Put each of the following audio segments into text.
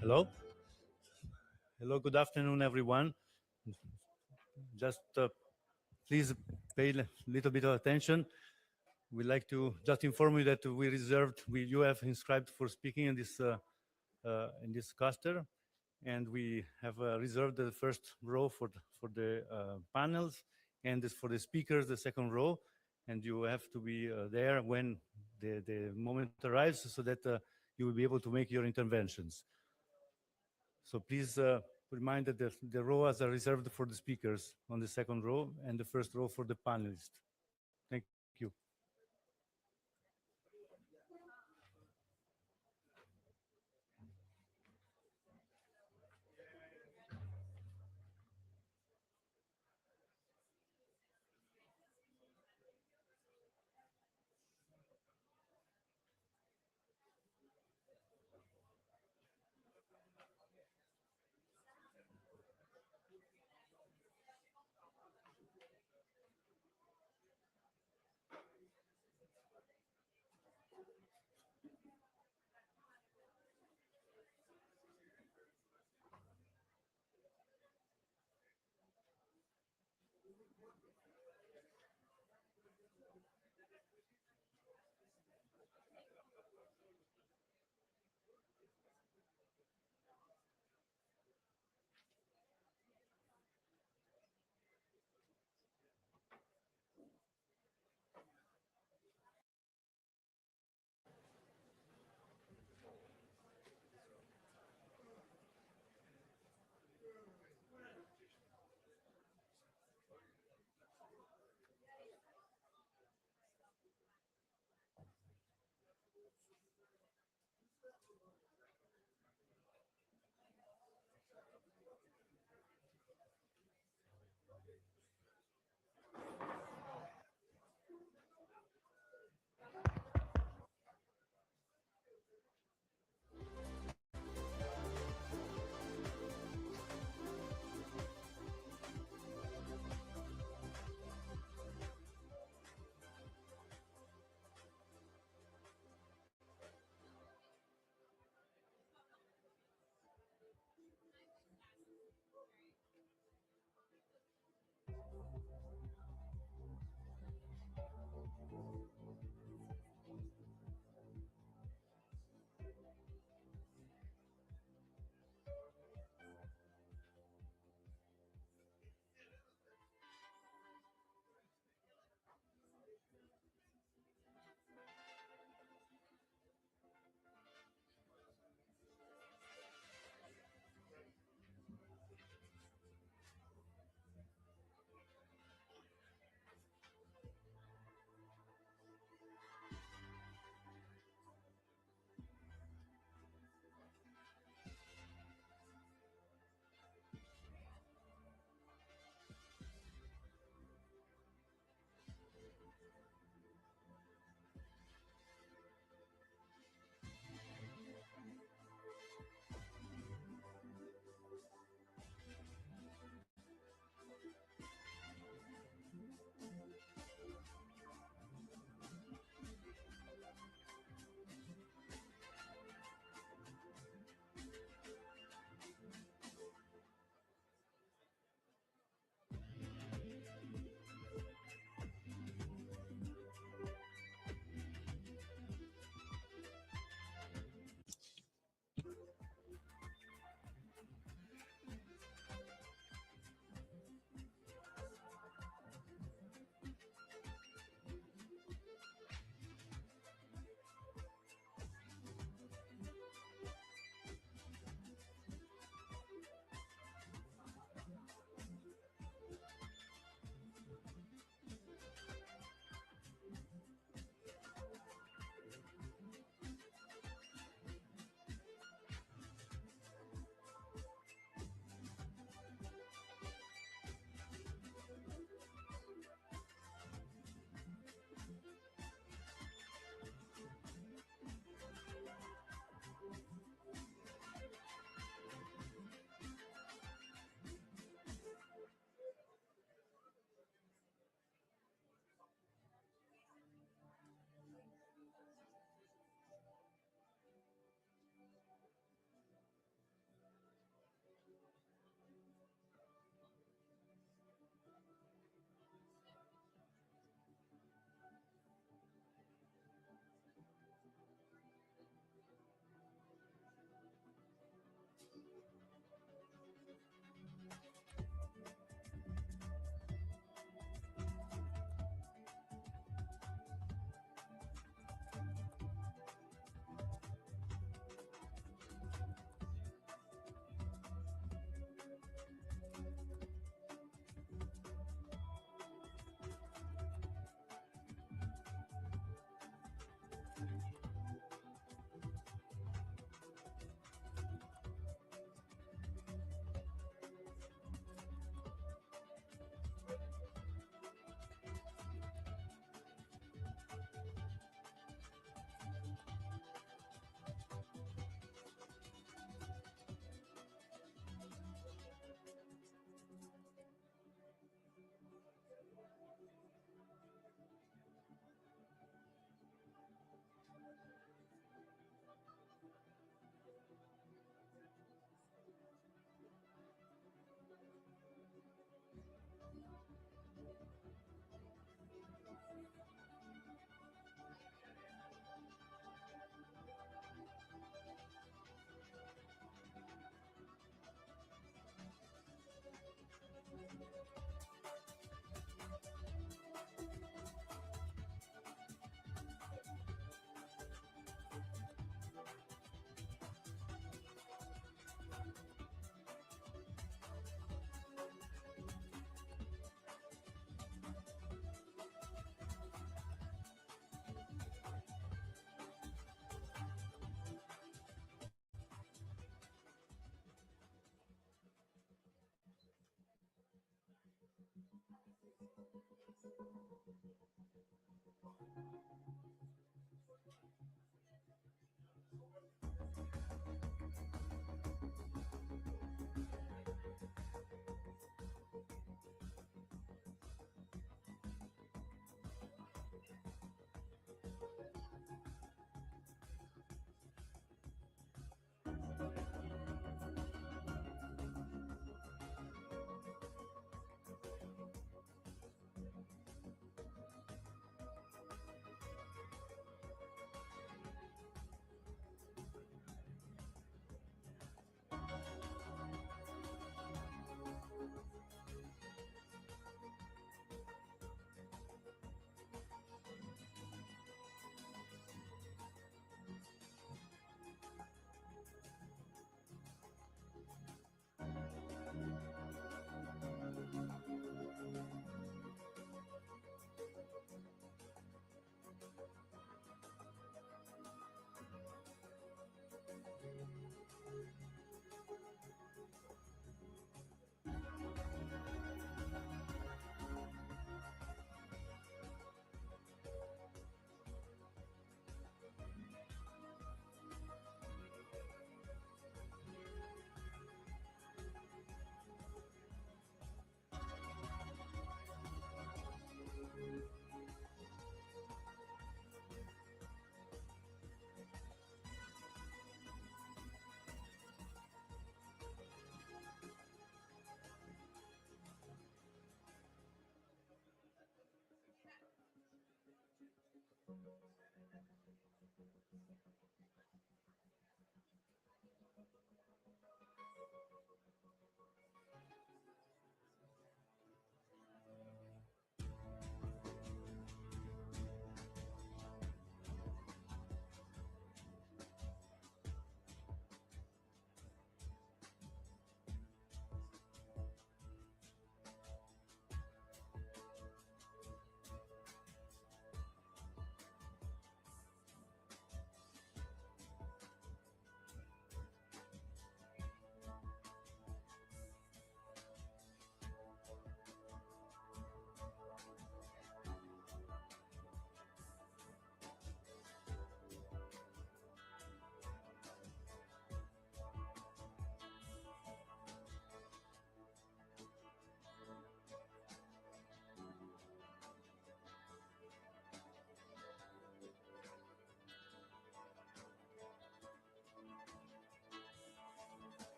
Hello. Hello, good afternoon, everyone. Just please pay a little bit of attention. We'd like to just inform you that you have inscribed for speaking in this cluster, and we have reserved the first row for the panels, and this for the speakers, the second row, and you have to be there when the moment arrives so that you will be able to make your interventions. So please remind that the rows are reserved for the speakers on the second row and the first row for the panelists. Thank you.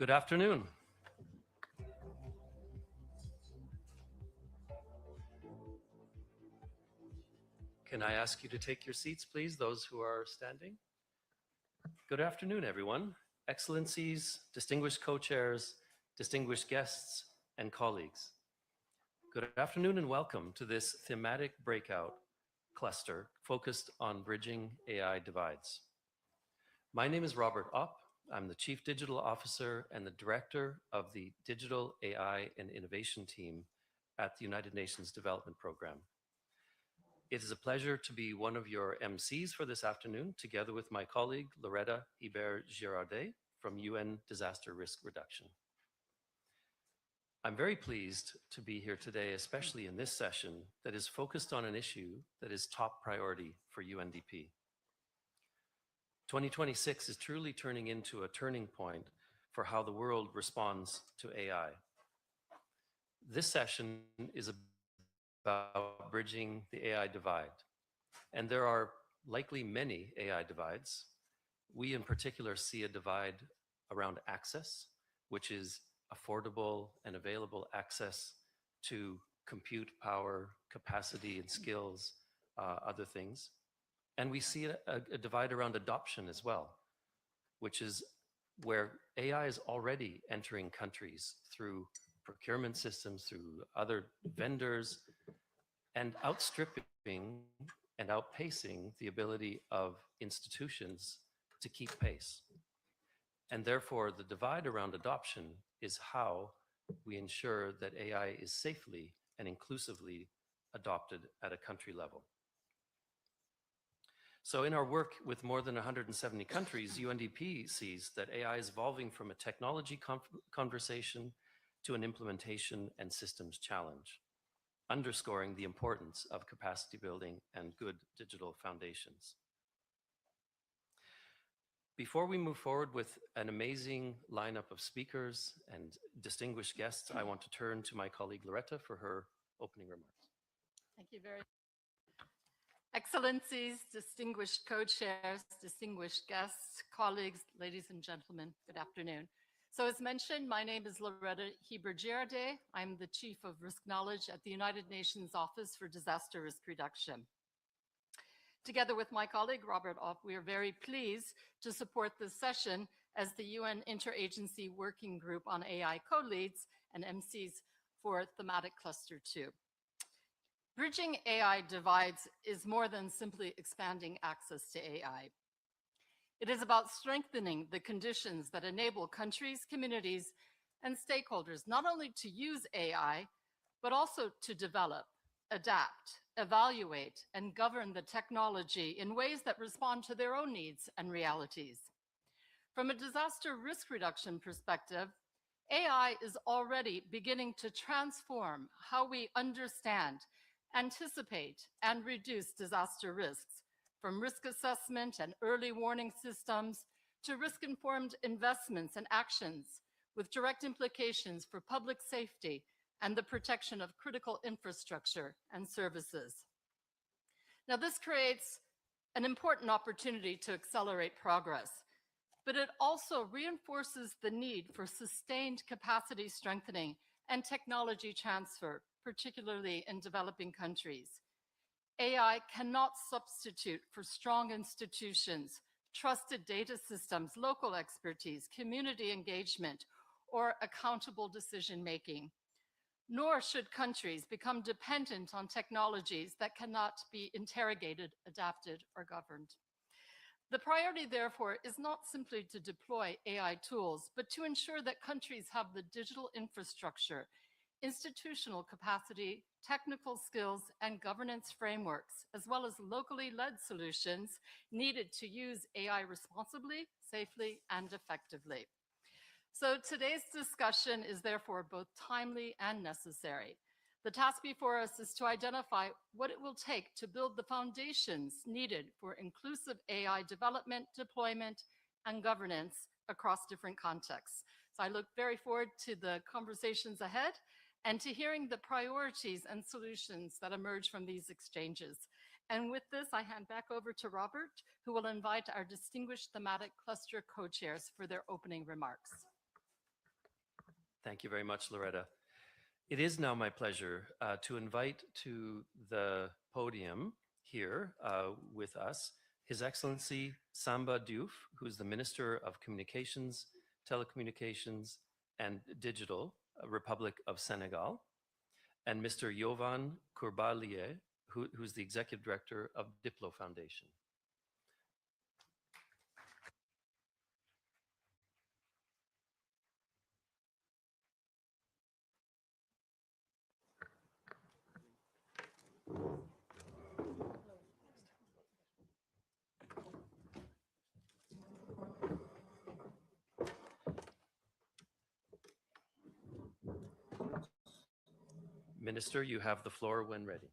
Good afternoon. Can I ask you to take your seats, please, those who are standing? Good afternoon, everyone. Excellencies, distinguished co-chairs, distinguished guests, and colleagues. Good afternoon and welcome to this thematic breakout cluster focused on bridging AI divides. My name is Robert Opp. I'm the Chief Digital Officer and the Director of the Digital AI and Innovation Team at the United Nations Development Programme. It is a pleasure to be one of your MCs for this afternoon, together with my colleague, Loretta Hibert-Girardet from UN Disaster Risk Reduction. I'm very pleased to be here today, especially in this session that is focused on an issue that is top priority for UNDP. 2026 is truly turning into a turning point for how the world responds to AI. This session is about bridging the AI divide, and there are likely many AI divides. We in particular see a divide around access, which is affordable and available access to compute power, capacity and skills, other things. And we see a divide around adoption as well, which is where AI is already entering countries through procurement systems, through other vendors, and outstripping and outpacing the ability of institutions to keep pace. And therefore, the divide around adoption is how we ensure that AI is safely and inclusively adopted at a country level. So in our work with more than 170 countries, UNDP sees that AI is evolving from a technology conversation to an implementation and systems challenge, underscoring the importance of capacity building and good digital foundations. Before we move forward with an amazing lineup of speakers and distinguished guests, I want to turn to my colleague Loretta for her opening remarks. Thank you very much. Excellencies, distinguished co-chairs, distinguished guests, colleagues, ladies and gentlemen, good afternoon. So as mentioned, my name is Loretta Hibert-Girardet. I'm the Chief of Risk Knowledge at the United Nations Office for Disaster Risk Reduction. Together with my colleague, Robert Opp, we are very pleased to support this session as the UN Interagency Working Group on AI co-leads and MCs for Thematic Cluster 2. Bridging AI divides is more than simply expanding access to AI. It is about strengthening the conditions that enable countries, communities, and stakeholders not only to use AI, but also to develop adapt, evaluate, and govern the technology in ways that respond to their own needs and realities. From a disaster risk reduction perspective, AI is already beginning to transform how we understand, anticipate, and reduce disaster risks, from risk assessment and early warning systems to risk-informed investments and actions with direct implications for public safety and the protection of critical infrastructure and services. Now, this creates an important opportunity to accelerate progress, but it also reinforces the need for sustained capacity strengthening and technology transfer, particularly in developing countries. AI cannot substitute for strong institutions, trusted data systems, local expertise, community engagement, or accountable decision-making. Nor should countries become dependent on technologies that cannot be interrogated, adapted, or governed. The priority, therefore, is not simply to deploy AI tools, but to ensure that countries have the digital infrastructure, institutional capacity, technical skills, and governance frameworks, as well as locally led solutions needed to use AI responsibly, safely, and effectively. So today's discussion is therefore both timely and necessary. The task before us is to identify what it will take to build the foundations needed for inclusive AI development, deployment, and governance across different contexts. So I look very forward to the conversations ahead and to hearing the priorities and solutions that emerge from these exchanges. And with this, I hand back over to Robert, who will invite our distinguished thematic cluster co-chairs for their opening remarks. Thank you very much, Loretta. It is now my pleasure to invite to the podium here with us His Excellency Samba Diouf, who is the Minister of Communications, Telecommunications, and Digital, Republic of Senegal, and Mr. Yovan Courbalier, who's the Executive Director of Diplo Foundation. Minister, you have the floor when ready.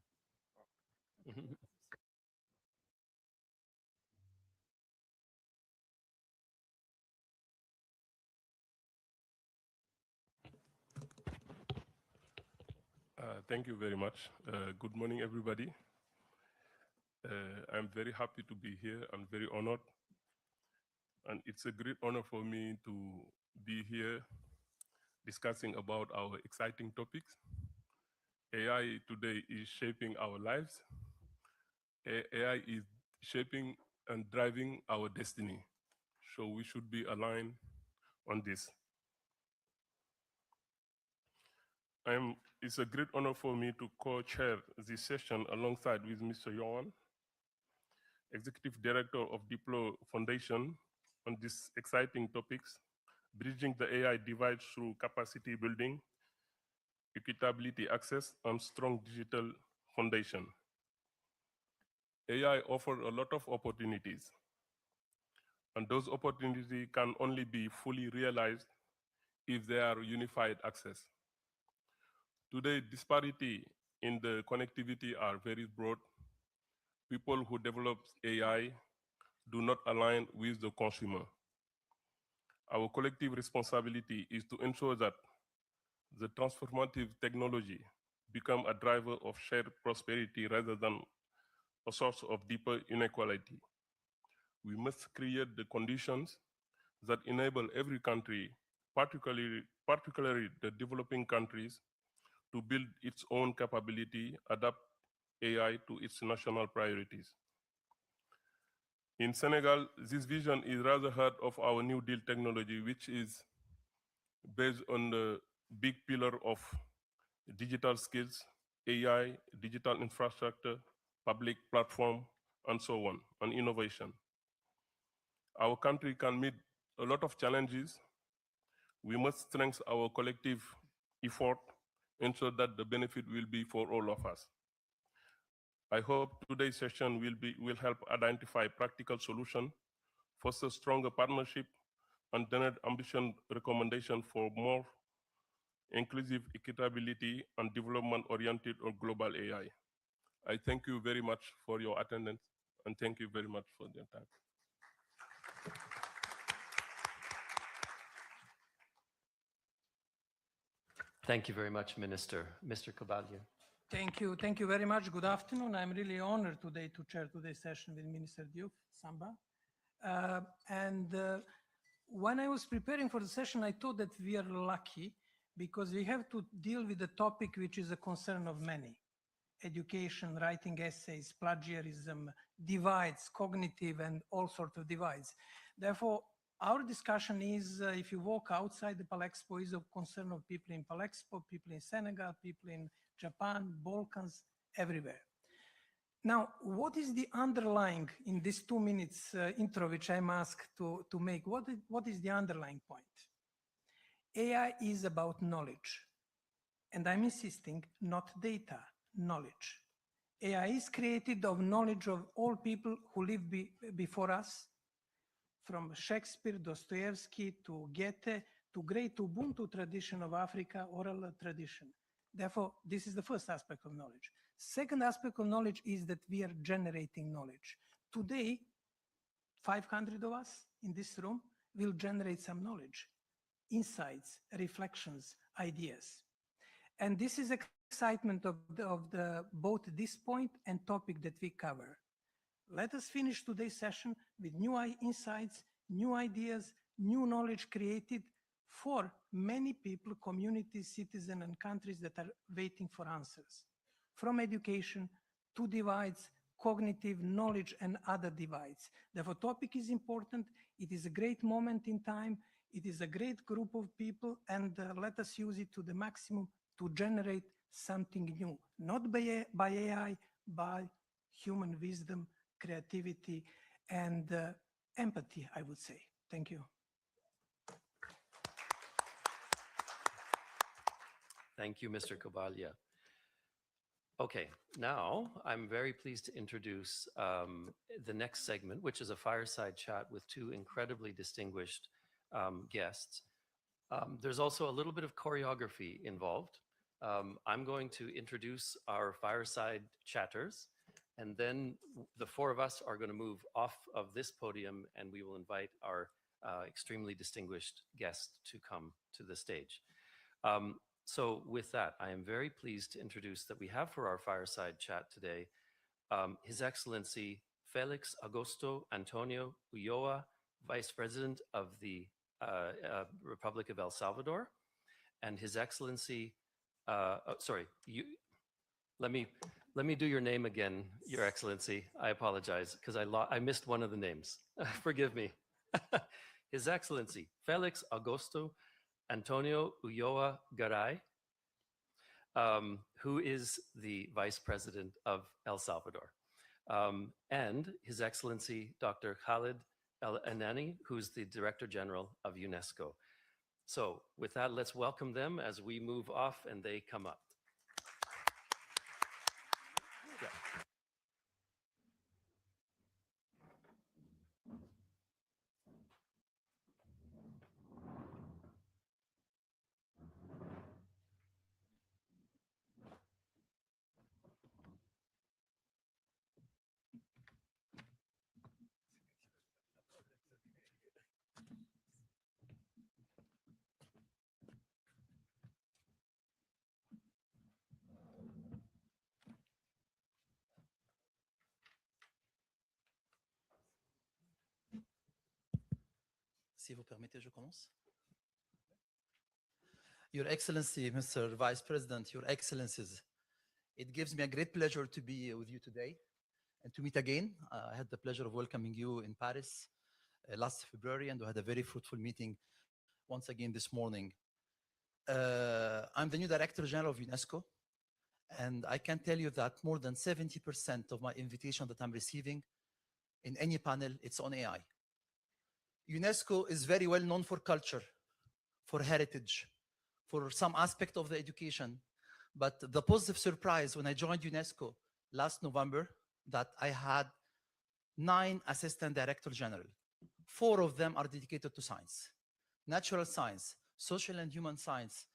Thank you very much. Good morning, everybody. I'm very happy to be here. I'm very honored. And it's a great honor for me to be here discussing about our exciting topics. AI today is shaping our lives. AI is shaping and driving our destiny. So we should be aligned on this. It's a great honor for me to co-chair this session alongside with Mr. Yovan, Executive Director of Diplo Foundation, on these exciting topics, bridging the AI divide through capacity building, equitability access, and strong digital foundation. AI offers a lot of opportunities, and those opportunities can only be fully realized if they are unified access. Today, disparity in the connectivity are very broad. People who develop AI do not align with the consumer. Our collective responsibility is to ensure that the transformative technology become a driver of shared prosperity rather than a source of deeper inequality. We must create the conditions that enable every country, particularly the developing countries, to build its own capability, adapt AI to its national priorities. In Senegal, this vision is rather heard of our New Deal technology, which is based on the big pillar of digital skills, AI, digital infrastructure, public platform, and so on, and innovation. Our country can meet a lot of challenges. We must strengthen our collective effort, ensure that the benefit will be for all of us. I hope today's session will help identify practical solutions, foster stronger partnership, and generate ambitious recommendation for more inclusive equitability and development-oriented or global AI. I thank you very much for your attendance, and thank you very much for your time. Thank you very much, Minister. Mr. Kobalia. Thank you. Thank you very much. Good afternoon. I'm really honored today to chair today's session with Minister Diouf Samba. When I was preparing for the session, I thought that we are lucky because we have to deal with a topic which is a concern of many. Education, writing essays, plagiarism, divides, cognitive, and all sorts of divides. Therefore, our discussion is, if you walk outside the Palexpo, is of concern of people in Palexpo, people in Senegal, people in Japan, Balkans, everywhere. Now, what is the underlying, in this 2 minutes intro, which I'm asked to make, what is the underlying point? AI is about knowledge. And I'm insisting, not data, knowledge. AI is created of knowledge of all people who lived before us, from Shakespeare, Dostoevsky, to Goethe, to great Ubuntu tradition of Africa, oral tradition. Therefore, this is the first aspect of knowledge. Second aspect of knowledge is that we are generating knowledge. Today, 500 of us in this room will generate some knowledge, insights, reflections, ideas. And this is excitement of both this point and topic that we cover. Let us finish today's session with new insights, new ideas, new knowledge created for many people, communities, citizens, and countries that are waiting for answers. From education to divides, cognitive, knowledge, and other divides. Therefore, topic is important. It is a great moment in time. It is a great group of people, and let us use it to the maximum to generate something new, not by AI, by human wisdom, creativity, and empathy, I would say. Thank you. Thank you, Mr. Kobalia. Okay, now I'm very pleased to introduce the next segment, which is a fireside chat with two incredibly distinguished guests. There's also a little bit of choreography involved. I'm going to introduce our fireside chatters, and then the four of us are going to move off of this podium, and we will invite our extremely distinguished guest to come to the stage. So with that, I am very pleased to introduce that we have for our fireside chat today, His Excellency Felix Augusto Antonio Ulloa, Vice President of the Republic of El Salvador, and His Excellency, let me do your name again, Your Excellency. I apologize, because I missed one of the names. Forgive me. His Excellency Felix Augusto Antonio Ulloa Garay, who is the Vice President of El Salvador, and His Excellency Dr. Khalid El Anani, who's the Director General of UNESCO. So with that, let's welcome them as we move off and they come up. Yeah. Si vous permettez, je commence. Your Excellency, Mr. Vice President, Your Excellencies, it gives me a great pleasure to be with you today and to meet again. I had the pleasure of welcoming you in Paris last February, and we had a very fruitful meeting once again this morning. I'm the new Director General of UNESCO, and I can tell you that more than 70% of my invitation that I'm receiving in any panel, it's on AI. UNESCO is very well known for culture, for heritage, for some aspect of the education. But the positive surprise when I joined UNESCO last November that I had 9 assistant director general. 4 of them are dedicated to science, natural science, social and human science,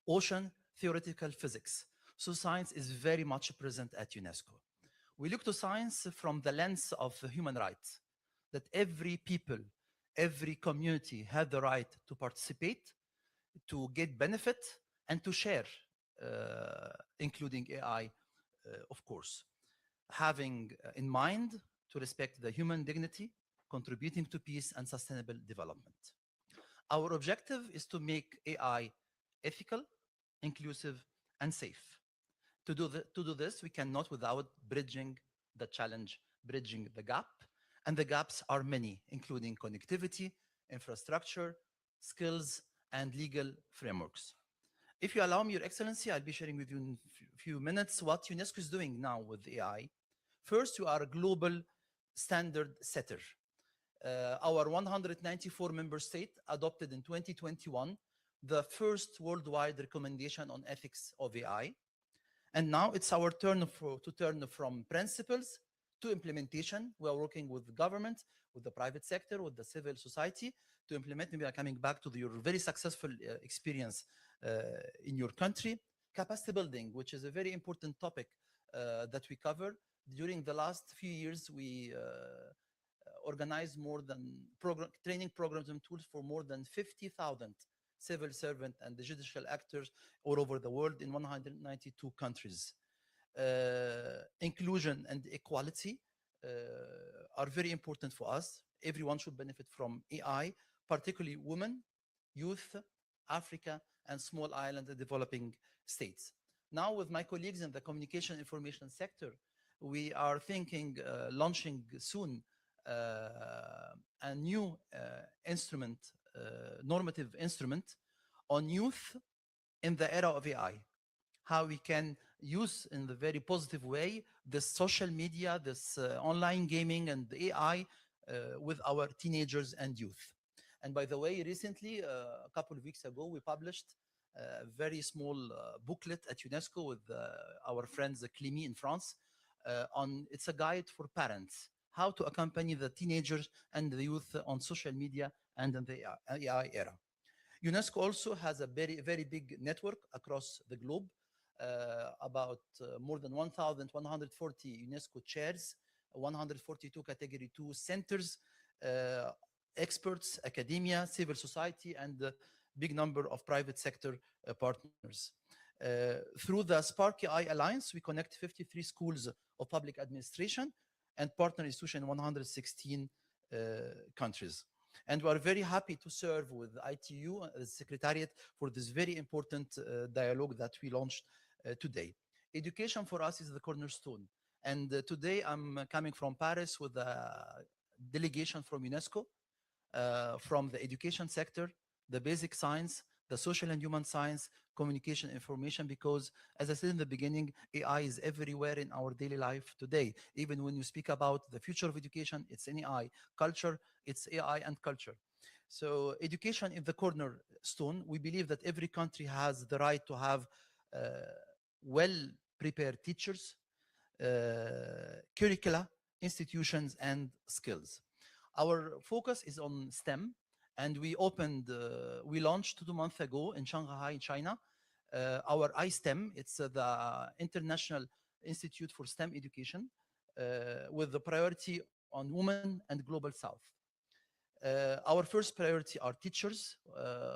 ocean, theoretical physics. So science is very much present at UNESCO. We look to science from the lens of human rights, that every people, every community had the right to participate, to get benefit, and to share, including AI, of course, having in mind to respect the human dignity, contributing to peace and sustainable development. Our objective is to make AI ethical, inclusive, and safe. To do this, we cannot without bridging the challenge, bridging the gap. And the gaps are many, including connectivity, infrastructure, skills, and legal frameworks. If you allow me, Your Excellency, I'll be sharing with you in a few minutes what UNESCO is doing now with AI. First, we are a global standard setter. Our 194 member state adopted in 2021 the first worldwide recommendation on ethics of AI. And now it's our turn to turn from principles to implementation. We are working with the government, with the private sector, with the civil society to implement. Maybe I'm coming back to your very successful experience in your country. Capacity building, which is a very important topic that we cover. During the last few years, we organized more than training programs and tools for more than 50,000 civil servant and the judicial actors all over the world in 192 countries. Inclusion and equality are very important for us. Everyone should benefit from AI, particularly women, youth, Africa, and small island and developing states. Now, with my colleagues in the communication information sector, we are thinking launching soon a new instrument, normative instrument on youth in the era of AI. How we can use in the very positive way this social media, this online gaming and AI with our teenagers and youth. And by the way, recently, a couple of weeks ago, we published a very small booklet at UNESCO with our friends Climi in France. It's a guide for parents, how to accompany the teenagers and the youth on social media and in the AI era. UNESCO also has a very, very big network across the globe, about more than 1,140 UNESCO chairs, 142 category 2 centers, experts, academia, civil society, and a big number of private sector partners. Through the Spark AI Alliance, we connect 53 schools of public administration and partner institutions in 116 countries. And we are very happy to serve with ITU, the Secretariat, for this very important dialogue that we launched today. Education for us is the cornerstone. And today I'm coming from Paris with a delegation from UNESCO, from the education sector, the basic science, the social and human science, communication, information, because as I said in the beginning, AI is everywhere in our daily life today. Even when you speak about the future of education, it's in AI. Culture, it's AI and culture. So education is the cornerstone. We believe that every country has the right to have well-prepared teachers, curricula, institutions, and skills. Our focus is on STEM, and we launched 2 months ago in Shanghai, China, our iSTEM. It's the International Institute for STEM Education, with the priority on women and global South. Our first priority are teachers.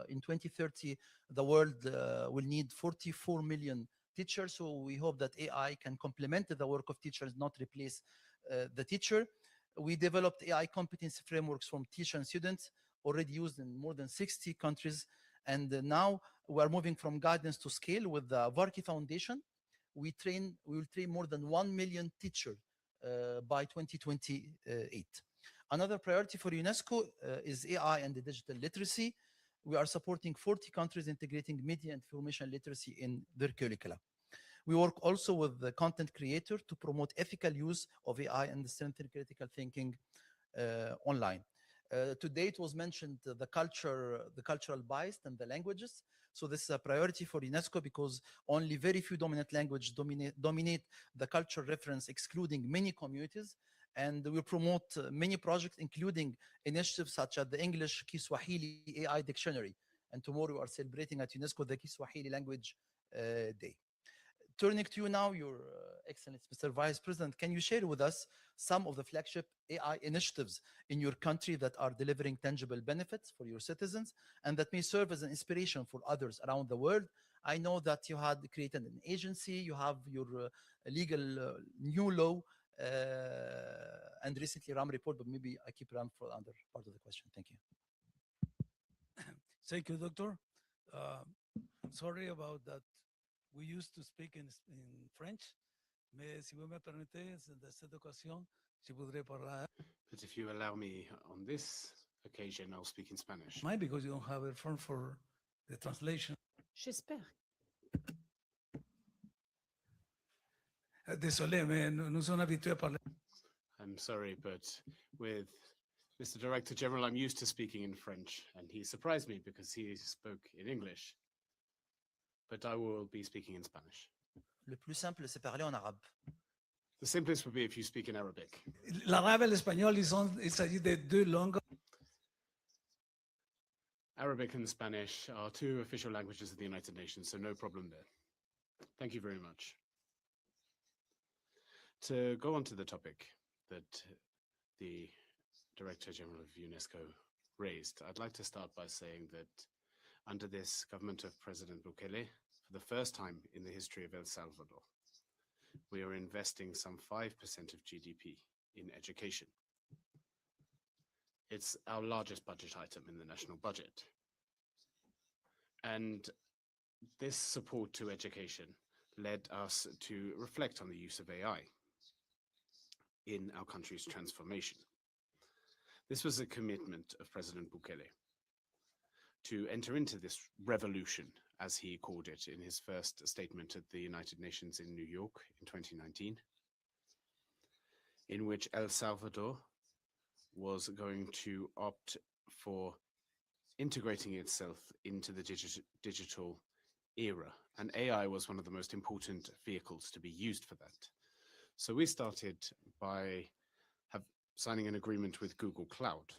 In 2030, the world will need 44 million teachers. So we hope that AI can complement the work of teachers, not replace the teacher. We developed AI competency frameworks from teachers and students, already used in more than 60 countries. And now we are moving from guidance to scale with the Varki Foundation. We will train more than 1 million teachers by 2028. Another priority for UNESCO is AI and the digital literacy. We are supporting 40 countries integrating media and information literacy in their curricula. We work also with the content creator to promote ethical use of AI and strengthen critical thinking online. Today it was mentioned the cultural bias and the languages. So this is a priority for UNESCO because only very few dominant languages dominate the cultural reference, excluding many communities. And we promote many projects, including initiatives such as the English Kiswahili AI Dictionary. And tomorrow we are celebrating at UNESCO the Kiswahili Language Day. Turning to you now, Your Excellency, Mr. Vice President, can you share with us some of the flagship AI initiatives in your country that are delivering tangible benefits for your citizens and that may serve as an inspiration for others around the world? I know that you had created an agency, you have your legal new law, and recently RAM report, but maybe I keep RAM for the other part of the question. Thank you. Thank you, Doctor. I'm sorry about that. We used to speak in French, mais si vous me permettez, de cette occasion, je voudrais parler. But if you allow me on this occasion, I'll speak in Spanish. Why? Because you don't have a phone for the translation. J'espère. Désolé, mais nous sommes habitués à parler. I'm sorry, but with Mr. Director General, I'm used to speaking in French, and he surprised me because he spoke in English. But I will be speaking in Spanish. Le plus simple, c'est parler en arabe. The simplest would be if you speak in Arabic. L'arabe et l'espagnol, il s'agit de deux langues. Arabic and Spanish are two official languages of the United Nations, so no problem there. Thank you very much. To go on to the topic that the Director General of UNESCO raised, I'd like to start by saying that under this government of President Bukele, for the first time in the history of El Salvador, we are investing some 5% of GDP in education. It's our largest budget item in the national budget. And this support to education led us to reflect on the use of AI in our country's transformation. This was a commitment of President Bukele to enter into this revolution, as he called it in his first statement at the United Nations in New York in 2019, in which El Salvador was going to opt for integrating itself into the digital era. And AI was one of the most important vehicles to be used for that. So we started by signing an agreement with Google Cloud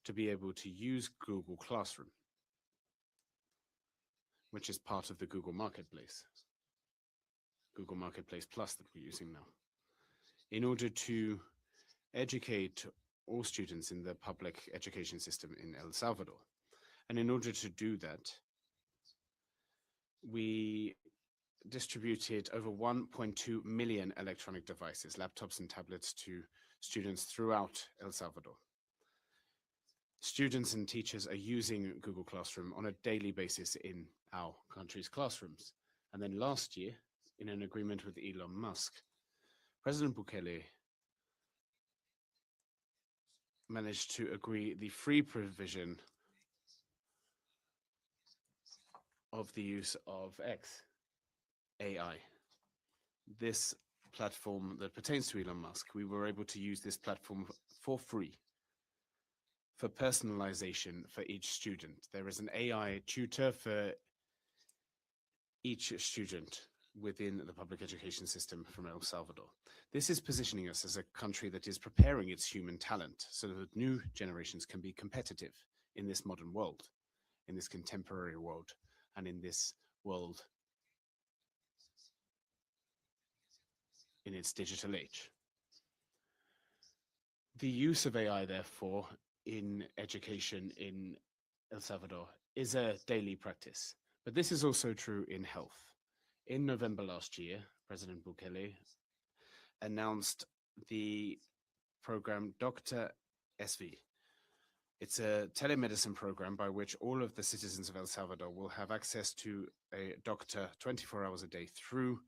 to be able to use Google Classroom, which is part of the Google Marketplace Plus that we're using now, in order to educate all students in the public education system in El Salvador. And in order to do that, we distributed over 1.2 million electronic devices, laptops and tablets, to students throughout El Salvador. Students and teachers are using Google Classroom on a daily basis in our country's classrooms. And then last year, in an agreement with Elon Musk, President Bukele managed to agree the free provision of the use of AI. This platform that pertains to Elon Musk, we were able to use this platform for free for personalization for each student. There is an AI tutor for each student within the public education system from El Salvador. This is positioning us as a country that is preparing its human talent so that new generations can be competitive in this modern world, in this contemporary world, and in this world in its digital age. The use of AI, therefore, in education in El Salvador is a daily practice, but this is also true in health. In November last year, President Bukele announced the program Dr. SV. It's a telemedicine program by which all of the citizens of El Salvador will have access to a doctor 24 hours a day through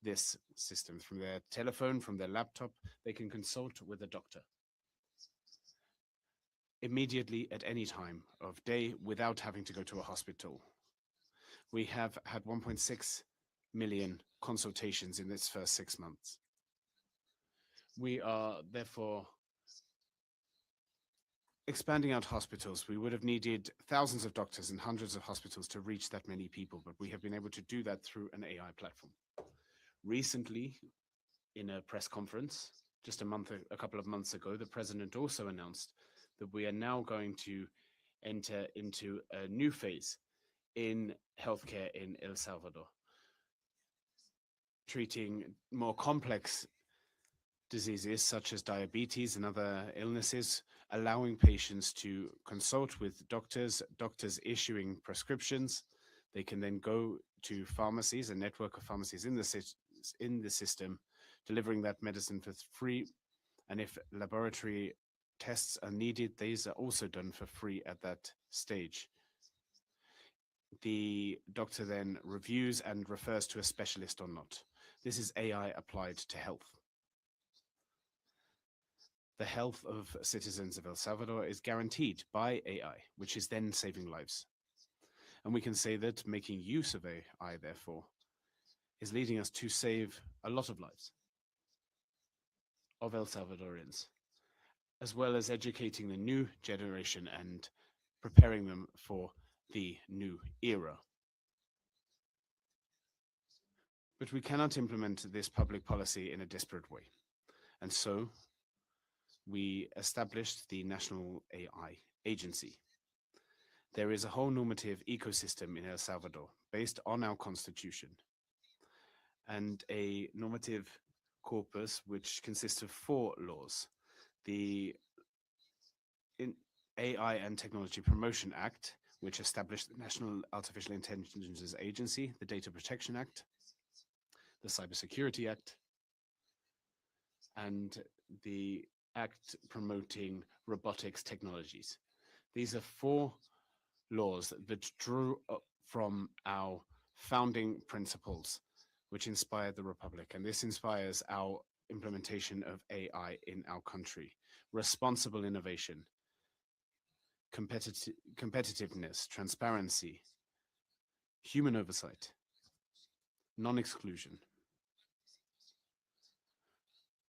this system. From their telephone, from their laptop, they can consult with a doctor immediately at any time of day without having to go to a hospital. We have had 1.6 million consultations in its first 6 months. We are therefore expanding out hospitals, we would have needed thousands of doctors and hundreds of hospitals to reach that many people, but we have been able to do that through an AI platform. Recently, in a press conference, just a couple of months ago, the president also announced that we are now going to enter into a new phase in healthcare in El Salvador, treating more complex diseases such as diabetes and other illnesses, allowing patients to consult with doctors, doctors issuing prescriptions. They can then go to pharmacies, a network of pharmacies in the system, delivering that medicine for free. And if laboratory tests are needed, these are also done for free at that stage. The doctor then reviews and refers to a specialist or not. This is AI applied to health. The health of citizens of El Salvador is guaranteed by AI, which is then saving lives. And we can say that making use of AI, therefore, is leading us to save a lot of lives of El Salvadorians, as well as educating the new generation and preparing them for the new era. But we cannot implement this public policy in a disparate way. And so we established the National AI Agency. There is a whole normative ecosystem in El Salvador based on our constitution and a normative corpus which consists of 4 laws. The AI and Technology Promotion Act, which established the National Artificial Intelligence Agency, the Data Protection Act, the Cybersecurity Act, and the Act promoting robotics technologies. These are 4 laws that drew up from our founding principles, which inspired the Republic. And this inspires our implementation of AI in our country. Responsible innovation, competitiveness, transparency, human oversight, non-exclusion,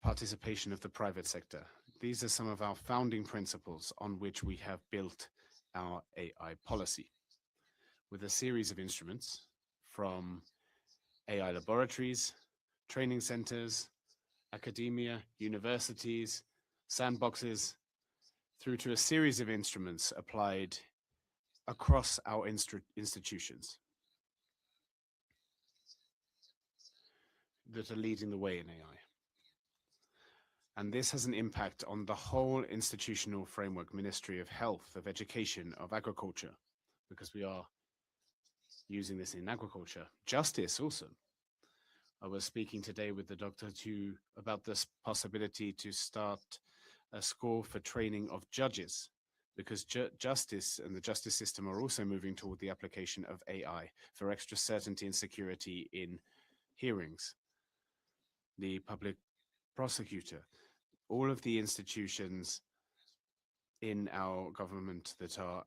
participation of the private sector. These are some of our founding principles on which we have built our AI policy, with a series of instruments from AI laboratories, training centers, academia, universities, sandboxes, through to a series of instruments applied across our institutions that are leading the way in AI. And this has an impact on the whole institutional framework, Ministry of Health, of Education, of Agriculture, because we are using this in agriculture. Justice also. I was speaking today with the doctor about this possibility to start a school for training of judges, because justice and the justice system are also moving toward the application of AI for extra certainty and security in hearings. The public prosecutor, all of the institutions in our government that are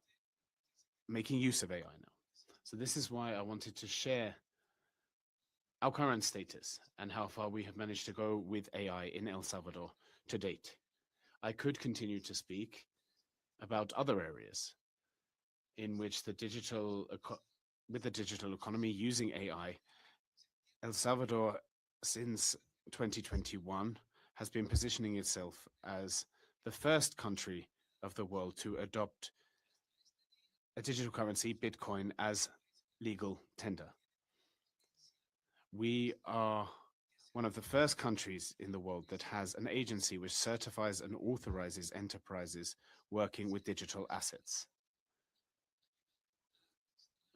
making use of AI now. So this is why I wanted to share our current status and how far we have managed to go with AI in El Salvador to date. I could continue to speak about other areas in which with the digital economy using AI, El Salvador since 2021 has been positioning itself as the first country of the world to adopt a digital currency, Bitcoin, as legal tender. We are one of the first countries in the world that has an agency which certifies and authorizes enterprises working with digital assets.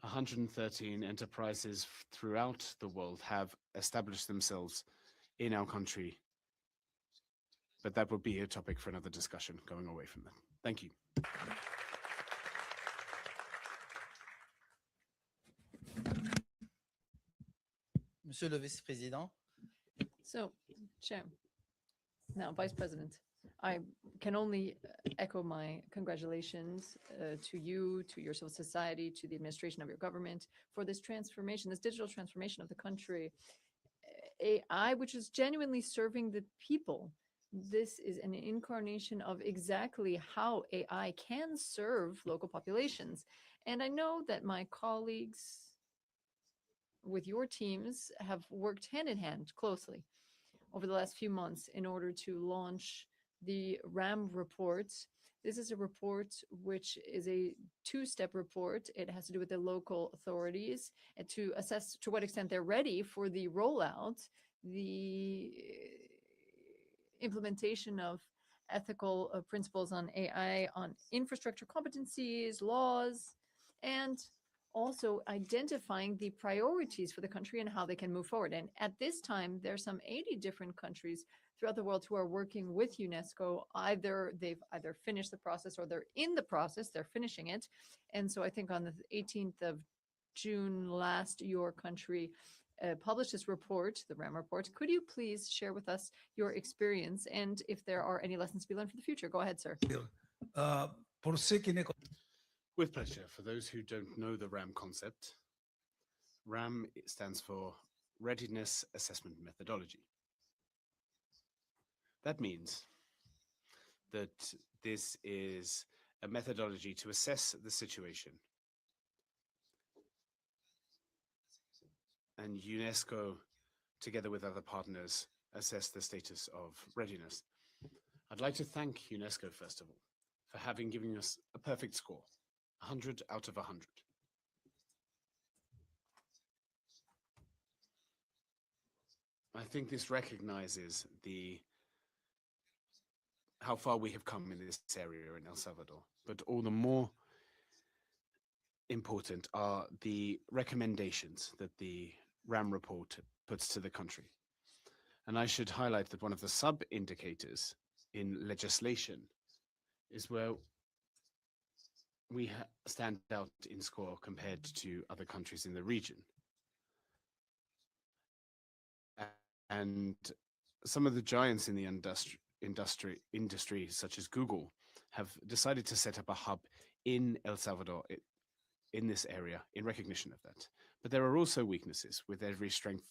113 enterprises throughout the world have established themselves in our country, but that would be a topic for another discussion going away from that. Thank you. Monsieur le Vice-Président. So, Chair, now Vice President, I can only echo my congratulations to you, to your civil society, to the administration of your government for this transformation, this digital transformation of the country. AI, which is genuinely serving the people, this is an incarnation of exactly how AI can serve local populations. And I know that my colleagues with your teams have worked hand in hand closely over the last few months in order to launch the RAM report. This is a report which is a two-step report. It has to do with the local authorities and to assess to what extent they're ready for the rollout, the implementation of ethical principles on AI, on infrastructure competencies, laws, and also identifying the priorities for the country and how they can move forward. And at this time, there are some 80 different countries throughout the world who are working with UNESCO. They've either finished the process or they're in the process, they're finishing it. And so I think on the 18th of June last, your country published this report, the RAM report. Could you please share with us your experience and if there are any lessons to be learned for the future? Go ahead, sir. Pour ceux qui ne With pleasure. For those who don't know the RAM concept, RAM stands for Readiness Assessment Methodology. That means that this is a methodology to assess the situation. And UNESCO, together with other partners, assess the status of readiness. I'd like to thank UNESCO, first of all, for having given us a perfect score, 100 out of 100. I think this recognizes how far we have come in this area in El Salvador, but all the more important are the recommendations that the RAM report puts to the country. And I should highlight that one of the sub-indicators in legislation is where we stand out in score compared to other countries in the region. And some of the giants in the industry, such as Google, have decided to set up a hub in El Salvador, in this area, in recognition of that. But there are also weaknesses. With every strength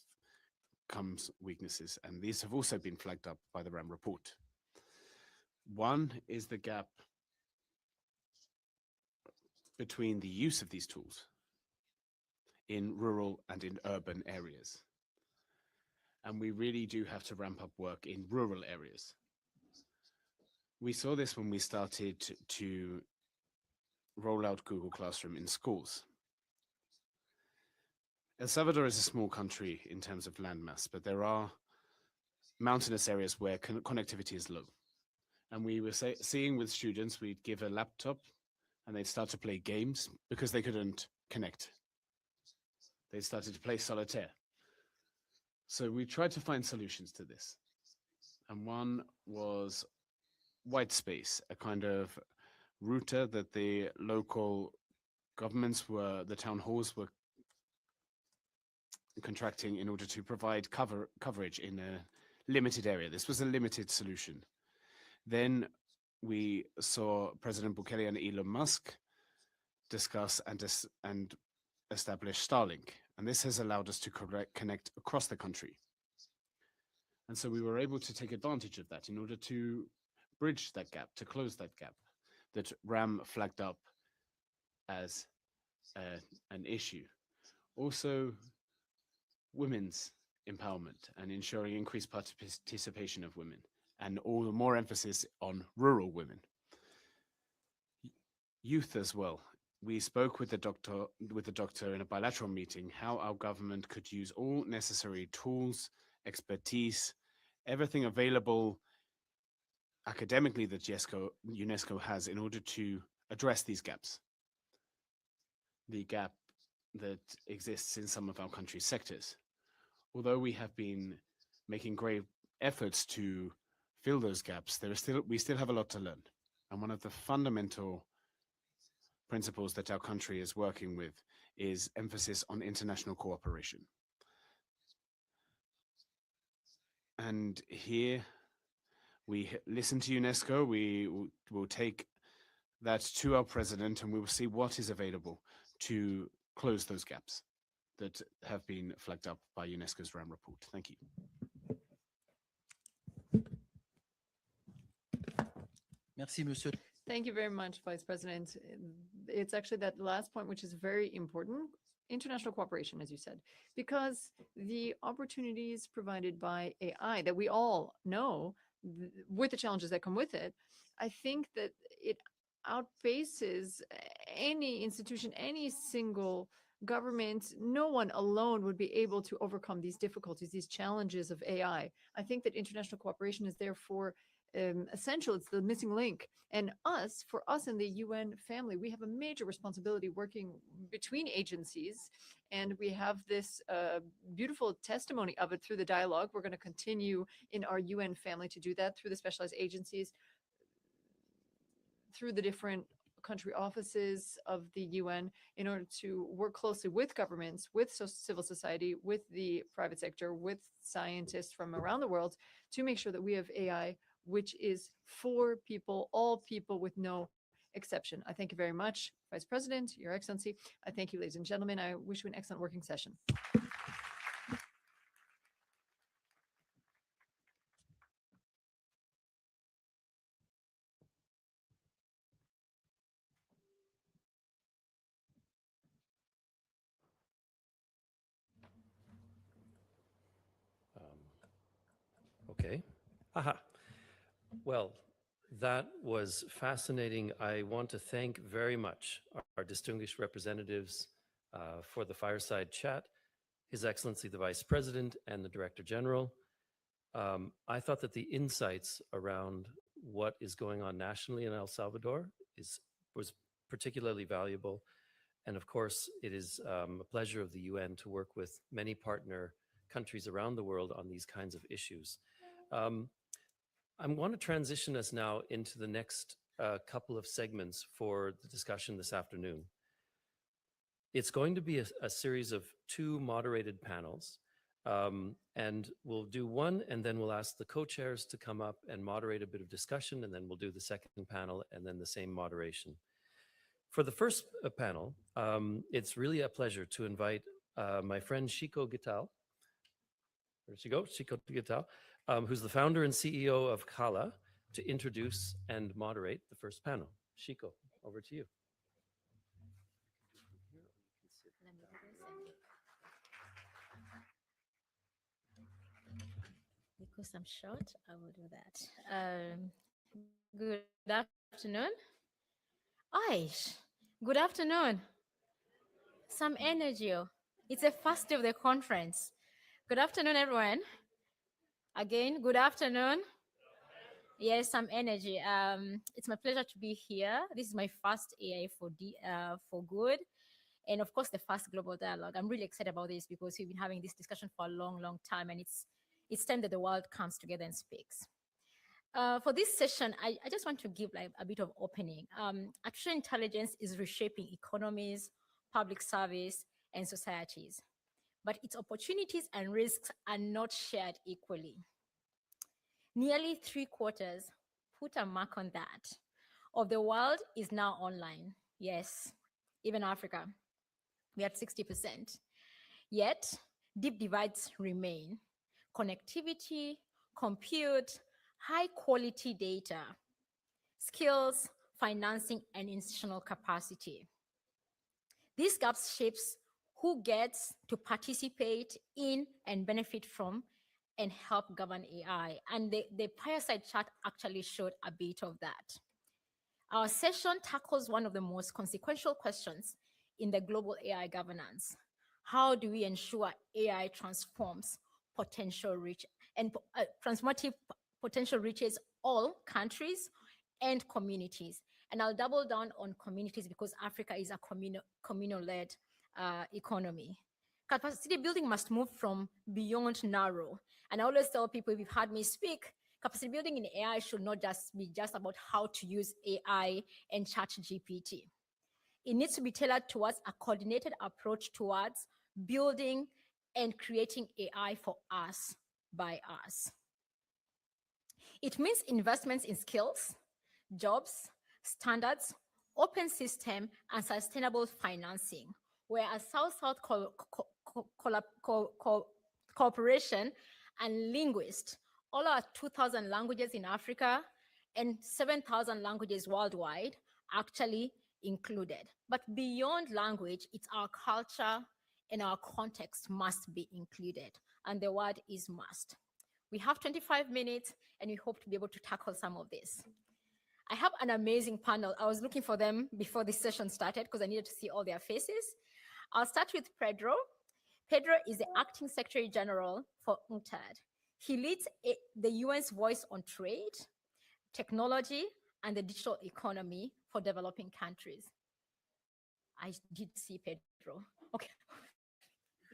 comes weaknesses, and these have also been flagged up by the RAM report. One is the gap between the use of these tools in rural and in urban areas. And we really do have to ramp up work in rural areas. We saw this when we started to roll out Google Classroom in schools. El Salvador is a small country in terms of landmass, but there are mountainous areas where connectivity is low. And we were seeing with students, we'd give a laptop and they'd start to play games because they couldn't connect. They started to play solitaire. So we tried to find solutions to this. And one was white space, a kind of router that the local governments the town halls were contracting in order to provide coverage in a limited area. This was a limited solution. Then we saw President Bukele and Elon Musk discuss and establish Starlink. And this has allowed us to connect across the country. And so we were able to take advantage of that in order to bridge that gap, to close that gap that RAM flagged up as an issue. Also, women's empowerment and ensuring increased participation of women, and all the more emphasis on rural women. Youth as well. We spoke with the doctor in a bilateral meeting how our government could use all necessary tools, expertise, everything available academically that UNESCO has in order to address these gaps. The gap that exists in some of our country's sectors. Although we have been making great efforts to fill those gaps, we still have a lot to learn. And one of the fundamental principles that our country is working with is emphasis on international cooperation. And here we listen to UNESCO, we will take that to our president and we will see what is available to close those gaps that have been flagged up by UNESCO's RAM report. Thank you. Merci, Monsieur. Thank you very much, Vice President. It's actually that last point, which is very important, international cooperation, as you said, because the opportunities provided by AI that we all know with the challenges that come with it, I think that it outpaces any institution, any single government. No one alone would be able to overcome these difficulties, these challenges of AI. I think that international cooperation is therefore essential. It's the missing link. And for us in the UN family, we have a major responsibility working between agencies. And we have this beautiful testimony of it through the dialogue. We're going to continue in our UN family to do that through the specialized agencies, through the different country offices of the UN, in order to work closely with governments, with civil society, with the private sector, with scientists from around the world, to make sure that we have AI which is for people, all people, with no exception. I thank you very much, Vice President, Your Excellency. I thank you, ladies and gentlemen. I wish you an excellent working session. Okay. Aha. Well, that was fascinating. I want to thank very much our distinguished representatives for the fireside chat, His Excellency the Vice President and the Director General. I thought that the insights around what is going on nationally in El Salvador was particularly valuable. And of course, it is a pleasure of the UN to work with many partner countries around the world on these kinds of issues. I want to transition us now into the next couple of segments for the discussion this afternoon. It's going to be a series of 2 moderated panels, and we'll do one, and then we'll ask the co-chairs to come up and moderate a bit of discussion, and then we'll do the second panel, and then the same moderation. For the first panel, it's really a pleasure to invite my friend Chico Gital. Where'd she go? Chico Gital, who's the founder and CEO of Kala, to introduce and moderate the first panel. Chico, over to you. Because I'm short, I will do that. Good afternoon. Aish, good afternoon. Some energy. It's the first day of the conference. Good afternoon, everyone. Again, good afternoon. Yes, some energy. It's my pleasure to be here. This is my first AI for Good. And of course, the first global dialogue. I'm really excited about this because we've been having this discussion for a long, long time. And it's time that the world comes together and speaks. For this session, I just want to give like a bit of opening. Artificial intelligence is reshaping economies, public service, and societies. But its opportunities and risks are not shared equally. Nearly 3/4, put a mark on that, of the world is now online. Yes, even Africa, we are at 60%. Yet, deep divides remain. Connectivity, compute, high quality data, skills, financing, and institutional capacity. These gaps shapes who gets to participate in and benefit from and help govern AI. And the fireside chat actually showed a bit of that. Our session tackles one of the most consequential questions in the global AI governance. How do we ensure AI transforms potential reach and transformative potential reaches all countries and communities? And I'll double down on communities because Africa is a communal-led economy. Capacity building must move from beyond narrow. And I always tell people, if you've heard me speak, capacity building in AI should not just be about how to use AI and ChatGPT. It needs to be tailored towards a coordinated approach towards building and creating AI for us, by us. It means investments in skills, jobs, standards, open system, and sustainable financing, where a South-South cooperation and linguists, all our 2,000 languages in Africa, and 7,000 languages worldwide actually included. But beyond language, it's our culture and our context must be included. And the word is must. We have 25 minutes and we hope to be able to tackle some of this. I have an amazing panel. I was looking for them before this session started because I needed to see all their faces. I'll start with Pedro. Pedro is the Acting Secretary General for UNCTAD. He leads the UN's Voice on Trade, Technology, and the Digital Economy for developing countries. I did see Pedro. Okay.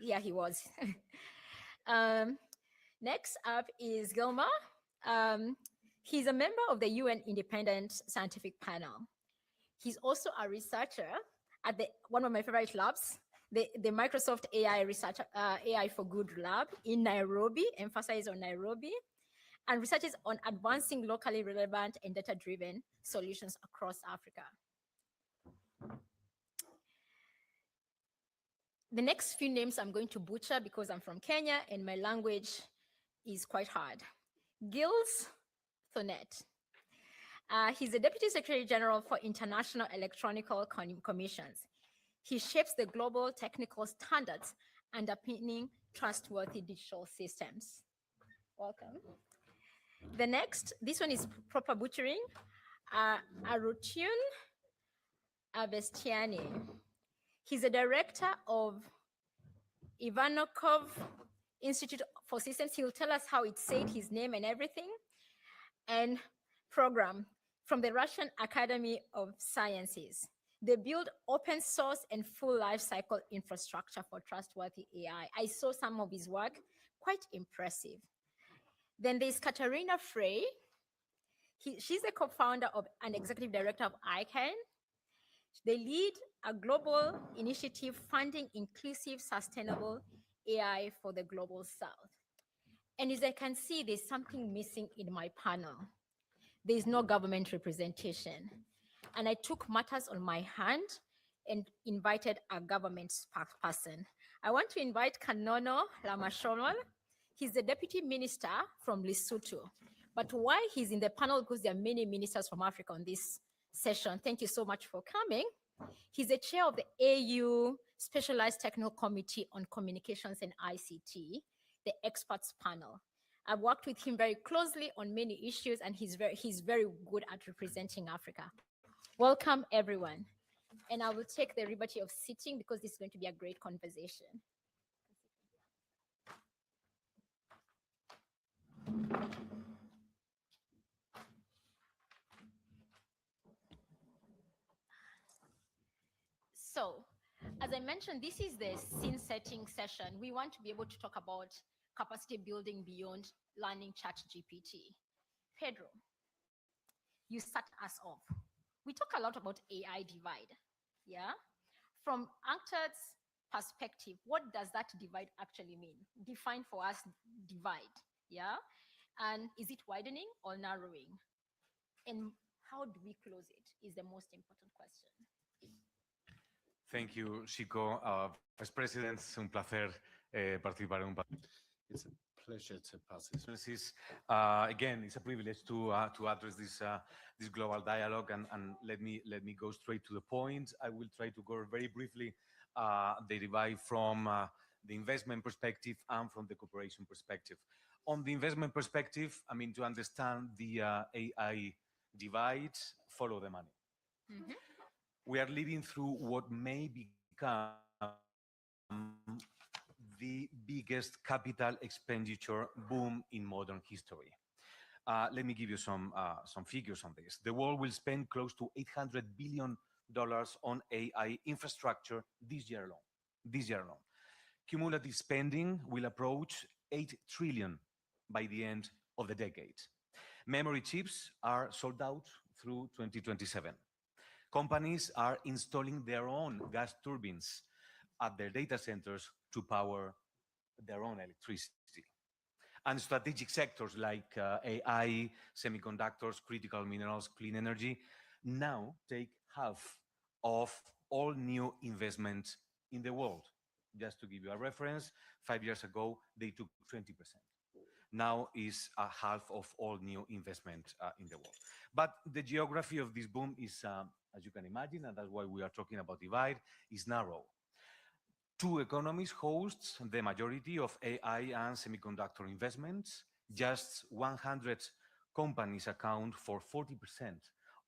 Yeah, he was. Next up is Gilmar. He's a member of the UN Independent Scientific Panel. He's also a researcher at one of my favorite labs, the Microsoft AI Researcher, AI for Good Lab in Nairobi, emphasizes on Nairobi, and researches on advancing locally relevant and data-driven solutions across Africa. The next few names I'm going to butcher because I'm from Kenya and my language is quite hard. Gilles Thonet. He's the Deputy Secretary General for International Electronical Commissions. He shapes the global technical standards underpinning trustworthy digital systems. Welcome. The next, this one is proper butchering, Arutun Avestiani. He's a director of Ivanokov Institute for Systems. He'll tell us how it said his name and everything. And program from the Russian Academy of Sciences. They build open source and full life cycle infrastructure for trustworthy AI. I saw some of his work, quite impressive. Then there's Katarina Frey. She's the co-founder of and executive director of ICANN. They lead a global initiative funding inclusive, sustainable AI for the global south. And as I can see, there's something missing in my panel. There's no government representation. And I took matters on my hand and invited a government spokesperson. I want to invite Kanono Lamashomon. He's the deputy minister from Lesotho. But why he's in the panel, because there are many ministers from Africa on this session. Thank you so much for coming. He's the chair of the AU Specialized Technical Committee on Communications and ICT, the experts panel. I've worked with him very closely on many issues, and he's very good at representing Africa. Welcome, everyone. And I will take the liberty of sitting because this is going to be a great conversation. So, as I mentioned, this is the scene setting session. We want to be able to talk about capacity building beyond learning ChatGPT. Pedro, you start us off. We talk a lot about AI divide, yeah? From UNCTAD's perspective, what does that divide actually mean? Define for us divide, yeah? And is it widening or narrowing? And how do we close it is the most important question. Thank you, Chico. Vice President, es un placer participar en un It's a pleasure to participate. Again, it's a privilege to address this global dialogue, and let me go straight to the point. I will try to go very briefly the divide from the investment perspective and from the cooperation perspective. On the investment perspective, I mean, to understand the AI divide, follow the money. Mm-hmm. We are living through what may become the biggest capital expenditure boom in modern history. Let me give you some figures on this. The world will spend close to $800 billion on AI infrastructure this year alone. Cumulative spending will approach 8 trillion by the end of the decade. Memory chips are sold out through 2027. Companies are installing their own gas turbines at their data centers to power their own electricity. And strategic sectors like AI, semiconductors, critical minerals, clean energy now take half of all new investment in the world. Just to give you a reference, 5 years ago, they took 20%. now is half of all new investment in the world. But the geography of this boom is, as you can imagine, and that's why we are talking about divide, is narrow. Two economies hosts the majority of AI and semiconductor investments. Just 100 companies account for 40%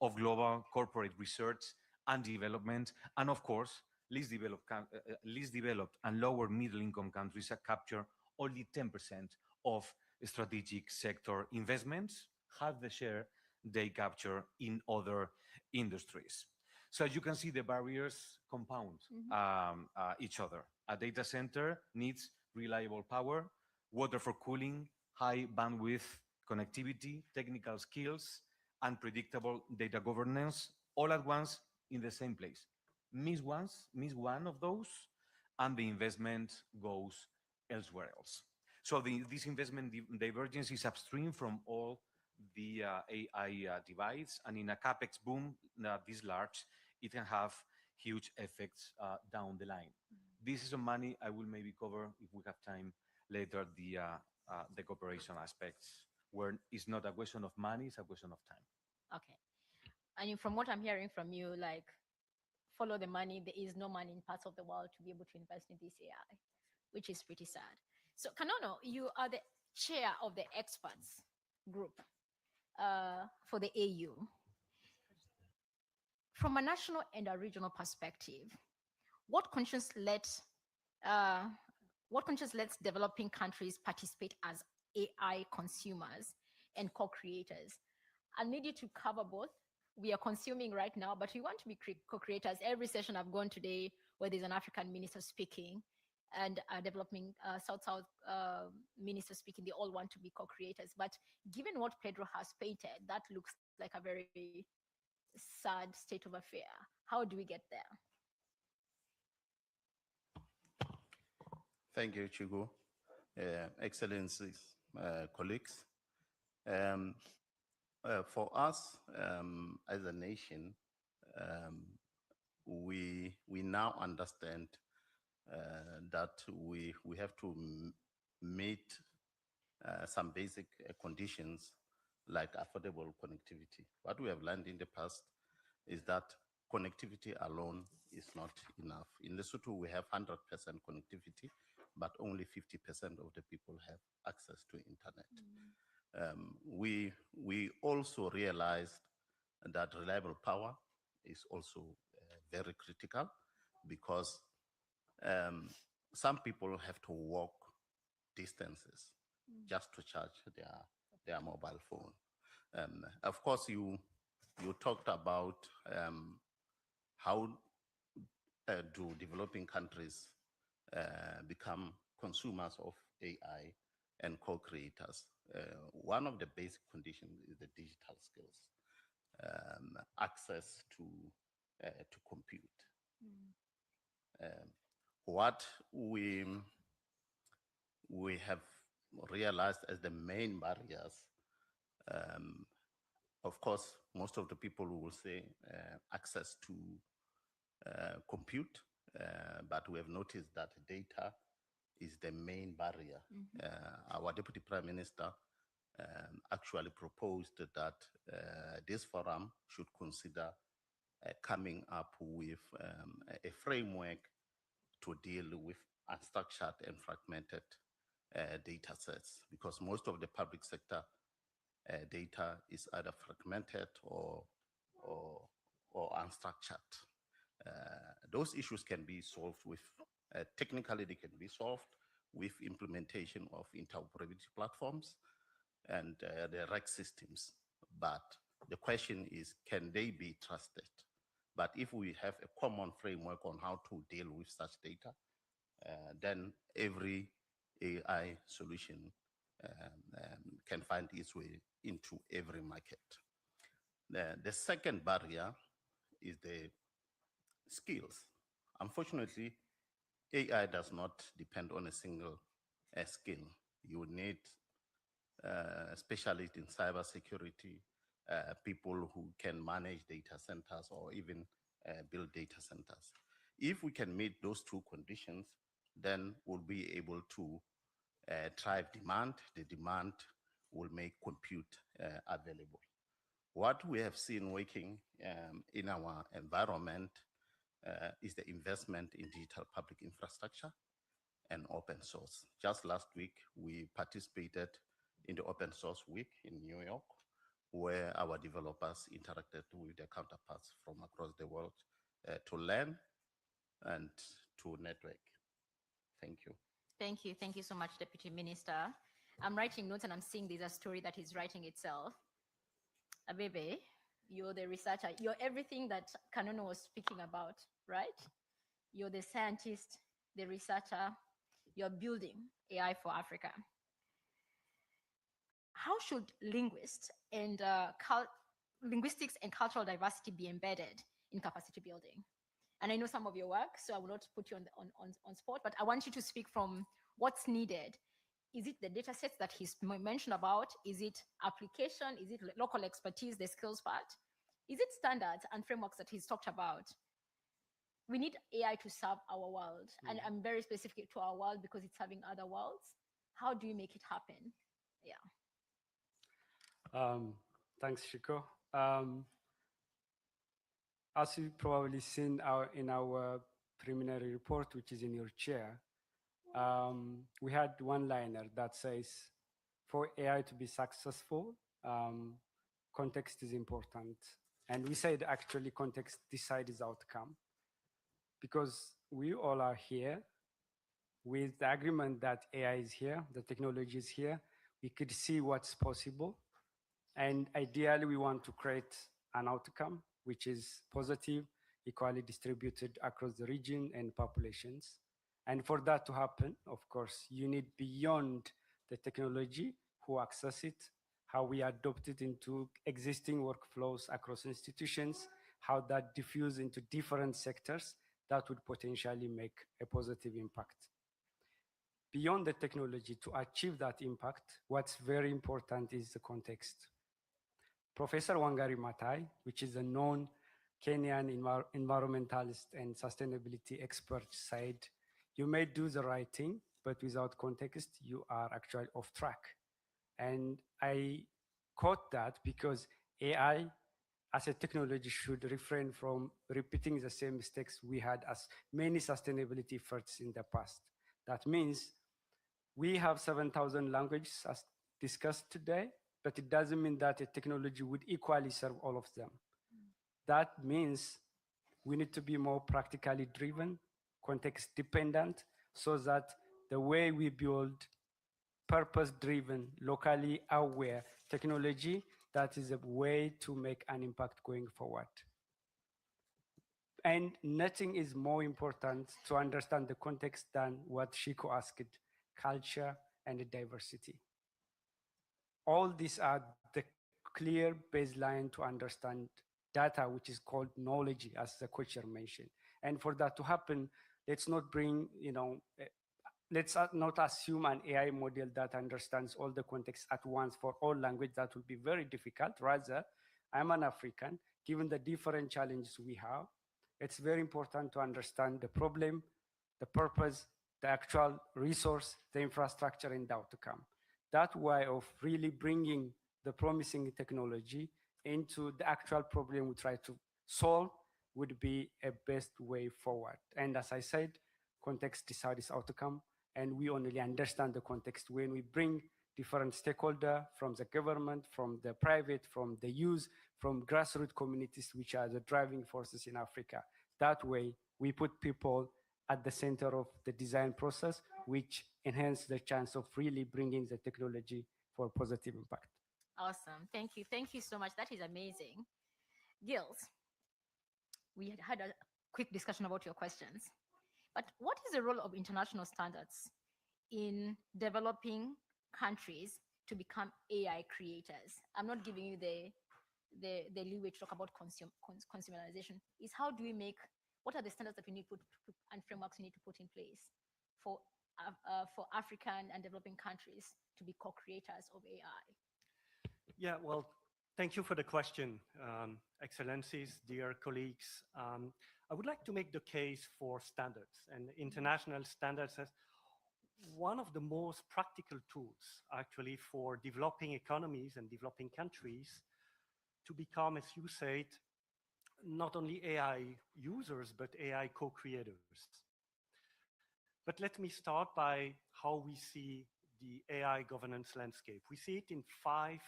of global corporate research and development. And of course, least developed and lower middle income countries capture only 10% of strategic sector investments, half the share they capture in other industries. So as you can see, the barriers compound each other. A data center needs reliable power, water for cooling, high bandwidth connectivity, technical skills, and predictable data governance all at once in the same place. Miss one of those, and the investment goes elsewhere else. So this investment divergence is upstream from all the AI divides, and in a capex boom this large, it can have huge effects down the line. This is some money I will maybe cover if we have time later, the cooperation aspects, where it's not a question of money, it's a question of time. Okay. And from what I'm hearing from you, like, follow the money. There is no money in parts of the world to be able to invest in this AI, which is pretty sad. So, Kanono, you are the chair of the experts group for the AU. From a national and a regional perspective, what conscience lets developing countries participate as AI consumers and co-creators? I need you to cover both. We are consuming right now, but we want to be co-creators. Every session I've gone today where there's an African minister speaking and a developing South-South minister speaking, they all want to be co-creators. But given what Pedro has painted, that looks like a very sad state of affair. How do we get there? Thank you, Chigo. Excellencies, colleagues. For us as a nation, we now understand that we have to meet some basic conditions like affordable connectivity. What we have learned in the past is that connectivity alone is not enough. In Lesotho, we have 100% connectivity, but only 50% of the people have access to internet. We also realized that reliable power is also very critical, because some people have to walk distances just to charge their mobile phone. Of course, you talked about how do developing countries become consumers of AI and co-creators. One of the basic conditions is the digital skills, access to compute. What we have realized as the main barriers, of course, most of the people will say access to compute, but we have noticed that data is the main barrier. Our Deputy Prime Minister actually proposed that this forum should consider coming up with a framework to deal with unstructured and fragmented data sets, because most of the public sector data is either fragmented or unstructured. Those issues can be solved with, technically they can be solved with implementation of interoperability platforms and the REC systems. But the question is, can they be trusted? But if we have a common framework on how to deal with such data, then every AI solution can find its way into every market. The second barrier is the skills. Unfortunately, AI does not depend on a single skill. You would need specialists in cybersecurity, people who can manage data centers or even build data centers. If we can meet those two conditions, then we'll be able to drive demand. The demand will make compute available. What we have seen working in our environment is the investment in digital public infrastructure and open source. Just last week, we participated in the Open Source Week in New York, where our developers interacted with their counterparts from across the world to learn and to network. Thank you. Thank you. Thank you so much, Deputy Minister. I'm writing notes and I'm seeing there's a story that is writing itself. Abebe, you're the researcher. You're everything that Kanono was speaking about, right? You're the scientist, the researcher. You're building AI for Africa. How should linguists and linguistics and cultural diversity be embedded in capacity building? And I know some of your work, so I will not put you on spot, but I want you to speak from what's needed. Is it the data sets that he's mentioned about? Is it application? Is it local expertise, the skills part? Is it standards and frameworks that he's talked about? We need AI to serve our world. And I'm very specific to our world because it's serving other worlds. How do you make it happen? Yeah. Thanks, Shiko. As you've probably seen in our preliminary report, which is in your chair, we had one liner that says, for AI to be successful, context is important. And we said actually context decides outcome, because we all are here with the agreement that AI is here, the technology is here, we could see what's possible. And ideally, we want to create an outcome which is positive, equally distributed across the region and populations. And for that to happen, of course, you need beyond the technology, who access it, how we adopt it into existing workflows across institutions, how that diffuse into different sectors that would potentially make a positive impact. Beyond the technology, to achieve that impact, what's very important is the context. Professor Wangari Maathai, which is a known Kenyan environmentalist and sustainability expert, said, you may do the right thing, but without context, you are actually off track. And I quote that because AI as a technology should refrain from repeating the same mistakes we had as many sustainability efforts in the past. That means we have 7,000 languages as discussed today, but it doesn't mean that a technology would equally serve all of them. That means we need to be more practically driven, context dependent, so that the way we build purpose-driven, locally aware technology, that is a way to make an impact going forward. And nothing is more important to understand the context than what Shiko asked, culture and diversity. All these are the clear baseline to understand data, which is called knowledge, as the co-chair mentioned. And for that to happen, let's not bring, let's not assume an AI model that understands all the context at once for all language. That would be very difficult. Rather, I'm an African, given the different challenges we have, it's very important to understand the problem, the purpose, the actual resource, the infrastructure, and the outcome. That way of really bringing the promising technology into the actual problem we try to solve would be a best way forward. And as I said, context decides outcome, and we only understand the context when we bring different stakeholders from the government, from the private, from the youth, from grassroots communities, which are the driving forces in Africa. That way, we put people at the center of the design process, which enhance the chance of really bringing the technology for positive impact. Awesome. Thank you. Thank you so much. That is amazing. Gilles, we had a quick discussion about your questions, but what is the role of international standards in developing countries to become AI creators? I'm not giving you the leeway to talk about consumerization. Is how do we make, what are the standards that we need to put and frameworks we need to put in place for African and developing countries to be co-creators of AI? Yeah, well, thank you for the question, Excellencies, dear colleagues. I would like to make the case for standards and international standards. one of the most practical tools actually for developing economies and developing countries to become, as you said, not only AI users, but AI co-creators. But let me start by how we see the AI governance landscape. We see it in 5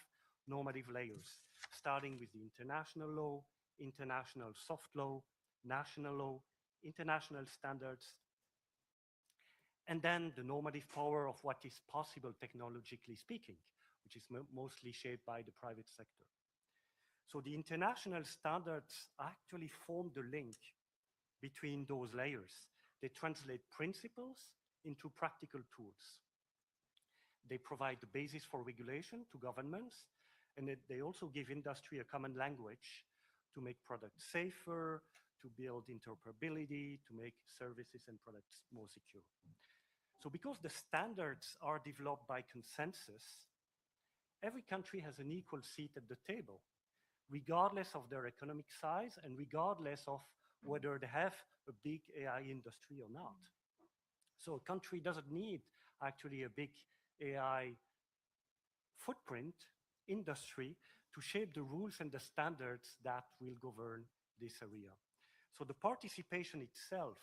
normative layers, starting with the international law, international soft law, national law, international standards, and then the normative power of what is possible technologically speaking, which is mostly shaped by the private sector. So the international standards actually form the link between those layers. They translate principles into practical tools. They provide the basis for regulation to governments, and they also give industry a common language to make products safer, to build interoperability, to make services and products more secure. So because the standards are developed by consensus, every country has an equal seat at the table, regardless of their economic size and regardless of whether they have a big AI industry or not. So a country doesn't need actually a big AI footprint industry to shape the rules and the standards that will govern this area. So the participation itself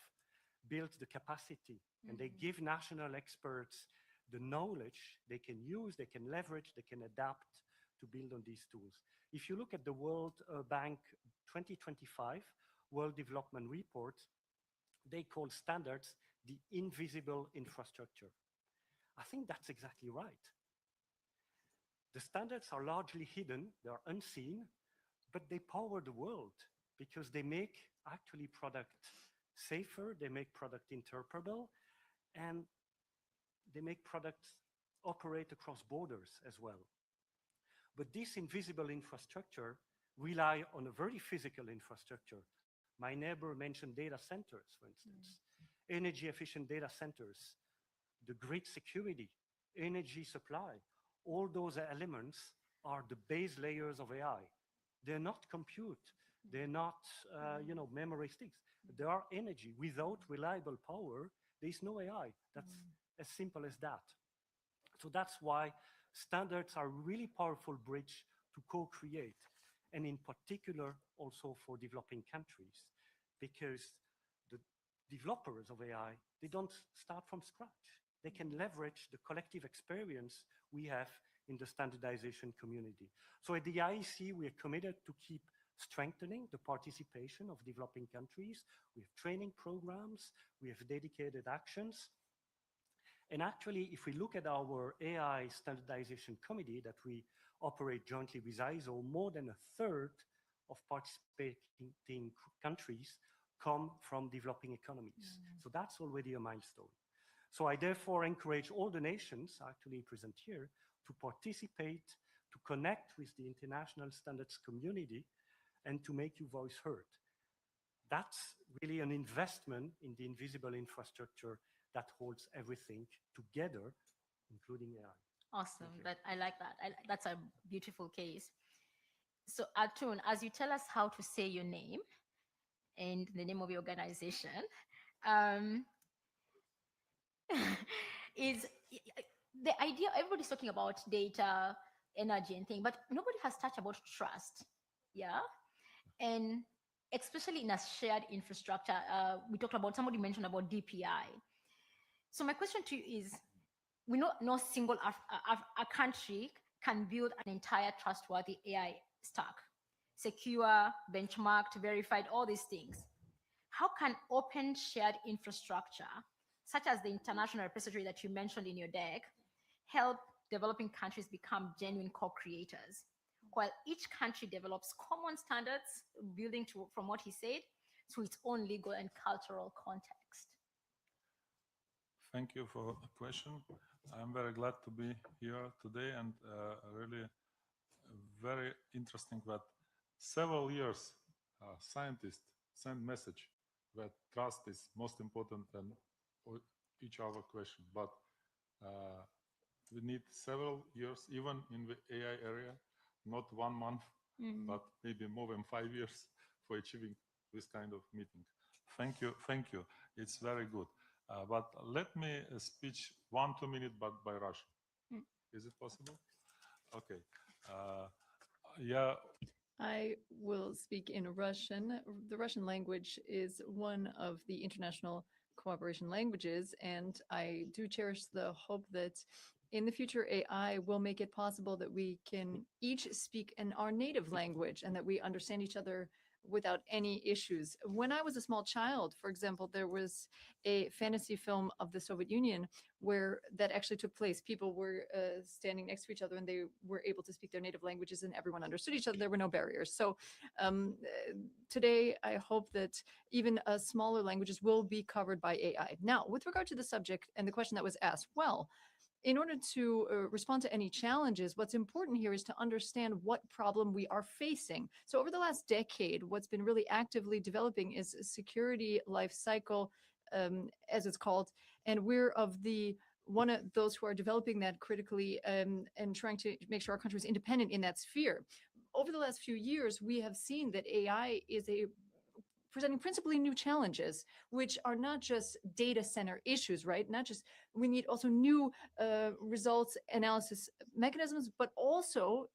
builds the capacity, and they give national experts the knowledge they can use, they can leverage, they can adapt to build on these tools. If you look at the World Bank 2025 World Development Report, they call standards the invisible infrastructure. I think that's exactly right. The standards are largely hidden, they are unseen, but they power the world because they make actually product safer, they make product interoperable, and they make products operate across borders as well. But this invisible infrastructure rely on a very physical infrastructure. My neighbor mentioned data centers, for instance, energy efficient data centers, the grid security, energy supply. All those elements are the base layers of AI. They're not compute. They're not, memory sticks. They are energy. Without reliable power, there is no AI. That's as simple as that. So that's why standards are a really powerful bridge to co-create, and in particular also for developing countries, because the developers of AI, they don't start from scratch. They can leverage the collective experience we have in the standardization community. So at the IEC, we are committed to keep strengthening the participation of developing countries. We have training programs, we have dedicated actions. And actually, if we look at our AI standardization committee that we operate jointly with ISO, more than a third of participating countries come from developing economies. So that's already a milestone. So I therefore encourage all the nations actually present here to participate, to connect with the international standards community, and to make your voice heard. That's really an investment in the invisible infrastructure that holds everything together, including AI. Awesome. I like that. That's a beautiful case. So Artun, as you tell us how to say your name and the name of your organization, is the idea, everybody's talking about data, energy and things, but nobody has touched about trust. Yeah. And especially in a shared infrastructure, we talked about, somebody mentioned about DPI. So my question to you is, we know no single a country can build an entire trustworthy AI stack, secure, benchmarked, verified, all these things. How can open shared infrastructure, such as the international repository that you mentioned in your deck, help developing countries become genuine co-creators, while each country develops common standards, building to, from what he said, to its own legal and cultural context? Thank you for the question. I'm very glad to be here today, and really very interesting that several years scientists send message that trust is most important than each other question. But we need several years, even in the AI area, not 1 month, but maybe more than 5 years for achieving this kind of meeting. Thank you. Thank you. It's very good. But let me speech 1-2 minutes by Russian. Mm. Is it possible? Okay. Я I will speak in Russian. The Russian language is one of the international cooperation languages, and I do cherish the hope that in the future AI will make it possible that we can each speak in our native language and that we understand each other without any issues. When I was a small child, for example, there was a fantasy film of the Soviet Union where that actually took place. People were standing next to each other and they were able to speak their native languages and everyone understood each other. There were no barriers. So today, I hope that even smaller languages will be covered by AI. Now, with regard to the subject and the question that was asked, well, in order to respond to any challenges, what's important here is to understand what problem we are facing. So over the last decade, what's been really actively developing is security life cycle, as it's called. And we're of the one of those who are developing that critically and trying to make sure our country is independent in that sphere. Over the last few years, we have seen that AI is presenting principally new challenges, which are not just data center issues, right? Not just, we need also new results analysis mechanisms, but also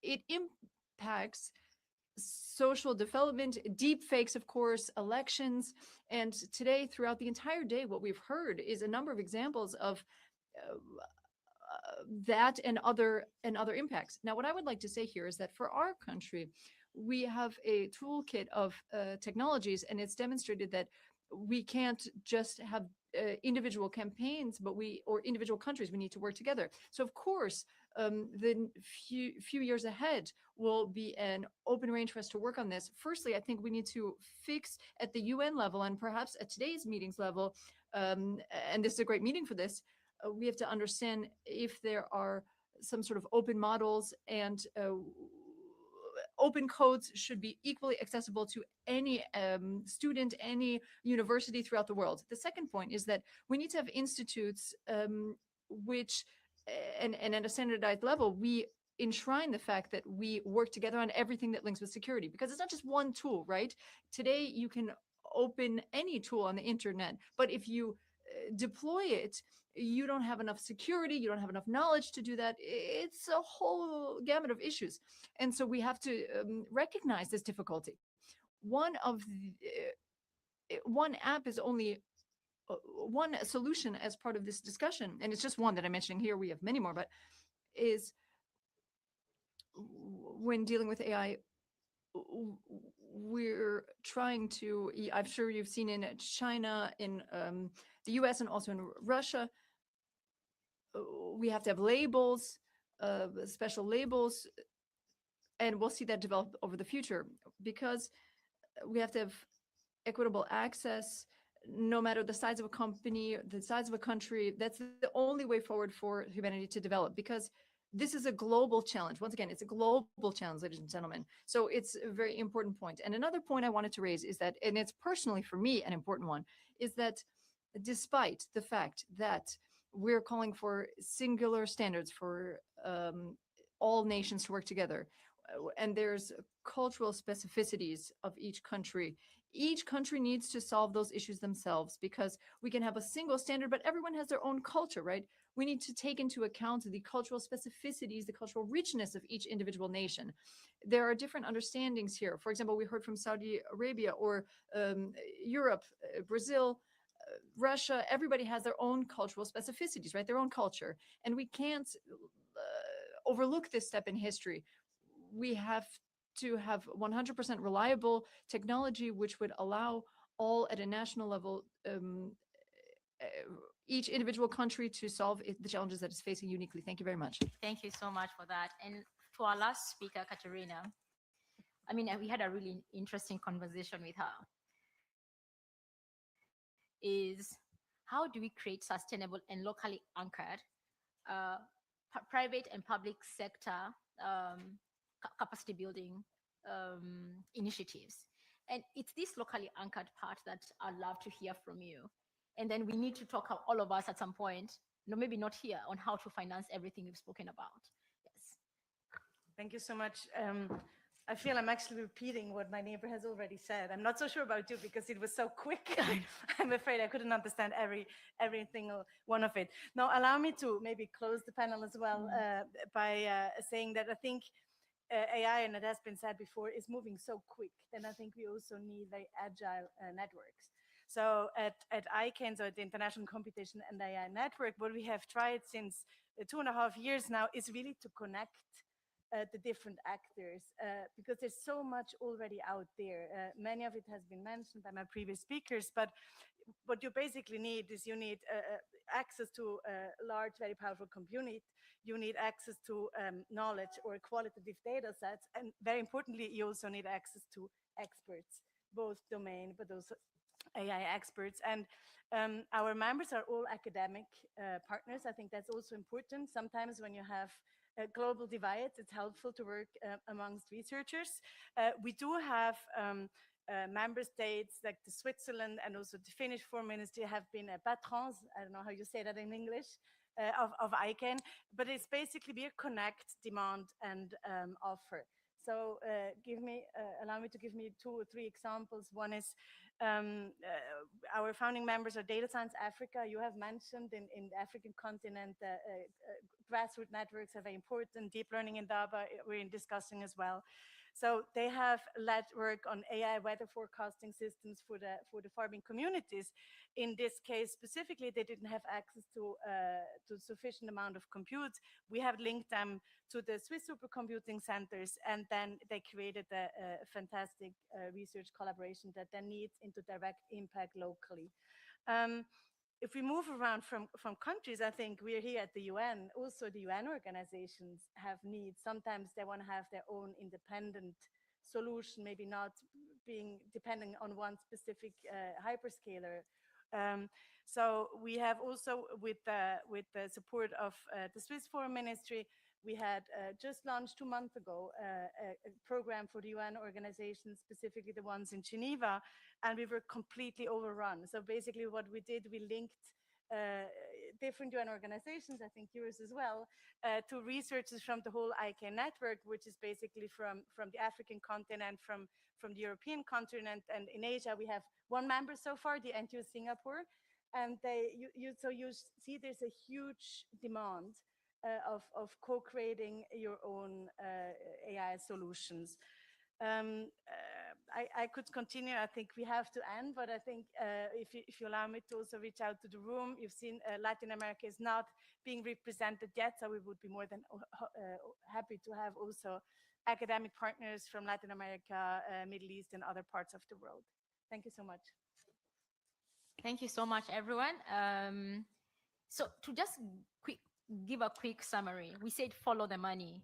it impacts social development, deep fakes, of course, elections. And today, throughout the entire day, what we've heard is a number of examples of that and other impacts. Now, what I would like to say here is that for our country, we have a toolkit of technologies, and it's demonstrated that we can't just have individual campaigns, but or individual countries, we need to work together. So of course, the few years ahead will be an open range for us to work on this. Firstly, I think we need to fix at the UN level and perhaps at today's meetings level, and this is a great meeting for this, we have to understand if there are some sort of open models and open codes should be equally accessible to any student, any university throughout the world. The second point is that we need to have institutes which, and at a standardized level, we enshrine the fact that we work together on everything that links with security, because it's not just one tool, right? Today, you can open any tool on the internet, but if you deploy it, you don't have enough security, you don't have enough knowledge to do that. It's a whole gamut of issues. And so we have to recognize this difficulty. One app is only one solution as part of this discussion, and it's just one that I'm mentioning here. We have many more, but is when dealing with AI, we're trying to, I'm sure you've seen in China, in the US, and also in Russia, we have to have labels, special labels, and we'll see that develop over the future, because we have to have equitable access, no matter the size of a company, the size of a country. That's the only way forward for humanity to develop, because this is a global challenge. Once again, it's a global challenge, ladies and gentlemen. So it's a very important point. And another point I wanted to raise is that, and it's personally for me an important one, is that despite the fact that we're calling for singular standards for all nations to work together, and there's cultural specificities of each country needs to solve those issues themselves, because we can have a single standard, but everyone has their own culture, right? We need to take into account the cultural specificities, the cultural richness of each individual nation. There are different understandings here. For example, we heard from Saudi Arabia or Europe, Brazil, Russia. Everybody has their own cultural specificities, right? Their own culture. And we can't overlook this step in history. We have to have 100% reliable technology, which would allow all at a national level, each individual country to solve the challenges that it's facing uniquely. Thank you very much. Thank you so much for that. And to our last speaker, Katerina, I mean, we had a really interesting conversation with her. Is how do we create sustainable and locally anchored private and public sector capacity building initiatives? And it's this locally anchored part that I'd love to hear from you. And then we need to talk, all of us at some point, maybe not here, on how to finance everything we've spoken about. Yes. Thank you so much. I feel I'm actually repeating what my neighbor has already said. I'm not so sure about you because it was so quick. I'm afraid I couldn't understand every single one of it. Now, allow me to maybe close the panel as well by saying that I think AI, and it has been said before, is moving so quick. Then I think we also need very agile networks. So at ICANN, so at the International Computation and AI Network, what we have tried since 2.5 years now is really to connect the different actors because there's so much already out there. Many of it has been mentioned by my previous speakers, but what you basically need is you need access to large, very powerful compute. You need access to knowledge or qualitative data sets. And very importantly, you also need access to experts, both domain, but also AI experts. And our members are all academic partners. I think that's also important. Sometimes when you have global divides, it's helpful to work amongst researchers. We do have member states like the Switzerland and also the Finnish Foreign Ministry have been patrons, I don't know how you say that in English, of ICANN, but it's basically we connect, demand, and offer. So allow me to give me 2 or 3 examples. One is our founding members are Data Science Africa. You have mentioned in the African continent, grassroots networks are very important. Deep learning in DABA, we're discussing as well. So they have led work on AI weather forecasting systems for the farming communities. In this case specifically, they didn't have access to sufficient amount of compute. We have linked them to the Swiss supercomputing centers, and then they created a fantastic research collaboration that then needs into direct impact locally. If we move around from countries, I think we're here at the UN. Also, the UN organizations have needs. Sometimes they want to have their own independent solution, maybe not being depending on one specific hyperscaler. So we have also, with the support of the Swiss Foreign Ministry, we had just launched 2 months ago a program for the UN organizations, specifically the ones in Geneva, and we were completely overrun. So basically what we did, we linked different UN organizations, I think yours as well, to researchers from the whole ICANN network, which is basically from the African continent, from the European continent, and in Asia we have 1 member so far, the NTU Singapore, and you see there's a huge demand of co-creating your own AI solutions. I could continue. I think we have to end, but I think if you allow me to also reach out to the room, you've seen Latin America is not being represented yet, so we would be more than happy to have also academic partners from Latin America, Middle East, and other parts of the world. Thank you so much. Thank you so much, everyone. So to just give a quick summary, we said follow the money.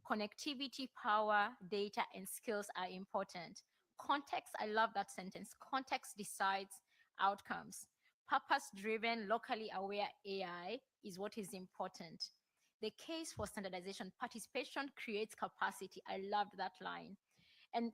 Connectivity, power, data, and skills are important. Context, I love that sentence. Context decides outcomes. Purpose-driven, locally aware AI is what is important. The case for standardization, participation creates capacity. I loved that line. And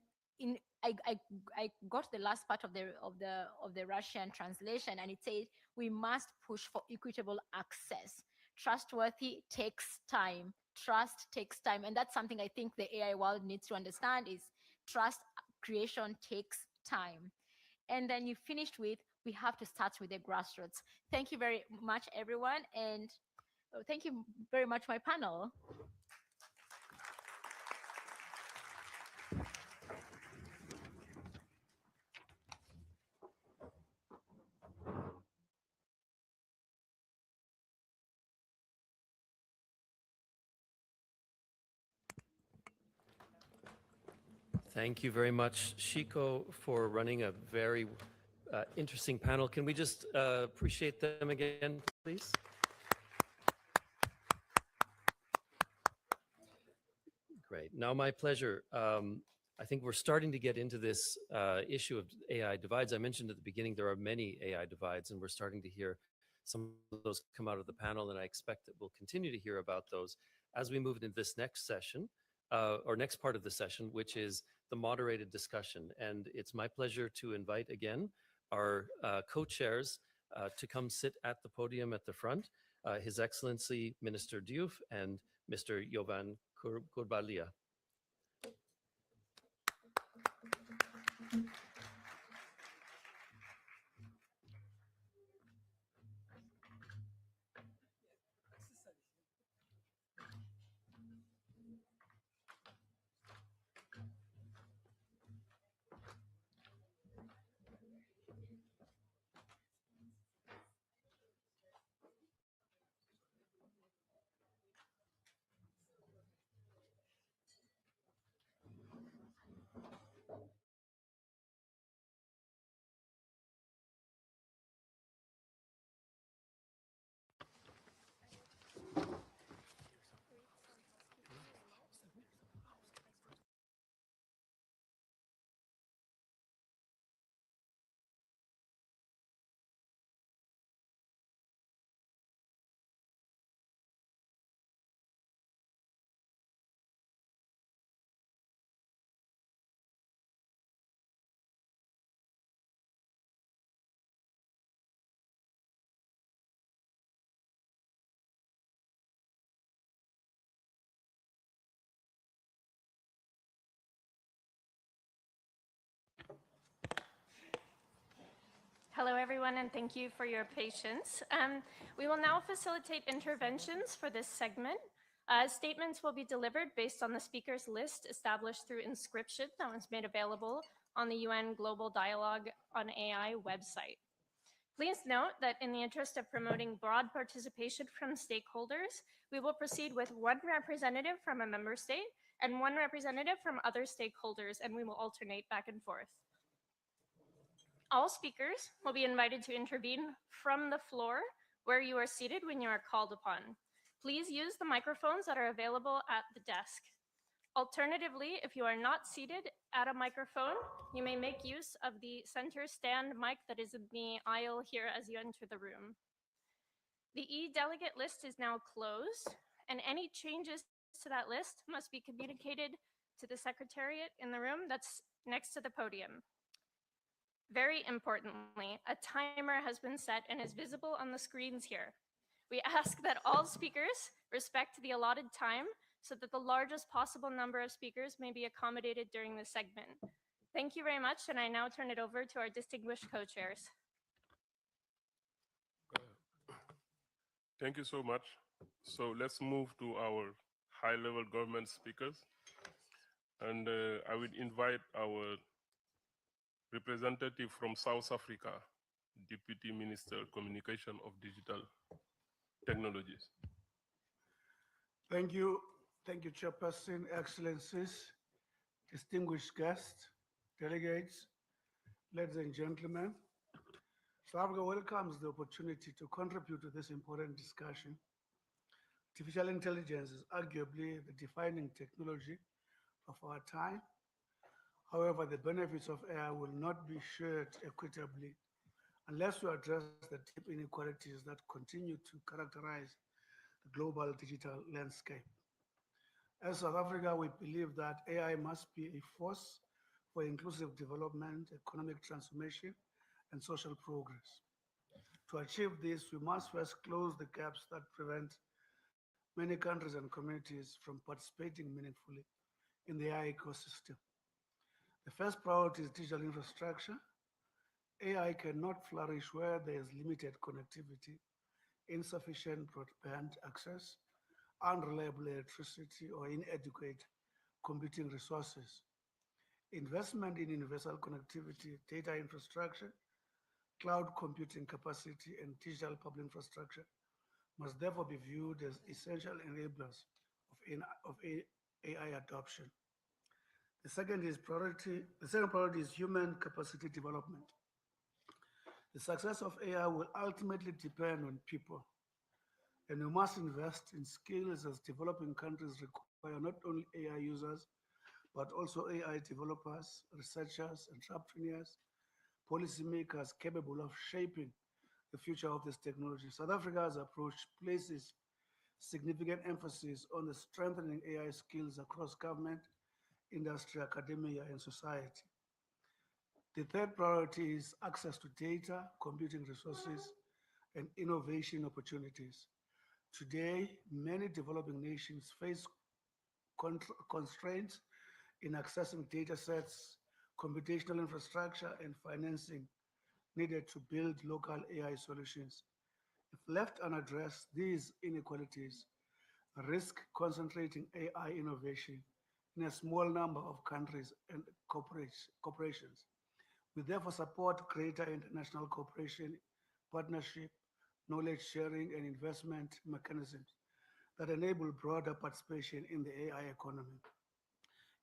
I got the last part of the Russian translation, and it said we must push for equitable access. Trustworthy takes time. Trust takes time, and that's something I think the AI world needs to understand is trust creation takes time. And then you finished with we have to start with the grassroots. Thank you very much, everyone, and thank you very much, my panel. Thank you very much, Shiko, for running a very interesting panel. Can we just appreciate them again, please? Great. Now, my pleasure. I think we're starting to get into this issue of AI divides. I mentioned at the beginning there are many AI divides, and we're starting to hear some of those come out of the panel, and I expect that we'll continue to hear about those as we move into this next session, or next part of the session, which is the moderated discussion. And it's my pleasure to invite again our co-chairs to come sit at the podium at the front, His Excellency Minister Diouf and Mr. Jovan Kurbalia. Hello, everyone, and thank you for your patience. We will now facilitate interventions for this segment. Statements will be delivered based on the speakers list established through inscription that was made available on the UN Global Dialogue on AI website. Please note that in the interest of promoting broad participation from stakeholders, we will proceed with one representative from a member state and one representative from other stakeholders, and we will alternate back and forth. All speakers will be invited to intervene from the floor where you are seated when you are called upon. Please use the microphones that are available at the desk. Alternatively, if you are not seated at a microphone, you may make use of the center stand mic that is in the aisle here as you enter the room. The e-delegate list is now closed, and any changes to that list must be communicated to the secretariat in the room that's next to the podium. Very importantly, a timer has been set and is visible on the screens here. We ask that all speakers respect the allotted time so that the largest possible number of speakers may be accommodated during this segment. Thank you very much, and I now turn it over to our distinguished co-chairs. Thank you so much. So let's move to our high-level government speakers. And I would invite our representative from South Africa, Deputy Minister, Communication of Digital Technologies. Thank you, Chairperson, Excellencies, distinguished guests, delegates, ladies and gentlemen. South Africa welcomes the opportunity to contribute to this important discussion. Artificial intelligence is arguably the defining technology of our time. However, the benefits of AI will not be shared equitably unless we address the deep inequalities that continue to characterize the global digital landscape. As South Africa, we believe that AI must be a force for inclusive development, economic transformation, and social progress. To achieve this, we must first close the gaps that prevent many countries and communities from participating meaningfully in the AI ecosystem. The first priority is digital infrastructure. AI cannot flourish where there is limited connectivity, insufficient broadband access, unreliable electricity, or inadequate computing resources. Investment in universal connectivity, data infrastructure, cloud computing capacity, and digital public infrastructure must therefore be viewed as essential enablers of AI adoption. The second priority is human capacity development. The success of AI will ultimately depend on people, and we must invest in skills as developing countries require not only AI users, but also AI developers, researchers, entrepreneurs, policymakers capable of shaping the future of this technology. South Africa's approach places significant emphasis on the strengthening AI skills across government, industry, academia, and society. The third priority is access to data, computing resources, and innovation opportunities. Today, many developing nations face constraints in accessing data sets, computational infrastructure, and financing needed to build local AI solutions. If left unaddressed, these inequalities risk concentrating AI innovation in a small number of countries and corporations. We therefore support greater international cooperation, partnership, knowledge sharing, and investment mechanisms that enable broader participation in the AI economy.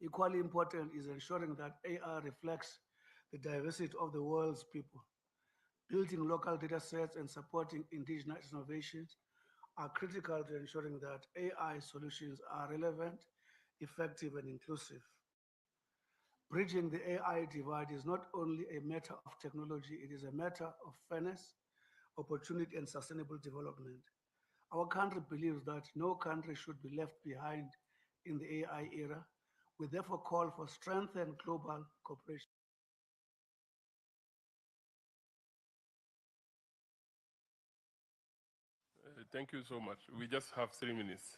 Equally important is ensuring that AI reflects the diversity of the world's people. Building local data sets and supporting indigenous innovations are critical to ensuring that AI solutions are relevant, effective, and inclusive. Bridging the AI divide is not only a matter of technology, it is a matter of fairness, opportunity, and sustainable development. Our country believes that no country should be left behind in the AI era. We therefore call for strengthened global cooperation. Thank you so much. We just have 3 minutes.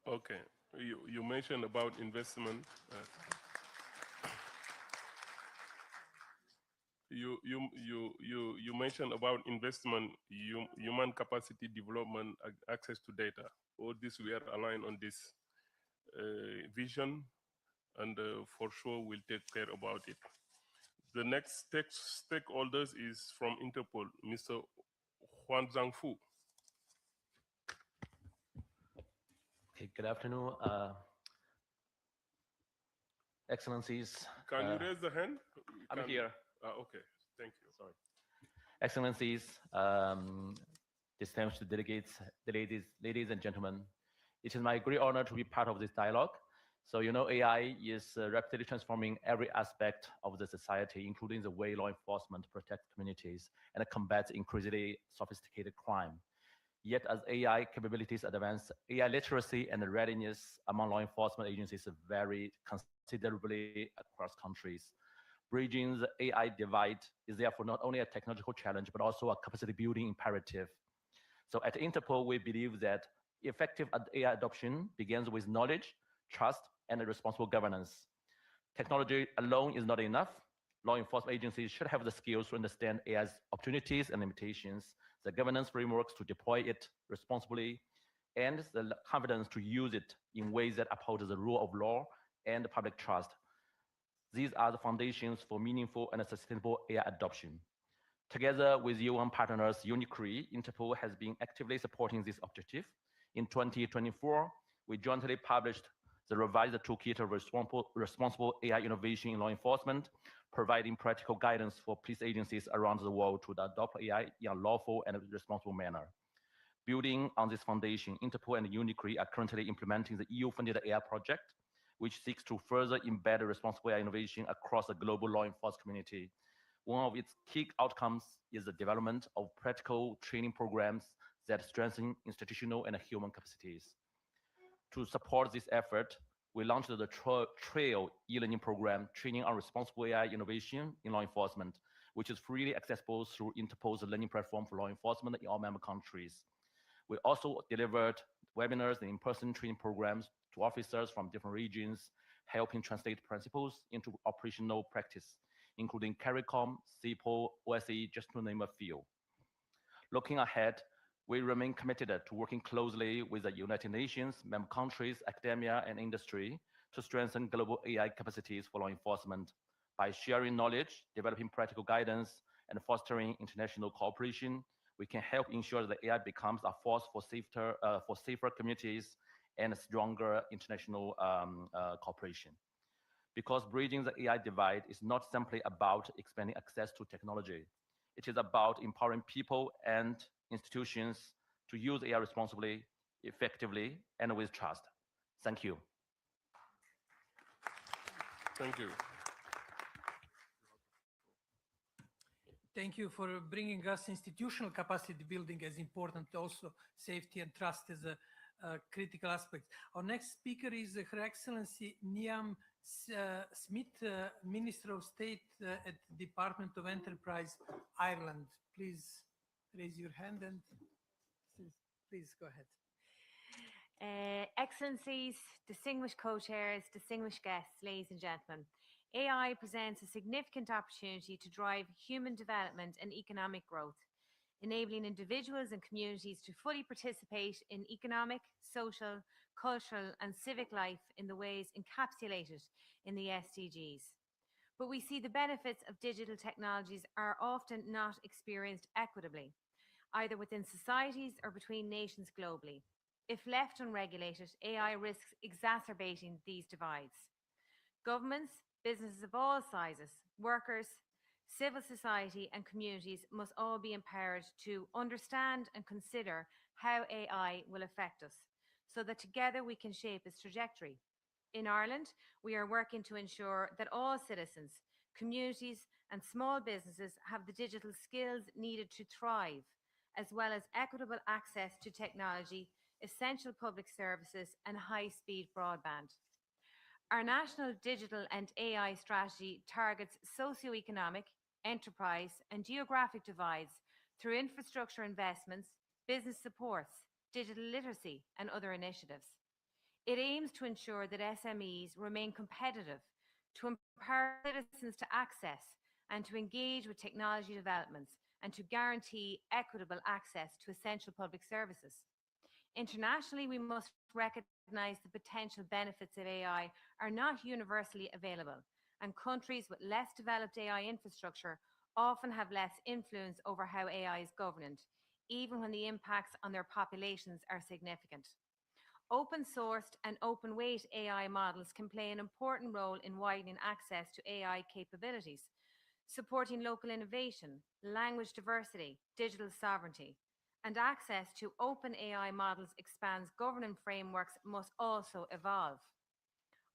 Okay, you mentioned about investment. You mentioned about investment, human capacity development, access to data. All this, we are aligned on this vision, and for sure we'll take care about it. The next stakeholders is from Interpol, Mr. Huan Zhangfu. Okay, good afternoon, Excellencies. Can you raise the hand? I'm here. Okay, thank you. Sorry. Excellencies, distinguished delegates, ladies and gentlemen, it is my great honor to be part of this dialogue. So, you know, AI is rapidly transforming every aspect of the society, including the way law enforcement protects communities and combats increasingly sophisticated crime. Yet, as AI capabilities advance, AI literacy and readiness among law enforcement agencies vary considerably across countries. Bridging the AI divide is therefore not only a technological challenge, but also a capacity building imperative. So at Interpol, we believe that effective AI adoption begins with knowledge, trust, and responsible governance. Technology alone is not enough. Law enforcement agencies should have the skills to understand AI's opportunities and limitations, the governance frameworks to deploy it responsibly, and the confidence to use it in ways that uphold the rule of law and public trust. These are the foundations for meaningful and sustainable AI adoption. Together with UN partners unequal, Interpol has been actively supporting this objective. In 2024, we jointly published the revised toolkit of responsible AI innovation in law enforcement, providing practical guidance for police agencies around the world to adopt AI in a lawful and responsible manner. Building on this foundation, Interpol and unequal are currently implementing the EU-funded AI project, which seeks to further embed responsible AI innovation across the global law enforcement community. One of its key outcomes is the development of practical training programs that strengthen institutional and human capacities. To support this effort, we launched the TRAIL e-learning program, training on responsible AI innovation in law enforcement, which is freely accessible through Interpol's learning platform for law enforcement in all member countries. We also delivered webinars and in-person training programs to officers from different regions, helping translate principles into operational practice, including CARICOM, CIPO, OSCE, just to name a few. Looking ahead, we remain committed to working closely with the United Nations, member countries, academia, and industry to strengthen global AI capacities for law enforcement. By sharing knowledge, developing practical guidance, and fostering international cooperation, we can help ensure that AI becomes a force for safer communities and stronger international cooperation. Because bridging the AI divide is not simply about expanding access to technology. It is about empowering people and institutions to use AI responsibly, effectively, and with trust. Thank you. Thank you. Thank you for bringing us institutional capacity building as important, also safety and trust as a critical aspect. Our next speaker is Her Excellency Niam Smith, Minister of State at Department of Enterprise, Ireland. Please raise your hand and please go ahead. Excellencies, distinguished co-chairs, distinguished guests, ladies and gentlemen. AI presents a significant opportunity to drive human development and economic growth, enabling individuals and communities to fully participate in economic, social, cultural, and civic life in the ways encapsulated in the SDGs. But we see the benefits of digital technologies are often not experienced equitably, either within societies or between nations globally. If left unregulated, AI risks exacerbating these divides. Governments, businesses of all sizes, workers, civil society, and communities must all be empowered to understand and consider how AI will affect us, so that together we can shape its trajectory. In Ireland, we are working to ensure that all citizens, communities, and small businesses have the digital skills needed to thrive, as well as equitable access to technology, essential public services, and high speed broadband. Our national digital and AI strategy targets socioeconomic, enterprise, and geographic divides through infrastructure investments, business supports, digital literacy, and other initiatives. It aims to ensure that SMEs remain competitive, to empower citizens to access and to engage with technology developments, and to guarantee equitable access to essential public services. Internationally, we must recognise the potential benefits of AI are not universally available, and countries with less developed AI infrastructure often have less influence over how AI is governed, even when the impacts on their populations are significant. Open sourced and open weight AI models can play an important role in widening access to AI capabilities, supporting local innovation, language diversity, digital sovereignty, and access to open AI models expands governance frameworks must also evolve.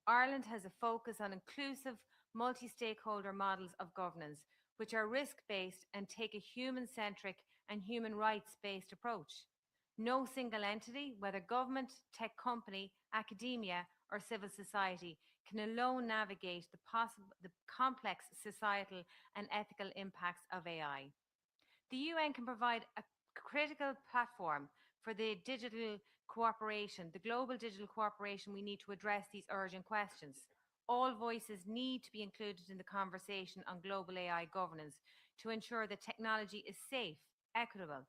Ireland has a focus on inclusive, multi-stakeholder models of governance, which are risk-based and take a human-centric and human rights-based approach. No single entity, whether government, tech company, academia, or civil society, can alone navigate the complex societal and ethical impacts of AI. The UN can provide a critical platform for the digital cooperation, the global digital cooperation we need to address these urgent questions. All voices need to be included in the conversation on global AI governance to ensure that technology is safe, equitable,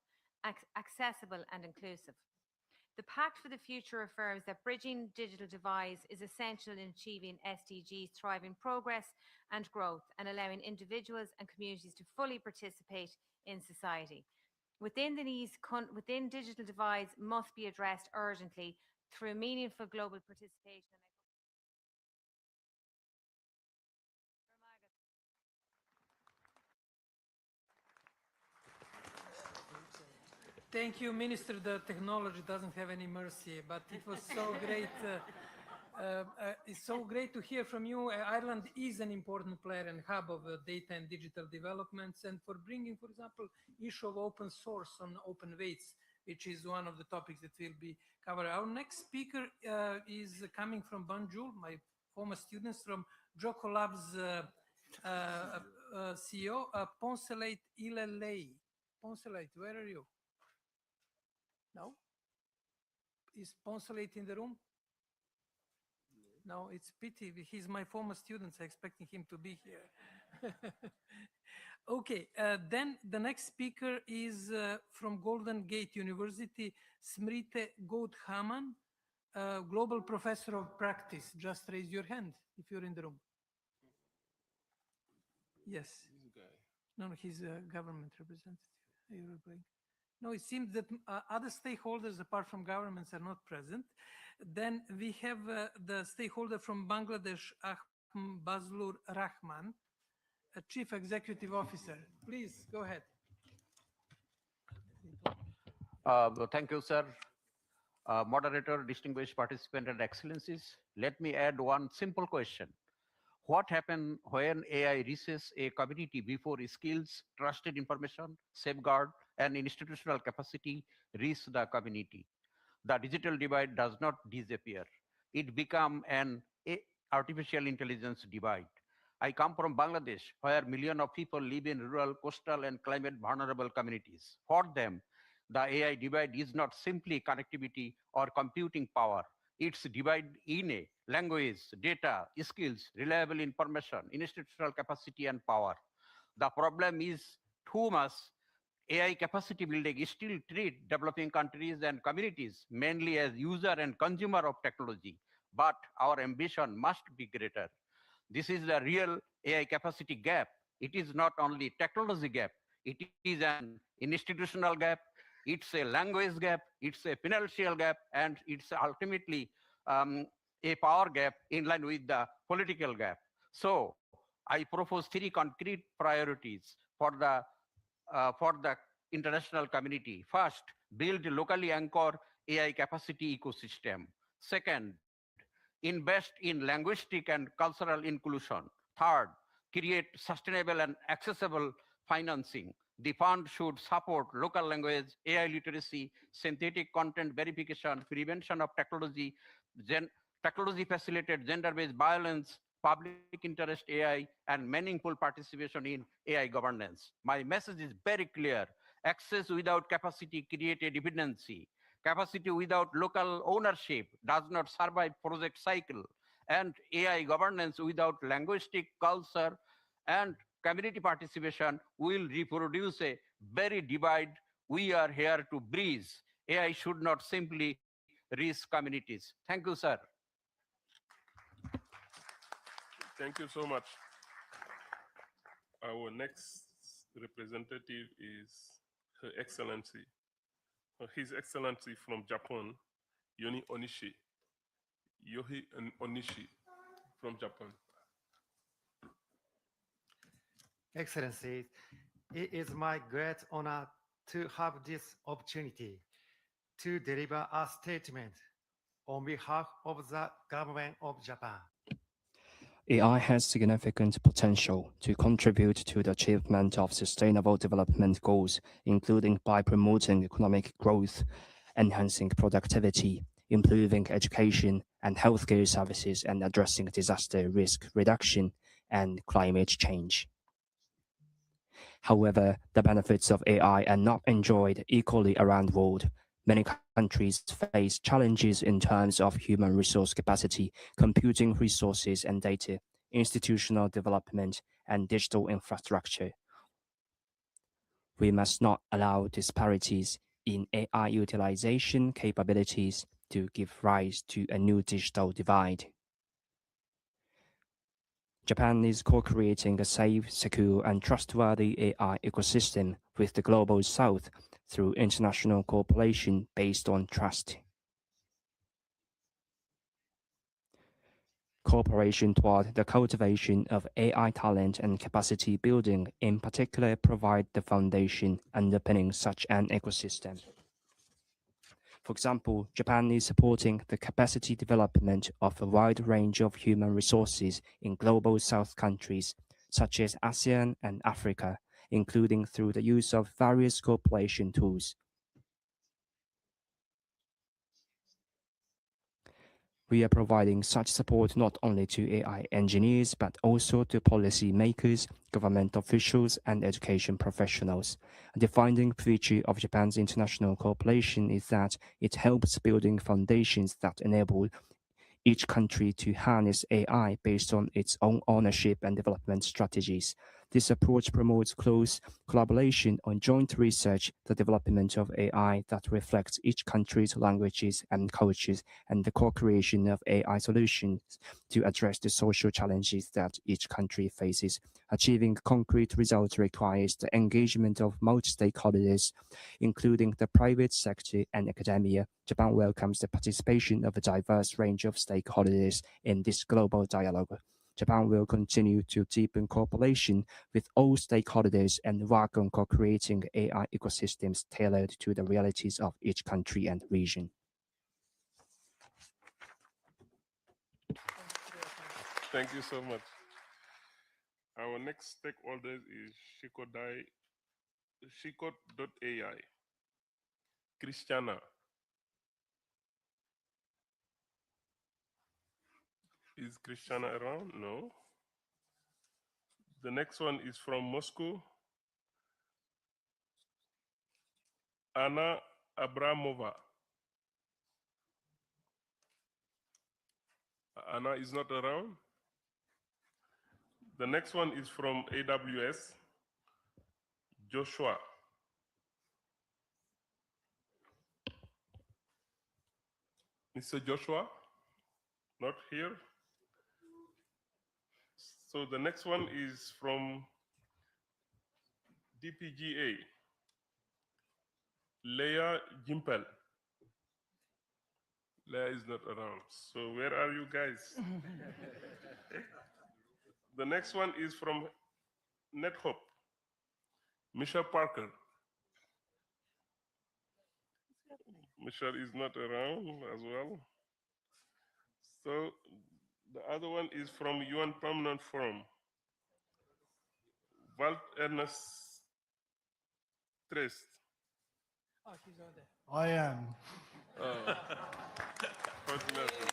accessible, and inclusive. The Pact for the Future affirms that bridging digital divides is essential in achieving SDGs' thriving progress and growth, and allowing individuals and communities to fully participate in society. Within digital divides must be addressed urgently through meaningful global participation. Thank you, Minister. The technology doesn't have any mercy, but it was so great. It's so great to hear from you. Ireland is an important player and hub of data and digital developments, and for bringing, for example, issue of open source on open weights, which is one of the topics that will be covered. Our next speaker is coming from Banjul, my former students from Joko Labs CEO, Poncelate Ilelei. Poncelate, where are you? No? Is Poncelate in the room? No, it's pity. He's my former student. I'm expecting him to be here. Okay, then the next speaker is from Golden Gate University, Smriti Gauthaman, Global Professor of Practice. Just raise your hand if you're in the room. Yes. No, he's a government representative. No, it seems that other stakeholders apart from governments are not present. Then we have the stakeholder from Bangladesh, Bazlur Rahman, a Chief Executive Officer. Please go ahead. Thank you, sir. Moderator, distinguished participant, and excellencies, let me add one simple question. What happens when AI reaches a community before skills, trusted information, safeguard, and institutional capacity reach the community? The digital divide does not disappear. It becomes an artificial intelligence divide. I come from Bangladesh, where millions of people live in rural, coastal, and climate vulnerable communities. For them, the AI divide is not simply connectivity or computing power. It's divided in a language, data, skills, reliable information, institutional capacity, and power. The problem is too much AI capacity building is still treat developing countries and communities mainly as user and consumer of technology. But our ambition must be greater. This is the real AI capacity gap. It is not only technology gap, it is an institutional gap, it's a language gap, it's a financial gap, and it's ultimately a power gap in line with the political gap. So I propose three concrete priorities for the international community. First, build locally anchor AI capacity ecosystem. Second, invest in linguistic and cultural inclusion. Third, create sustainable and accessible financing. The fund should support local language, AI literacy, synthetic content verification, prevention of technology facilitated gender-based violence, public interest AI, and meaningful participation in AI governance. My message is very clear. Access without capacity creates a dependency. Capacity without local ownership does not survive project cycle. And AI governance without linguistic culture and community participation will reproduce a very divide we are here to bridge. AI should not simply reach communities. Thank you, sir. Thank you so much. Our next representative is Her Excellency, His Excellency from Japan, Yohi Onishi from Japan. Excellencies, it is my great honor to have this opportunity to deliver a statement on behalf of the government of Japan. AI has significant potential to contribute to the achievement of sustainable development goals, including by promoting economic growth, enhancing productivity, improving education and healthcare services, and addressing disaster risk reduction and climate change. However, the benefits of AI are not enjoyed equally around the world. Many countries face challenges in terms of human resource capacity, computing resources and data, institutional development, and digital infrastructure. We must not allow disparities in AI utilization capabilities to give rise to a new digital divide. Japan is co-creating a safe, secure, and trustworthy AI ecosystem with the Global South through international cooperation based on trust. Cooperation toward the cultivation of AI talent and capacity building in particular provide the foundation underpinning such an ecosystem. For example, Japan is supporting the capacity development of a wide range of human resources in Global South countries, such as ASEAN and Africa, including through the use of various cooperation tools. We are providing such support not only to AI engineers, but also to policymakers, government officials, and education professionals. A defining feature of Japan's international cooperation is that it helps building foundations that enable each country to harness AI based on its own ownership and development strategies. This approach promotes close collaboration on joint research, the development of AI that reflects each country's languages and cultures, and the co-creation of AI solutions to address the social challenges that each country faces. Achieving concrete results requires the engagement of multi-stakeholders, including the private sector and academia. Japan welcomes the participation of a diverse range of stakeholders in this global dialogue. Japan will continue to deepen cooperation with all stakeholders and work on co-creating AI ecosystems tailored to the realities of each country and region. Thank you so much. Our next stakeholder is Shikot.ai. Christiana. Is Christiana around? No. The next one is from Moscow. Anna Abramova. Anna is not around. The next one is from AWS, Joshua. Mr. Joshua, not here. So the next one is from DPGA, Leah Gimpel. Leah is not around. So where are you guys? The next one is from NetHope, Michelle Parker. Michelle is not around as well. So the other one is from UN Permanent Forum, Walt Ernest Trest. Oh, she's over there. I am. Fortunately.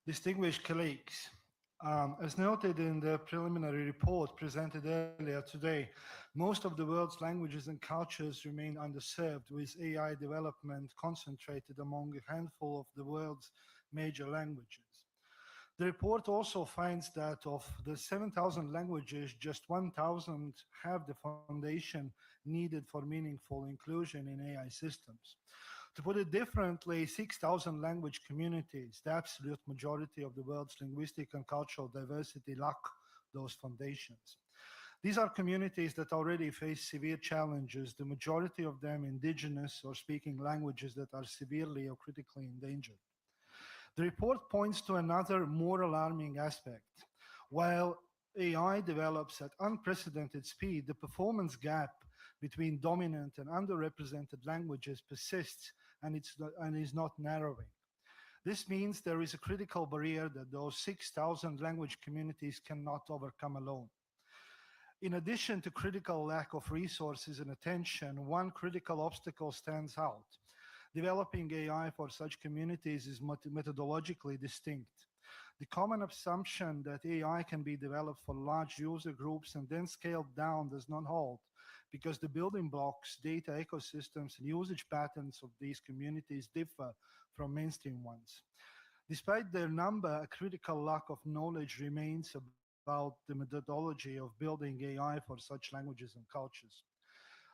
Distinguished colleagues, as noted in the preliminary report presented earlier today, most of the world's languages and cultures remain underserved, with AI development concentrated among a handful of the world's major languages. The report also finds that of the 7,000 languages, just 1,000 have the foundation needed for meaningful inclusion in AI systems. To put it differently, 6,000 language communities, the absolute majority of the world's linguistic and cultural diversity, lack those foundations. These are communities that already face severe challenges, the majority of them indigenous or speaking languages that are severely or critically endangered. The report points to another more alarming aspect. While AI develops at unprecedented speed, the performance gap between dominant and underrepresented languages persists and is not narrowing. This means there is a critical barrier that those 6,000 language communities cannot overcome alone. In addition to critical lack of resources and attention, one critical obstacle stands out. Developing AI for such communities is methodologically distinct. The common assumption that AI can be developed for large user groups and then scaled down does not hold, because the building blocks, data ecosystems, and usage patterns of these communities differ from mainstream ones. Despite their number, a critical lack of knowledge remains about the methodology of building AI for such languages and cultures.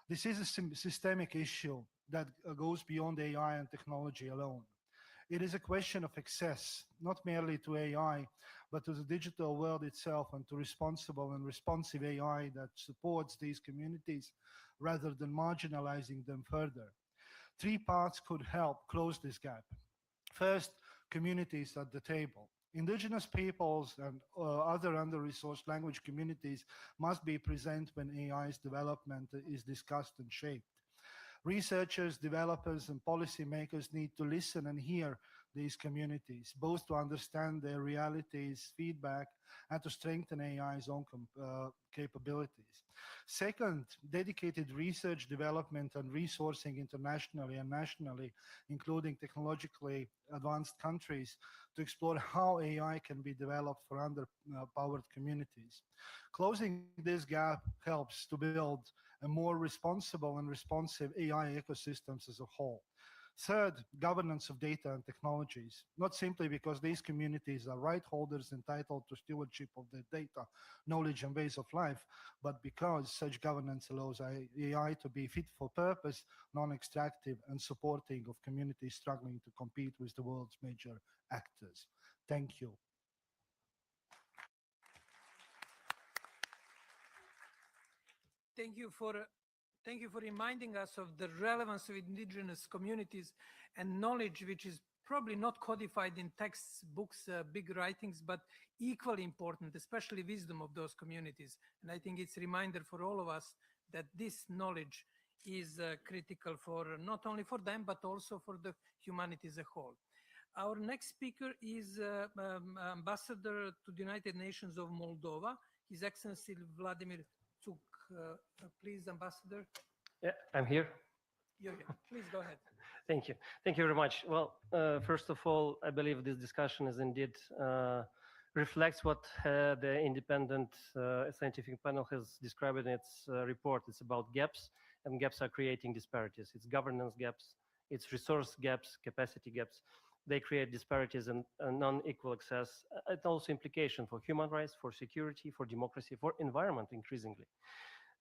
This is a systemic issue that goes beyond AI and technology alone. It is a question of access, not merely to AI, but to the digital world itself and to responsible and responsive AI that supports these communities rather than marginalizing them further. Three parts could help close this gap. First, communities at the table. Indigenous peoples and other under-resourced language communities must be present when AI's development is discussed and shaped. Researchers, developers, and policymakers need to listen and hear these communities, both to understand their realities, feedback, and to strengthen AI's own capabilities. Second, dedicated research, development, and resourcing internationally and nationally, including technologically advanced countries, to explore how AI can be developed for underpowered communities. Closing this gap helps to build a more responsible and responsive AI ecosystems as a whole. Third, governance of data and technologies, not simply because these communities are right holders entitled to stewardship of their data, knowledge, and ways of life, but because such governance allows AI to be fit for purpose, non-extractive, and supporting of communities struggling to compete with the world's major actors. Thank you. Thank you for reminding us of the relevance of indigenous communities and knowledge, which is probably not codified in texts, books, big writings, but equally important, especially wisdom of those communities. And I think it's a reminder for all of us that this knowledge is critical for not only for them, but also for the humanity as a whole. Our next speaker is Ambassador to the United Nations of Moldova, His Excellency Vladimir Tsuk. Please, Ambassador. Yeah, I'm here. You're here. Please go ahead. Thank you. Thank you very much. Well, first of all, I believe this discussion is indeed reflects what the independent scientific panel has described in its report. It's about gaps, and gaps are creating disparities. It's governance gaps, its resource gaps, capacity gaps. They create disparities and non-equal access. It also implication for human rights, for security, for democracy, for environment increasingly.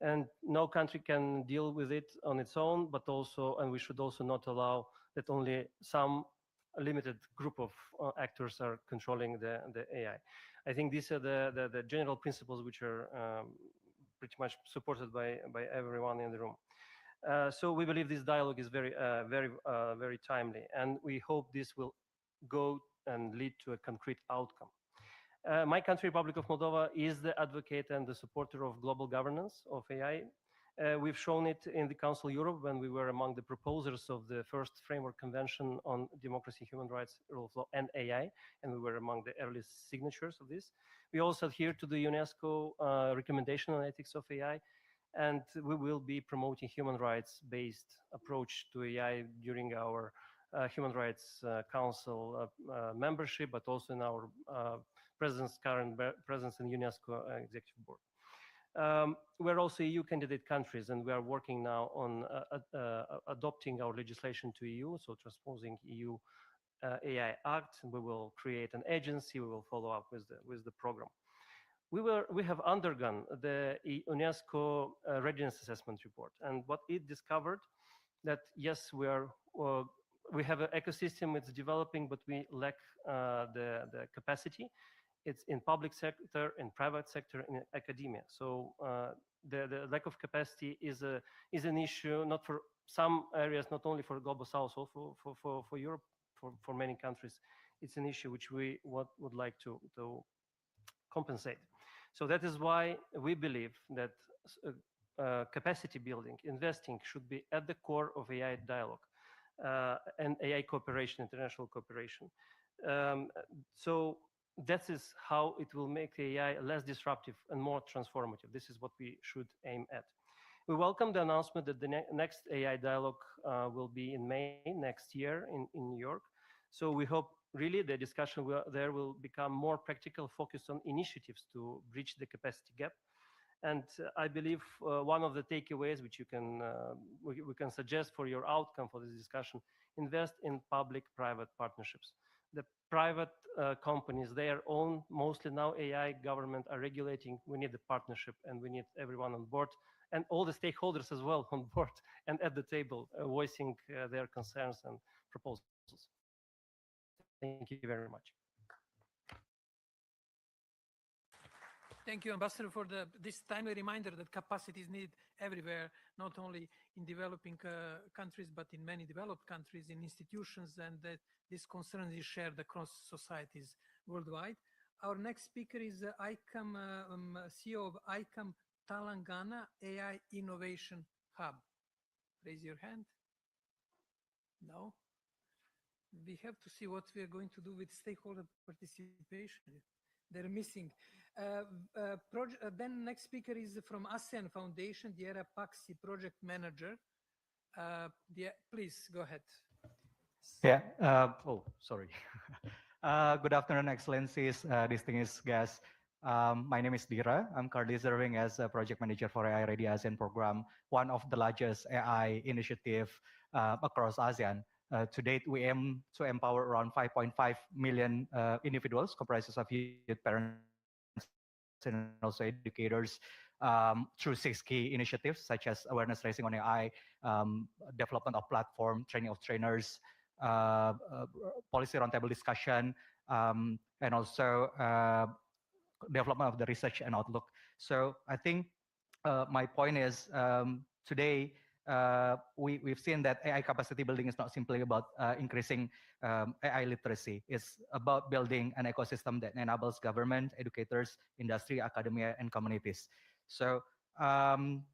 And no country can deal with it on its own, but also, and we should also not allow that only some limited group of actors are controlling the AI. I think these are the general principles which are pretty much supported by everyone in the room. So we believe this dialogue is very timely, and we hope this will go and lead to a concrete outcome. My country, Republic of Moldova, is the advocate and the supporter of global governance of AI. We've shown it in the Council of Europe when we were among the proposers of the first framework convention on democracy, human rights, rule of law, and AI, and we were among the earliest signatures of this. We also adhere to the UNESCO recommendation on ethics of AI, and we will be promoting human rights-based approach to AI during our Human Rights Council membership, but also in our current presence in UNESCO Executive Board. We're also EU candidate countries, and we are working now on adopting our legislation to EU, so transposing EU AI Act, and we will create an agency. We will follow up with the program. We have undergone the UNESCO readiness assessment report, and what it discovered that yes, we have an ecosystem, it's developing, but we lack the capacity. It's in public sector, in private sector, in academia. So the lack of capacity is an issue, not for some areas, not only for Global South, also for Europe, for many countries. It's an issue which we would like to compensate. So that is why we believe that capacity building, investing should be at the core of AI dialogue and AI cooperation, international cooperation. So that is how it will make AI less disruptive and more transformative. This is what we should aim at. We welcome the announcement that the next AI dialogue will be in May next year in New York. So we hope really the discussion there will become more practical, focused on initiatives to bridge the capacity gap. And I believe one of the takeaways which we can suggest for your outcome for this discussion, invest in public-private partnerships. The private companies, their own, mostly now AI government are regulating. We need the partnership, and we need everyone on board, and all the stakeholders as well on board and at the table, voicing their concerns and proposals. Thank you very much. Thank you, Ambassador, for this timely reminder that capacity is needed everywhere, not only in developing countries, but in many developed countries, in institutions, and that this concern is shared across societies worldwide. Our next speaker is ICAM, CEO of ICAM Telangana AI Innovation Hub. Raise your hand. No? We have to see what we are going to do with stakeholder participation. They're missing. Then next speaker is from ASEAN Foundation, Diera Paxi, Project Manager. Please go ahead. Yeah. Sorry. Good afternoon, Excellencies, distinguished guests. My name is Dira. I'm currently serving as a project manager for AI Ready ASEAN program, one of the largest AI initiative across ASEAN. To date, we aim to empower around 5.5 million individuals, comprises of youth, parents, and also educators, through 6 key initiatives, such as awareness raising on AI, development of platform, training of trainers, policy roundtable discussion, and also development of the research and outlook. So I think my point is today, we've seen that AI capacity building is not simply about increasing AI literacy. It's about building an ecosystem that enables government, educators, industry, academia, and communities. So from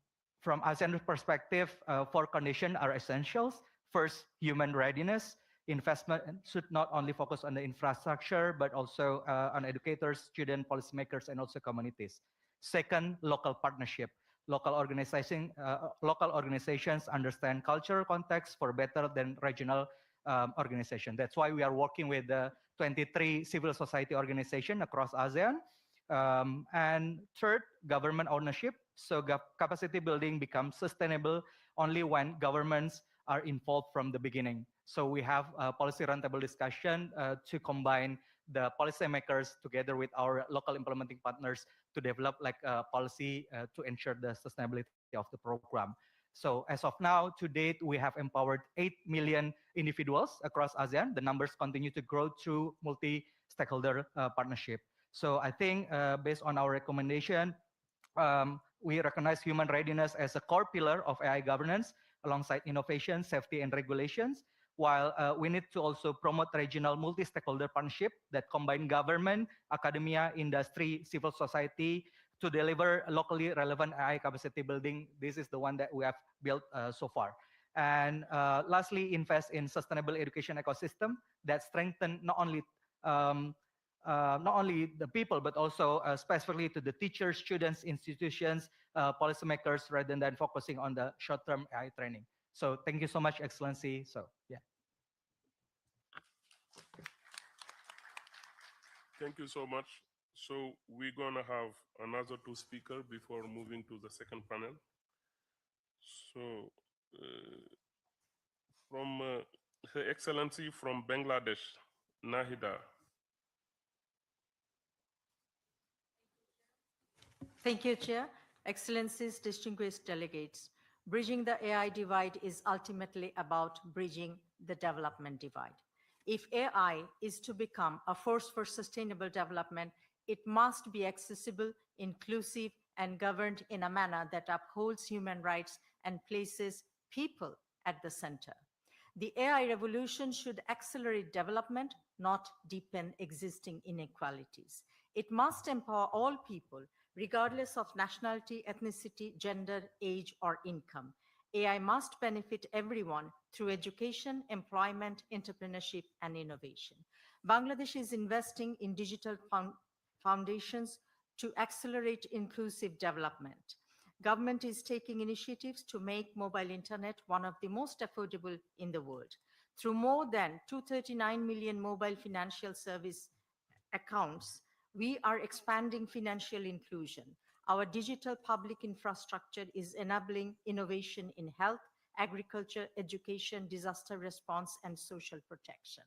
ASEAN perspective, 4 conditions are essentials. First, human readiness. Investment should not only focus on the infrastructure, but also on educators, students, policymakers, and also communities. Second, local partnership. Local organizations understand cultural context for better than regional organization. That's why we are working with the 23 civil society organizations across ASEAN. And third, government ownership. So capacity building becomes sustainable only when governments are involved from the beginning. So we have a policy roundtable discussion to combine the policymakers together with our local implementing partners to develop like a policy to ensure the sustainability of the program. So as of now, to date, we have empowered 8 million individuals across ASEAN. The numbers continue to grow through multi-stakeholder partnership. So I think based on our recommendation, we recognize human readiness as a core pillar of AI governance alongside innovation, safety, and regulations, while we need to also promote regional multi-stakeholder partnership that combine government, academia, industry, civil society to deliver locally relevant AI capacity building. This is the one that we have built so far. And lastly, invest in sustainable education ecosystem that strengthen not only the people, but also specifically to the teachers, students, institutions, policymakers, rather than focusing on the short-term AI training. So thank you so much, Excellency. So yeah. Thank you so much. So we're gonna have another two speakers before moving to the second panel. So from Her Excellency from Bangladesh, Nahida. Thank you, Chair. Excellencies, distinguished delegates. Bridging the AI divide is ultimately about bridging the development divide. If AI is to become a force for sustainable development, it must be accessible, inclusive, and governed in a manner that upholds human rights and places people at the center. The AI revolution should accelerate development, not deepen existing inequalities. It must empower all people, regardless of nationality, ethnicity, gender, age, or income. AI must benefit everyone through education, employment, entrepreneurship, and innovation. Bangladesh is investing in digital foundations to accelerate inclusive development. Government is taking initiatives to make mobile internet one of the most affordable in the world. Through more than 239 million mobile financial service accounts, we are expanding financial inclusion. Our digital public infrastructure is enabling innovation in health, agriculture, education, disaster response, and social protection.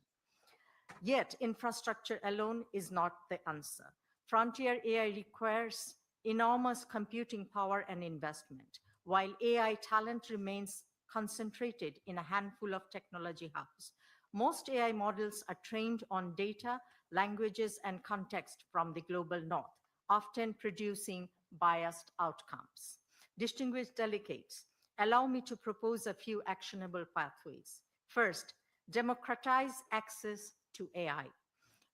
Yet, infrastructure alone is not the answer. Frontier AI requires enormous computing power and investment, while AI talent remains concentrated in a handful of technology hubs. Most AI models are trained on data, languages, and context from the global north, often producing biased outcomes. Distinguished delegates, allow me to propose a few actionable pathways. First, democratize access to AI.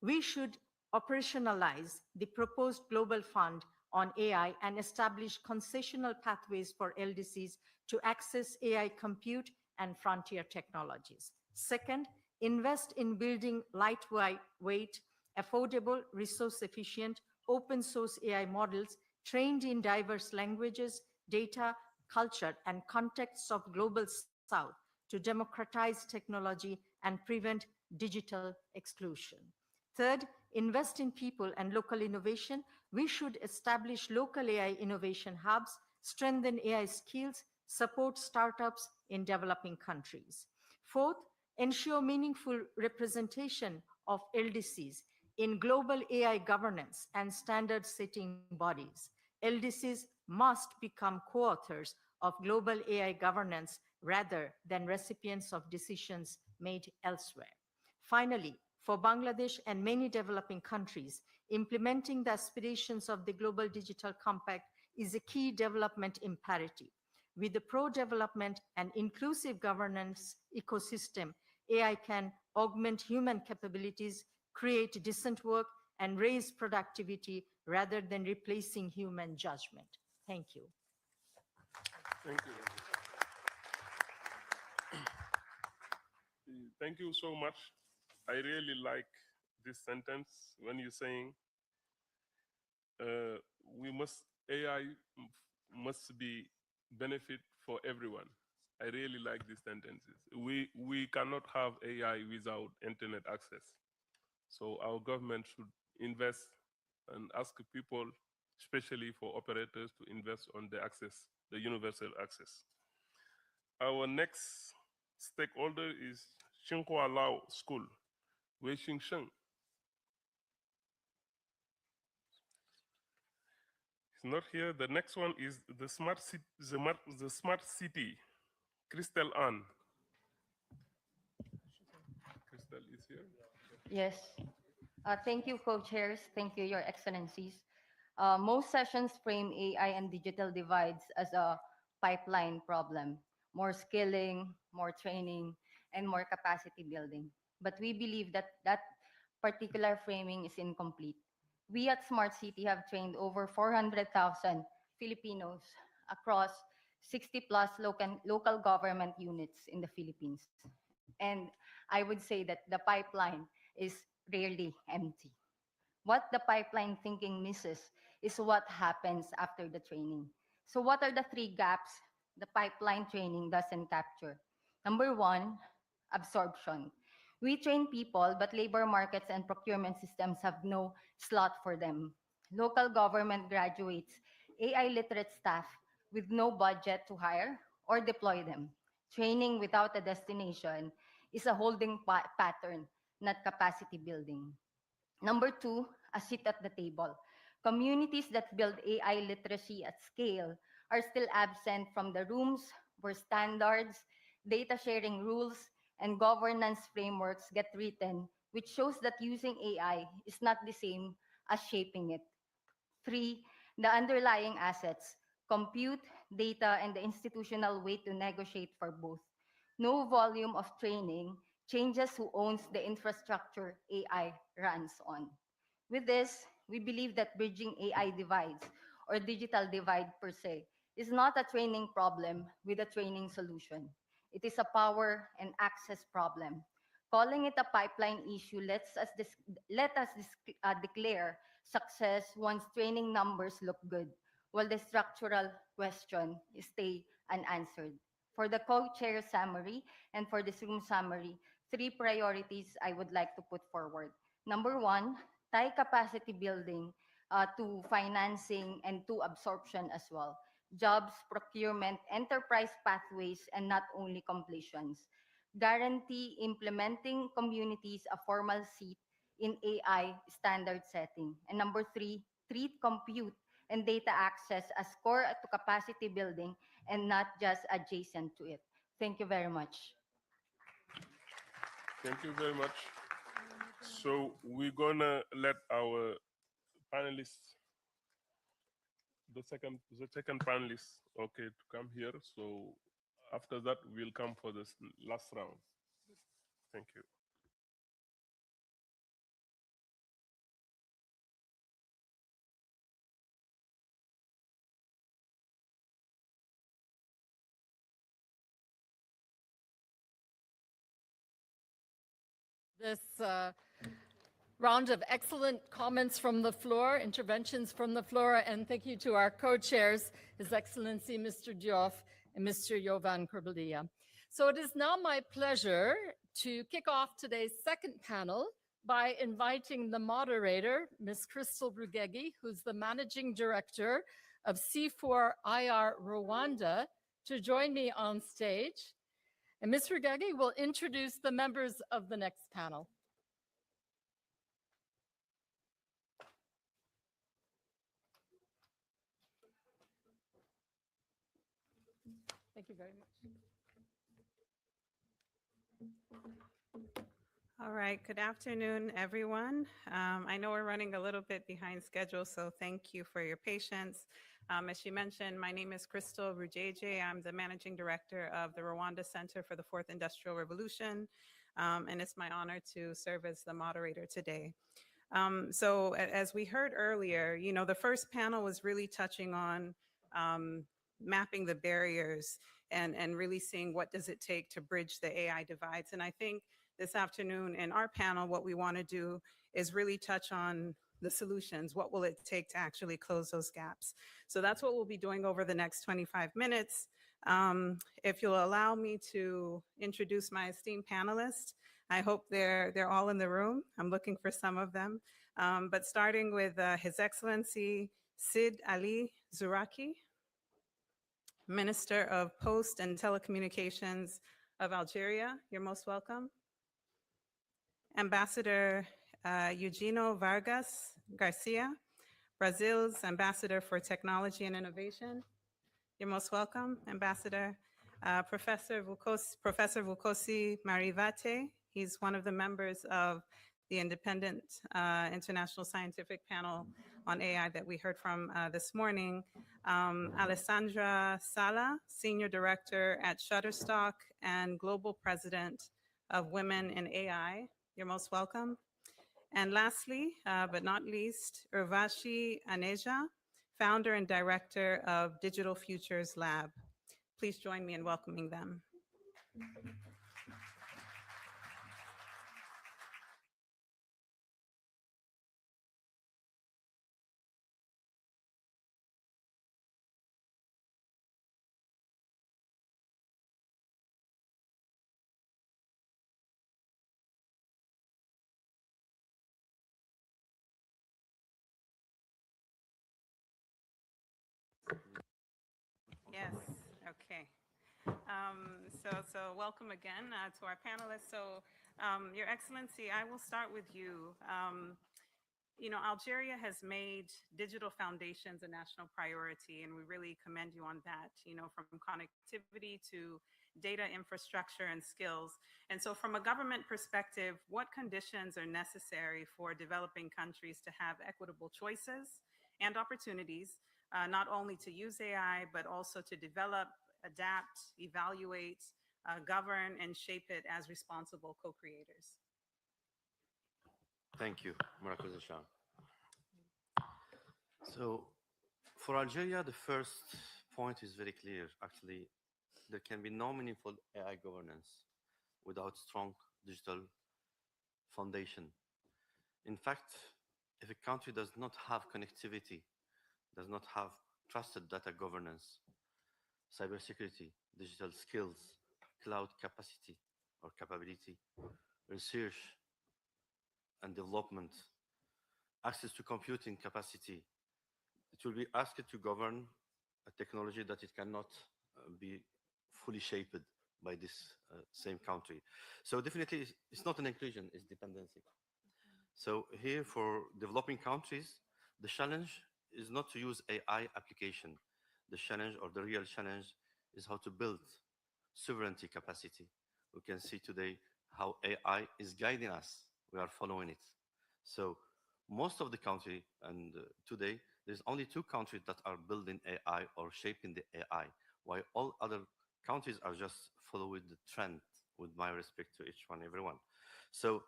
We should operationalize the proposed global fund on AI and establish concessional pathways for LDCs to access AI compute and frontier technologies. Second, invest in building lightweight, affordable, resource-efficient, open-source AI models trained in diverse languages, data, culture, and contexts of Global South to democratize technology and prevent digital exclusion. Third, invest in people and local innovation. We should establish local AI innovation hubs, strengthen AI skills, support startups in developing countries. Fourth, ensure meaningful representation of LDCs in global AI governance and standard-setting bodies. LDCs must become co-authors of global AI governance rather than recipients of decisions made elsewhere. Finally, for Bangladesh and many developing countries, implementing the aspirations of the Global Digital Compact is a key development imperative. With the pro-development and inclusive governance ecosystem, AI can augment human capabilities, create decent work, and raise productivity rather than replacing human judgment. Thank you. Thank you. Thank you so much. I really like this sentence when you're saying AI must be benefit for everyone. I really like these sentences. We cannot have AI without internet access. So our government should invest and ask people, especially for operators, to invest on the access, the universal access. Our next stakeholder is Xinhua Lao School, Wei Xingsheng. It's not here. The next one is the smart city, Crystal Ann. Crystal is here. Yes. Thank you, co-chairs. Thank you, Your Excellencies. Most sessions frame AI and digital divides as a pipeline problem, more skilling, more training, and more capacity building. But we believe that that particular framing is incomplete. We at Smart City have trained over 400,000 Filipinos across 60 plus local government units in the Philippines. And I would say that the pipeline is rarely empty. What the pipeline thinking misses is what happens after the training. So what are the three gaps the pipeline training doesn't capture? Number one, absorption. We train people, but labor markets and procurement systems have no slot for them. Local government graduates AI literate staff with no budget to hire or deploy them. Training without a destination is a holding pattern, not capacity building. Number two, a seat at the table. Communities that build AI literacy at scale are still absent from the rooms where standards, data sharing rules, and governance frameworks get written, which shows that using AI is not the same as shaping it. Three, the underlying assets, compute, data, and the institutional way to negotiate for both. No volume of training changes who owns the infrastructure AI runs on. With this, we believe that bridging AI divides or digital divide per se is not a training problem with a training solution. It is a power and access problem. Calling it a pipeline issue let us declare success once training numbers look good, while the structural question stay unanswered. For the co-chair summary and for this room summary, three priorities I would like to put forward. Number one, tie capacity building to financing and to absorption as well. Jobs, procurement, enterprise pathways, and not only completions. Guarantee implementing communities a formal seat in AI standard setting. And number three, treat compute and data access as core to capacity building and not just adjacent to it. Thank you very much. Thank you very much. So we're gonna let our panelists, the second panelist, okay, to come here. So after that, we'll come for this last round. Thank you. This round of excellent comments from the floor, interventions from the floor, and thank you to our co-chairs, His Excellency Mr. Diouf and Mr. Jovan Kurbalia. So it is now my pleasure to kick off today's second panel by inviting the moderator, Ms. Crystal Rugegi, who's the Managing Director of C4IR Rwanda, to join me on stage. And Ms. Rugegi will introduce the members of the next panel. Thank you very much. All right, good afternoon, everyone. I know we're running a little bit behind schedule, so thank you for your patience. As she mentioned, my name is Crystal Rujeje. I'm the Managing Director of the Rwanda Center for the Fourth Industrial Revolution, and it's my honor to serve as the moderator today. So as we heard earlier, you know, the first panel was really touching on mapping the barriers and really seeing what does it take to bridge the AI divides. And I think this afternoon in our panel, what we want to do is really touch on the solutions. What will it take to actually close those gaps? So that's what we'll be doing over the next 25 minutes. If you'll allow me to introduce my esteemed panelists, I hope they're all in the room. I'm looking for some of them. But starting with His Excellency Sid Ali Zuraki, Minister of Post and Telecommunications of Algeria, you're most welcome. Ambassador Eugenio Vargas Garcia, Brazil's Ambassador for Technology and Innovation. You're most welcome, Ambassador. Professor Vukosi Marivate, he's one of the members of the Independent International Scientific Panel on AI that we heard from this morning. Alessandra Sala, Senior Director at Shutterstock and Global President of Women in AI. You're most welcome. And lastly, but not least, Urvashi Aneja, Founder and Director of Digital Futures Lab. Please join me in welcoming them. Yes, okay. So welcome again to our panelists. So, Your Excellency, I will start with you. You know, Algeria has made digital foundations a national priority, and we really commend you on that, you know, from connectivity to data infrastructure and skills. And so from a government perspective, what conditions are necessary for developing countries to have equitable choices and opportunities, not only to use AI, but also to develop, adapt, evaluate, govern, and shape it as responsible co-creators? Thank you, Marakuza Shah. So, for Algeria, the first point is very clear. Actually, there can be no meaningful AI governance without strong digital foundation. In fact, if a country does not have connectivity, does not have trusted data governance, cybersecurity, digital skills, cloud capacity or capability, research and development, access to computing capacity, it will be asked to govern a technology that it cannot be fully shaped by this same country. So definitely it's not an inclusion, it's dependency. So here for developing countries, the challenge is not to use AI application. The challenge or the real challenge is how to build sovereignty capacity. We can see today how AI is guiding us. We are following it. So most of the country, and today, there's only 2 countries that are building AI or shaping the AI, while all other countries are just following the trend, with my respect to each one, everyone. So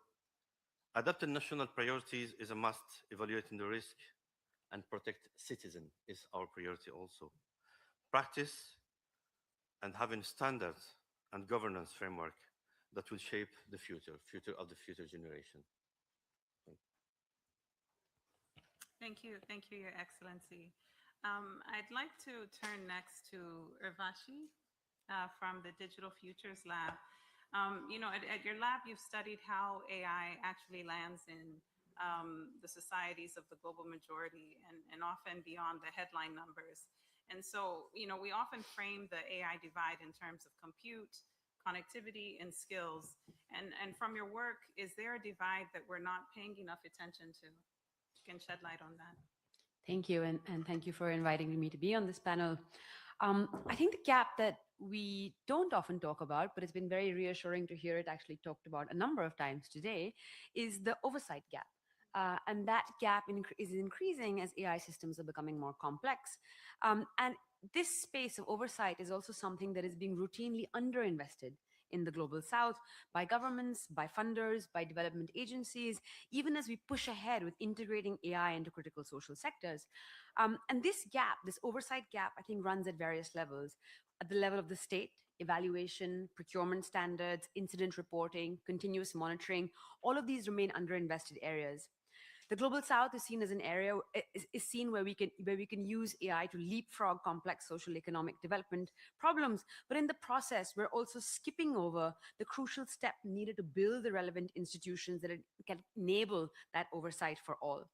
adapting national priorities is a must. Evaluating the risk and protect citizens is our priority also. Practice and having standards and governance framework that will shape the future of the future generation. Thank you, Your Excellency. I'd like to turn next to Urvashi from the Digital Futures Lab. You know, at your lab, you've studied how AI actually lands in the societies of the global majority and often beyond the headline numbers. And so, you know, we often frame the AI divide in terms of compute, connectivity, and skills. And from your work, is there a divide that we're not paying enough attention to? Can shed light on that. Thank you, and thank you for inviting me to be on this panel. I think the gap that we don't often talk about, but it's been very reassuring to hear it actually talked about a number of times today, is the oversight gap. And that gap is increasing as AI systems are becoming more complex. And this space of oversight is also something that is being routinely underinvested in the global south by governments, by funders, by development agencies, even as we push ahead with integrating AI into critical social sectors. And this gap, this oversight gap, I think runs at various levels. At the level of the state, evaluation, procurement standards, incident reporting, continuous monitoring, all of these remain underinvested areas. The global south is seen as an area where we can use AI to leapfrog complex social economic development problems, but in the process we're also skipping over the crucial step needed to build the relevant institutions that can enable that oversight for all.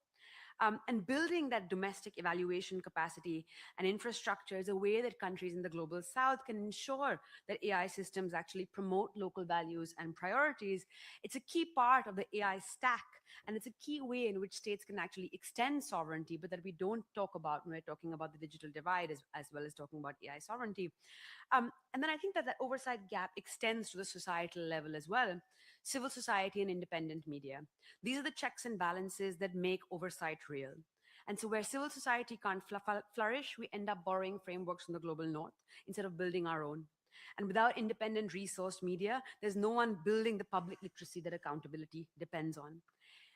And building that domestic evaluation capacity and infrastructure is a way that countries in the global south can ensure that AI systems actually promote local values and priorities. It's a key part of the AI stack, and it's a key way in which states can actually extend sovereignty, but that we don't talk about when we're talking about the digital divide as well as talking about AI sovereignty. And then I think that that oversight gap extends to the societal level as well. Civil society and independent media. These are the checks and balances that make oversight real. And so where civil society can't flourish, we end up borrowing frameworks from the global north instead of building our own. And without independent resourced media, there's no one building the public literacy that accountability depends on.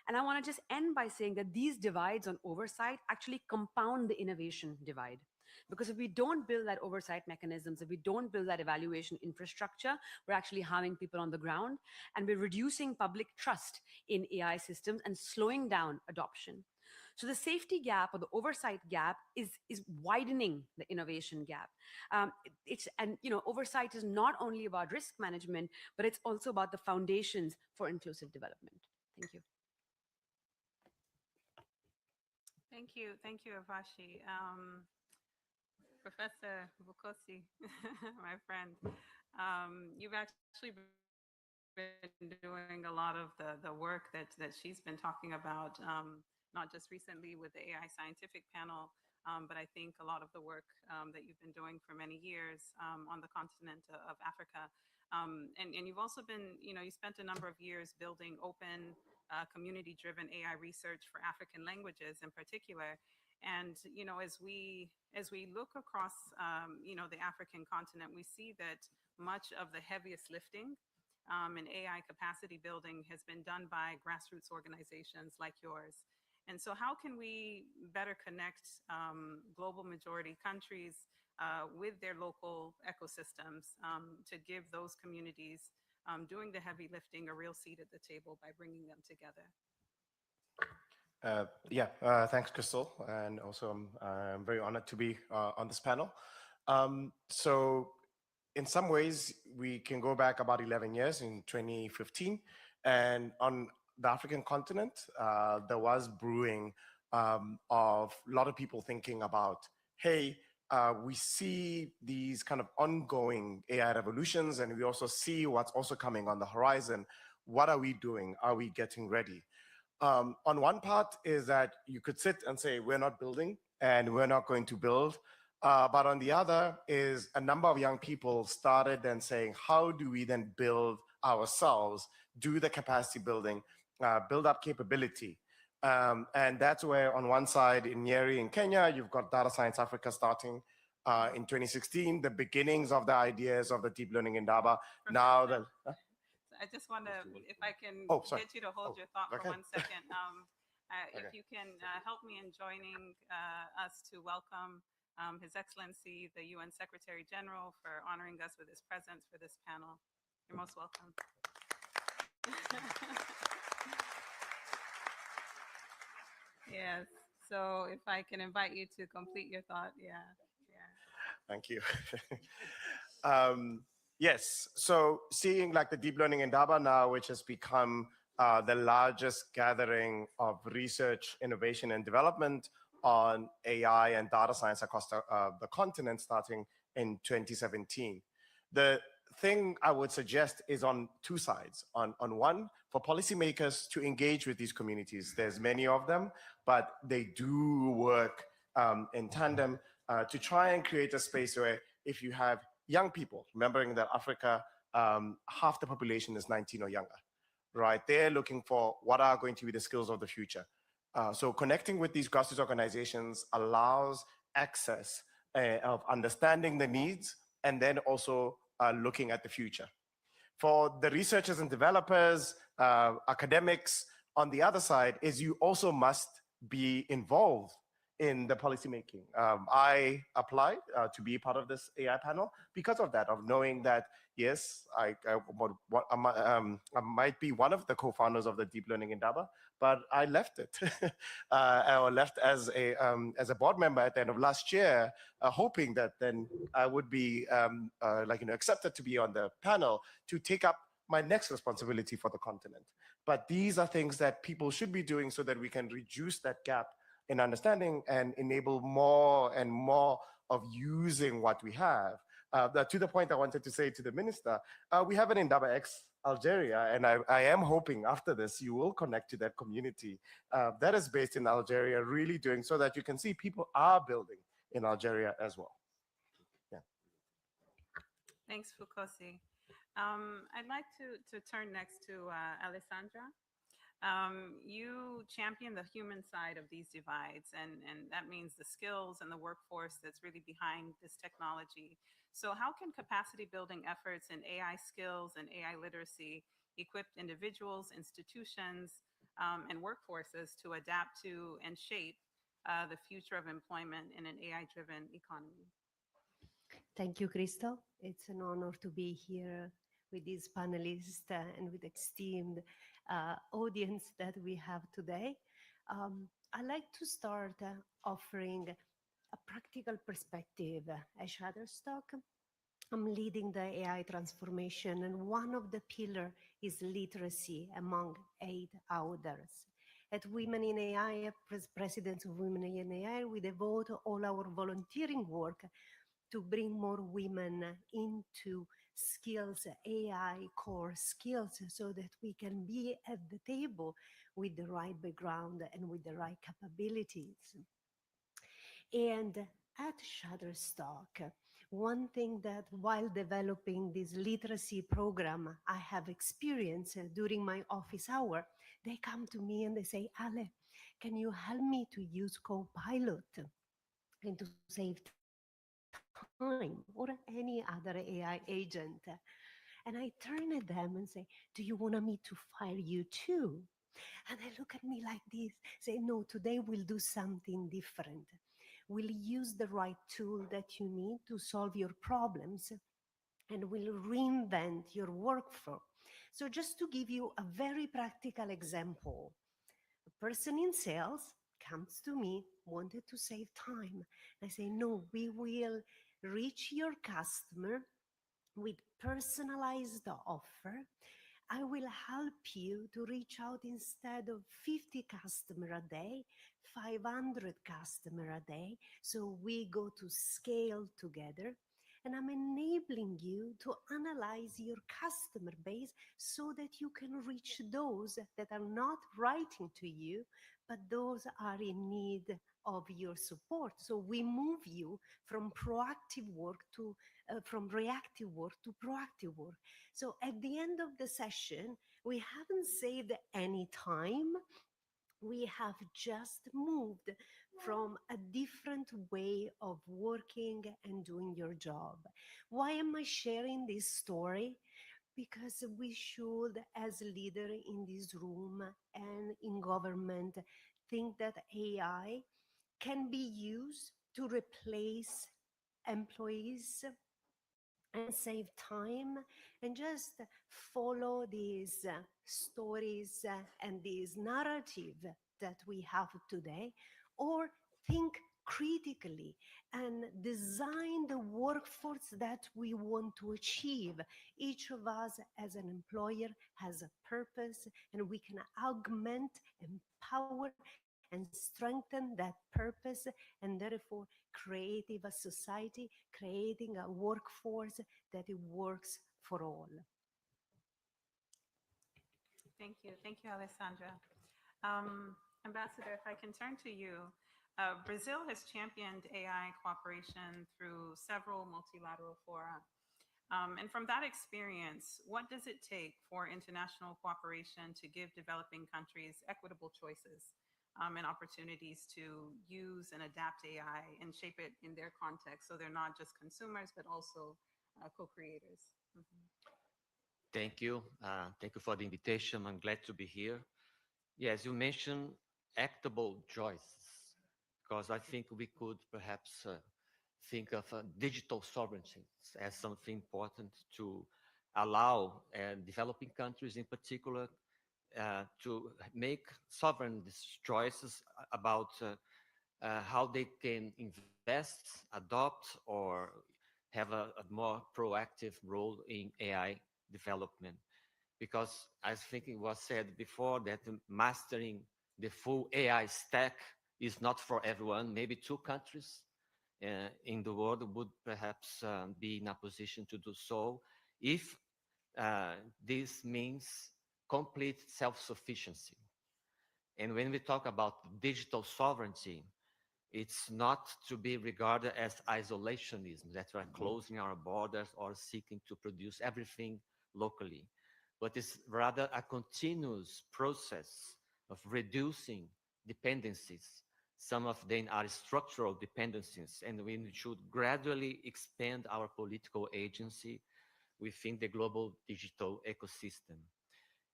And I want to just end by saying that these divides on oversight actually compound the innovation divide. Because if we don't build that oversight mechanisms, if we don't build that evaluation infrastructure, we're actually harming people on the ground, and we're reducing public trust in AI systems and slowing down adoption. So the safety gap or the oversight gap is widening the innovation gap. Oversight is not only about risk management, but it's also about the foundations for inclusive development. Thank you. Thank you, Avashi. Professor Bukosi, my friend, you've actually been doing a lot of the work that she's been talking about, not just recently with the AI scientific panel, but I think a lot of the work that you've been doing for many years on the continent of Africa. And you've also been, you spent a number of years building open, community-driven AI research for African languages in particular. And as we look across the African continent, we see that much of the heaviest lifting in AI capacity building has been done by grassroots organizations like yours. And so how can we better connect global majority countries with their local ecosystems to give those communities doing the heavy lifting a real seat at the table by bringing them together? Thanks, Crystal. And also I'm very honored to be on this panel. So in some ways, we can go back about 11 years in 2015. And on the African continent, there was brewing of a lot of people thinking about, hey, we see these kind of ongoing AI revolutions, and we also see what's also coming on the horizon. What are we doing? Are we getting ready? On one part is that you could sit and say, we're not building and we're not going to build. But on the other is a number of young people started then saying, how do we then build ourselves, do the capacity building, build up capability? And that's where on one side in Nyeri in Kenya, you've got Data Science Africa starting in 2016, the beginnings of the ideas of the deep learning in Daba. Now that... I just want to, if I can get you to hold your thought for 1 second. If you can help me in joining us to welcome His Excellency, the UN Secretary General, for honoring us with his presence for this panel. You're most welcome. Yes, so if I can invite you to complete your thought, Thank you. Yes, so seeing like the deep learning in Daba now, which has become the largest gathering of research, innovation, and development on AI and data science across the continent starting in 2017. The thing I would suggest is on two sides. On one, for policymakers to engage with these communities. There's many of them, but they do work in tandem to try and create a space where if you have young people, remembering that Africa, half the population is 19 or younger, right? They're looking for what are going to be the skills of the future. So connecting with these grassroots organizations allows access of understanding the needs and then also looking at the future. For the researchers and developers, academics, on the other side is you also must be involved in the policymaking. I applied to be part of this AI panel because of that, of knowing that, yes, I might be one of the co-founders of the deep learning in Daba, but I left it. I left as a board member at the end of last year, hoping that then I would be accepted to be on the panel to take up my next responsibility for the continent. But these are things that people should be doing so that we can reduce that gap in understanding and enable more and more of using what we have. To the point I wanted to say to the minister, we have an Indaba X Algeria, and I am hoping after this you will connect to that community that is based in Algeria, really doing so that you can see people are building in Algeria as well. Yeah. Thanks, Fukosi. I'd like to turn next to Alessandra. You champion the human side of these divides, and that means the skills and the workforce that's really behind this technology. So how can capacity building efforts in AI skills and AI literacy equip individuals, institutions, and workforces to adapt to and shape the future of employment in an AI-driven economy? Thank you, Crystal. It's an honor to be here with these panelists and with esteemed audience that we have today. I'd like to start offering a practical perspective. At Shutterstock, I'm leading the AI transformation, and one of the pillars is literacy among 8 others. At Women in AI, Presidents of Women in AI, we devote all our volunteering work to bring more women into skills, AI core skills, so that we can be at the table with the right background and with the right capabilities. And at Shutterstock, one thing that while developing this literacy program, I have experienced during my office hour, they come to me and they say, Ale, can you help me to use Copilot and to save time, or any other AI agent? And I turn at them and say, do you want me to fire you too? And they look at me like this, say, no, today we'll do something different. We'll use the right tool that you need to solve your problems, and we'll reinvent your workflow. So just to give you a very practical example, a person in sales comes to me, wanted to save time. I say, no, we will reach your customer with personalized offer. I will help you to reach out, instead of 50 customers a day, 500 customers a day. So we go to scale together. And I'm enabling you to analyze your customer base so that you can reach those that are not writing to you, but those are in need of your support. So we move you from proactive work to from reactive work to proactive work. So at the end of the session, we haven't saved any time. We have just moved from a different way of working and doing your job. Why am I sharing this story? Because we should, as a leader in this room and in government, think that AI can be used to replace employees and save time, and just follow these stories and this narrative that we have today, or think critically and design the workforce that we want to achieve. Each of us as an employer has a purpose, and we can augment, empower, and strengthen that purpose, and therefore creating a society, creating a workforce that it works for all. Thank you. Thank you, Alessandra. Ambassador, if I can turn to you. Brazil has championed AI cooperation through several multilateral fora. And from that experience, what does it take for international cooperation to give developing countries equitable choices and opportunities to use and adapt AI and shape it in their context, so they're not just consumers, but also co-creators? Thank you. Thank you for the invitation. I'm glad to be here. Yeah, as you mentioned, actable choices, because I think we could perhaps think of digital sovereignty as something important to allow developing countries in particular to make sovereign choices about how they can invest, adopt, or have a more proactive role in AI development. Because I think it was said before that mastering the full AI stack is not for everyone. Maybe 2 countries in the world would perhaps be in a position to do so if this means complete self-sufficiency. And when we talk about digital sovereignty, it's not to be regarded as isolationism, that we're closing our borders or seeking to produce everything locally, but it's rather a continuous process of reducing dependencies. Some of them are structural dependencies, and we should gradually expand our political agency within the global digital ecosystem.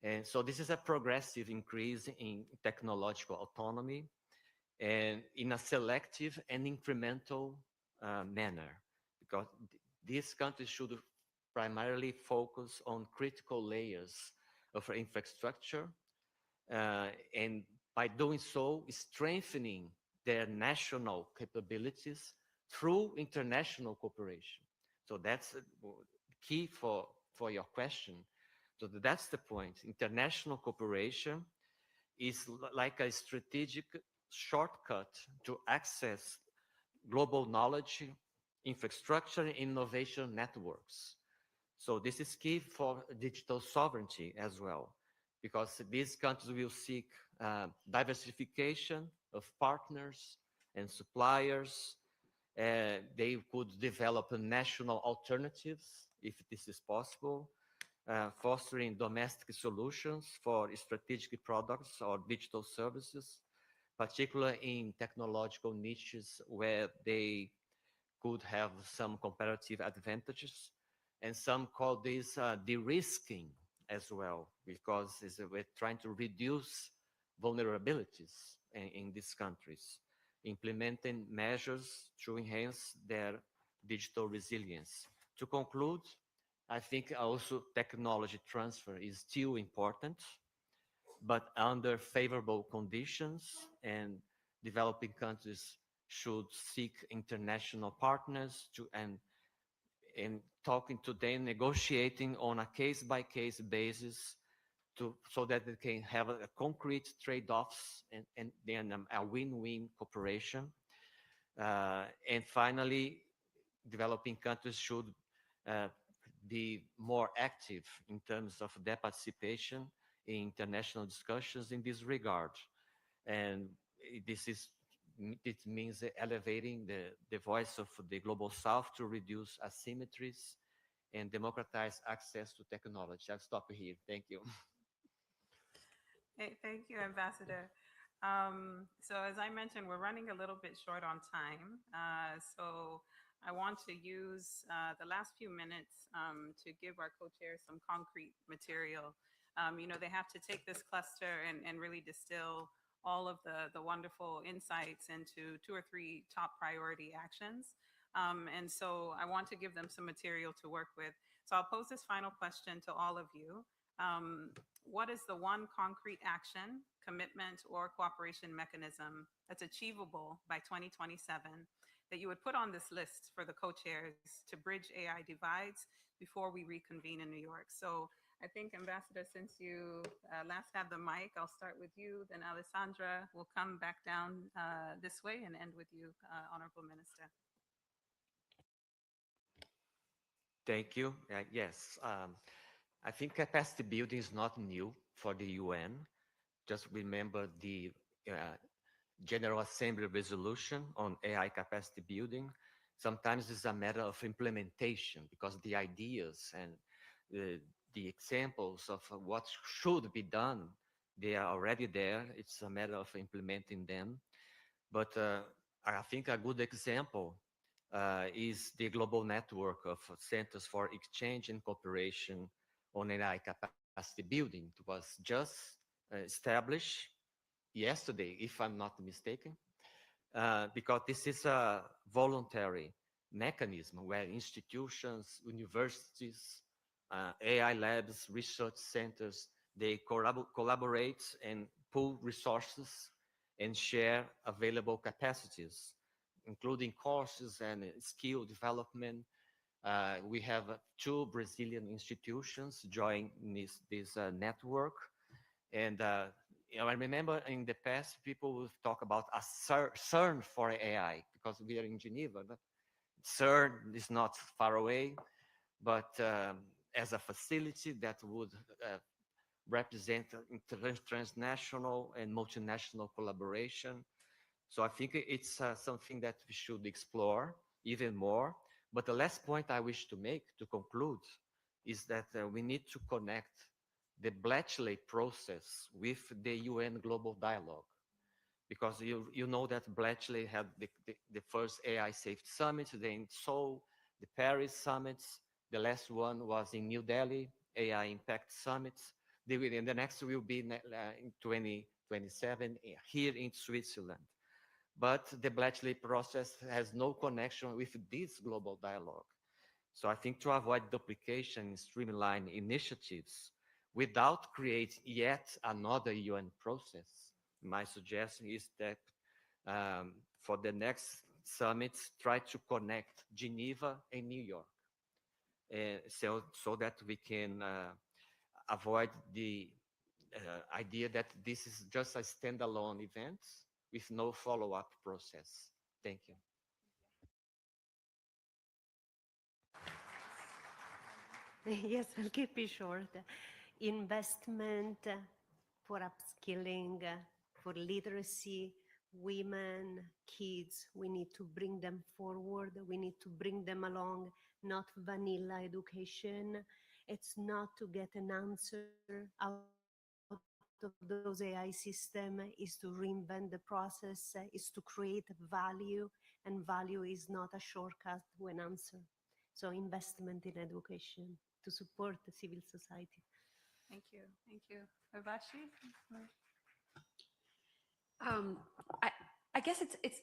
And so this is a progressive increase in technological autonomy and in a selective and incremental manner, because these countries should primarily focus on critical layers of infrastructure, and by doing so, strengthening their national capabilities through international cooperation. So that's key for your question. So that's the point. International cooperation is like a strategic shortcut to access global knowledge, infrastructure, and innovation networks. So this is key for digital sovereignty as well, because these countries will seek diversification of partners and suppliers. They could develop national alternatives if this is possible, fostering domestic solutions for strategic products or digital services, particularly in technological niches where they could have some comparative advantages. And some call this de-risking as well, because we're trying to reduce vulnerabilities in these countries, implementing measures to enhance their digital resilience. To conclude, I think also technology transfer is still important, but under favorable conditions, and developing countries should seek international partners and talking to them, negotiating on a case-by-case basis so that they can have a concrete trade-offs and then a win-win cooperation. And finally, developing countries should be more active in terms of their participation in international discussions in this regard. And it means elevating the voice of the Global South to reduce asymmetries and democratize access to technology. I'll stop here. Thank you. Hey, thank you, Ambassador. So as I mentioned, we're running a little bit short on time. So I want to use the last few minutes to give our co-chairs some concrete material. They have to take this cluster and really distill all of the wonderful insights into 2 or 3 top priority actions. And so I want to give them some material to work with. So I'll pose this final question to all of you. What is the one concrete action, commitment, or cooperation mechanism that's achievable by 2027 that you would put on this list for the co-chairs to bridge AI divides before we reconvene in New York? So I think, Ambassador, since you last had the mic, I'll start with you, then Alessandra will come back down this way and end with you, Honorable Minister. Thank you. Yes, I think capacity building is not new for the UN. Just remember the General Assembly resolution on AI capacity building. Sometimes it's a matter of implementation, because the ideas and the examples of what should be done, they are already there. It's a matter of implementing them. But I think a good example is the global network of centers for exchange and cooperation on AI capacity building. It was just established yesterday, if I'm not mistaken, because this is a voluntary mechanism where institutions, universities, AI labs, research centers, they collaborate and pool resources and share available capacities, including courses and skill development. We have 2 Brazilian institutions join this network, and I remember in the past, people would talk about a CERN for AI because we are in Geneva, but CERN is not far away, but as a facility that would represent transnational and multinational collaboration. So I think it's something that we should explore even more. But the last point I wish to make to conclude is that we need to connect the Bletchley process with the UN Global Dialogue. Because you know that Bletchley had the first AI Safety Summit, then Seoul, the Paris summits. The last one was in New Delhi, AI Impact Summits. And the next will be in 2027 here in Switzerland. But the Bletchley process has no connection with this global dialogue. So I think to avoid duplication and streamline initiatives without creating yet another UN process, my suggestion is that for the next summits, try to connect Geneva and New York, so that we can avoid the idea that this is just a standalone event with no follow-up process. Thank you. Yes, I'll keep it short. Investment for upskilling, for literacy, women, kids, we need to bring them forward. We need to bring them along, not vanilla education. It's not to get an answer out of those AI systems, is to reinvent the process, is to create value, and value is not a shortcut to an answer. So investment in education to support the civil society. Thank you. Thank you. Urvashi? I guess it's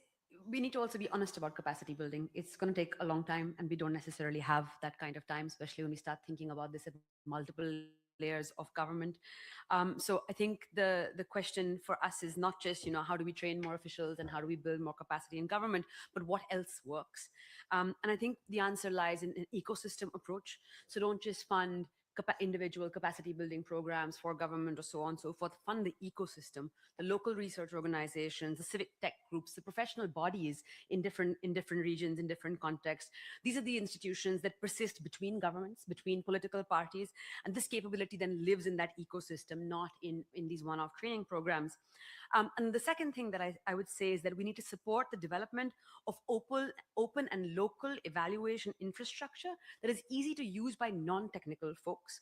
we need to also be honest about capacity building. It's going to take a long time, and we don't necessarily have that kind of time, especially when we start thinking about this at multiple layers of government. So I think the question for us is not just, how do we train more officials and how do we build more capacity in government, but what else works? And I think the answer lies in an ecosystem approach. So don't just fund individual capacity building programs for government or so on and so forth. Fund the ecosystem, the local research organizations, the civic tech groups, the professional bodies in different regions, in different contexts. These are the institutions that persist between governments, between political parties, and this capability then lives in that ecosystem, not in these one-off training programs. And the second thing that I would say is that we need to support the development of open and local evaluation infrastructure that is easy to use by non-technical folks.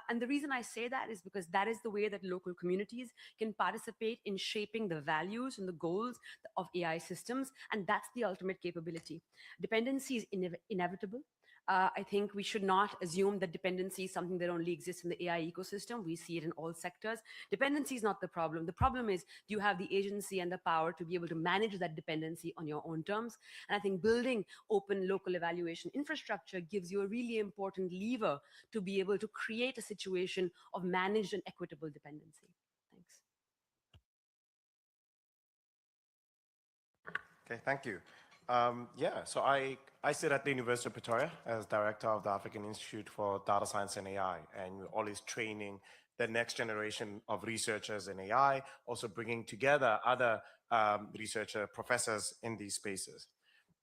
And the reason I say that is because that is the way that local communities can participate in shaping the values and the goals of AI systems, and that's the ultimate capability. Dependency is inevitable. I think we should not assume that dependency is something that only exists in the AI ecosystem. We see it in all sectors. Dependency is not the problem. The problem is, do you have the agency and the power to be able to manage that dependency on your own terms? And I think building open local evaluation infrastructure gives you a really important lever to be able to create a situation of managed and equitable dependency. Thanks. Okay, thank you. So I sit at the University of Pretoria as director of the African Institute for Data Science and AI, and we're always training the next generation of researchers in AI, also bringing together other researcher professors in these spaces.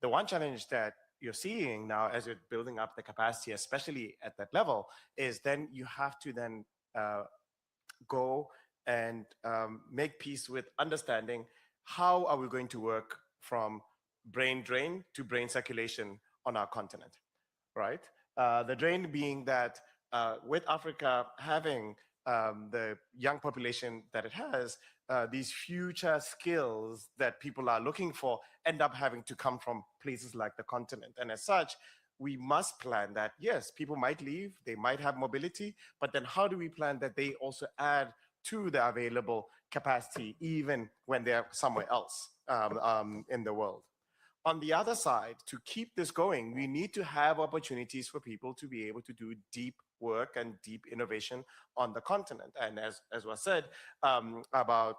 The one challenge that you're seeing now as you're building up the capacity, especially at that level, is then you have to then go and make peace with understanding how are we going to work from brain drain to brain circulation on our continent, right? The drain being that with Africa having the young population that it has, these future skills that people are looking for end up having to come from places like the continent. And as such, we must plan that, yes, people might leave, they might have mobility, but then how do we plan that they also add to the available capacity even when they're somewhere else in the world? On the other side, to keep this going, we need to have opportunities for people to be able to do deep work and deep innovation on the continent. And as was said, about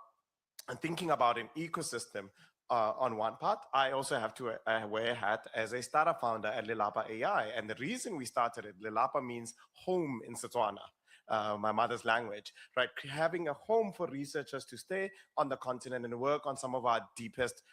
thinking about an ecosystem on one part, I also have to wear a hat as a startup founder at Lelapa AI. And the reason we started it, Lelapa means home in Setswana. my mother's language, right? Having a home for researchers to stay on the continent and work on some of our deepest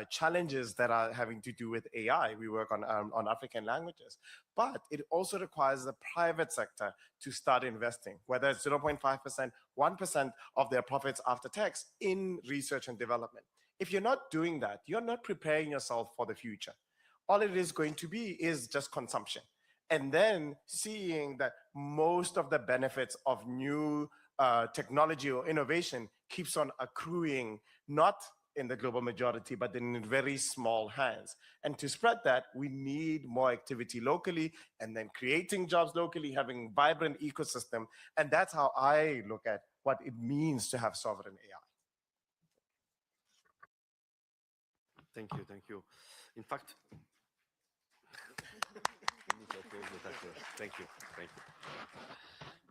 challenges that are having to do with AI. We work on African languages, but it also requires the private sector to start investing, whether it's 0.5%, 1% of their profits after tax in research and development. If you're not doing that, you're not preparing yourself for the future. All it is going to be is just consumption. And then seeing that most of the benefits of new technology or innovation keeps on accruing, not in the global majority, but in very small hands. And to spread that, we need more activity locally, and then creating jobs locally, having vibrant ecosystem. And that's how I look at what it means to have sovereign AI. Thank you, thank you. In fact, thank you, thank you,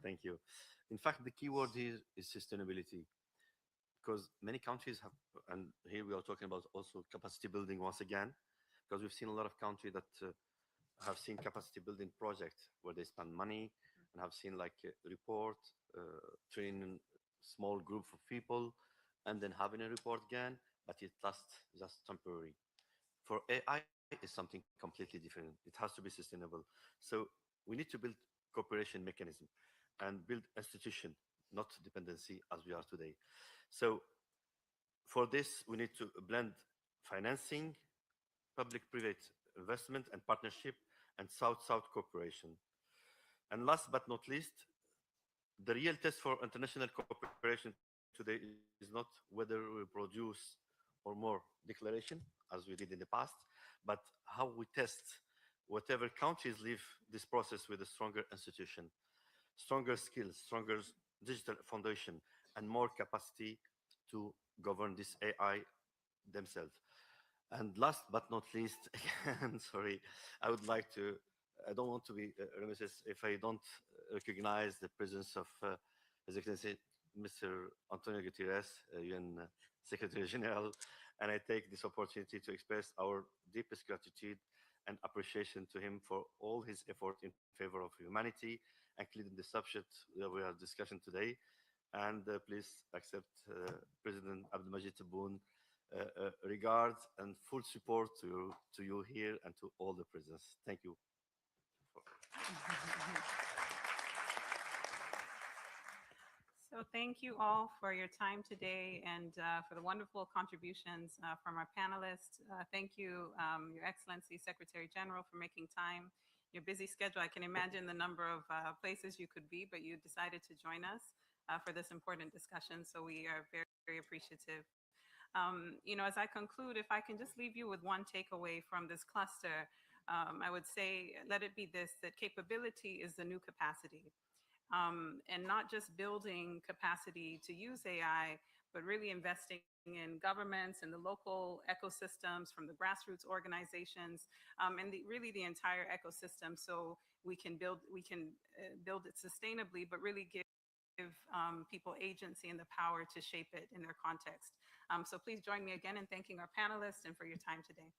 thank you. In fact, the key word here is sustainability, because many countries have, and here we are talking about also capacity building once again, because we've seen a lot of countries that have seen capacity building projects where they spend money and have seen like a report, train small group of people, and then having a report again, but it lasts just temporary. For AI, it's something completely different. It has to be sustainable. So we need to build cooperation mechanism and build institution, not dependency as we are today. So for this, we need to blend financing, public-private investment and partnership, and South-South cooperation. And last but not least, the real test for international cooperation today is not whether we produce or more declaration, as we did in the past, but how we test whatever countries leave this process with a stronger institution, stronger skills, stronger digital foundation, and more capacity to govern this AI themselves. And last but not least, again, sorry, I would like to, I don't want to be remiss if I don't recognize the presence of His Excellency Mr. Antonio Guterres, UN Secretary General, and I take this opportunity to express our deepest gratitude and appreciation to him for all his effort in favor of humanity, including the subject that we are discussing today. And please accept President Abdelmajid Tebboune regards and full support to you here and to all the presence. Thank you. So thank you all for your time today and for the wonderful contributions from our panelists. Thank you, Your Excellency, Secretary General, for making time. Your busy schedule, I can imagine the number of places you could be, but you decided to join us for this important discussion. So we are very, very appreciative. You know, as I conclude, if I can just leave you with one takeaway from this cluster, I would say, let it be this, that capability is the new capacity. And not just building capacity to use AI, but really investing in governments and the local ecosystems from the grassroots organizations and really the entire ecosystem, so we can build it sustainably, but really give people agency and the power to shape it in their context. So please join me again in thanking our panelists and for your time today.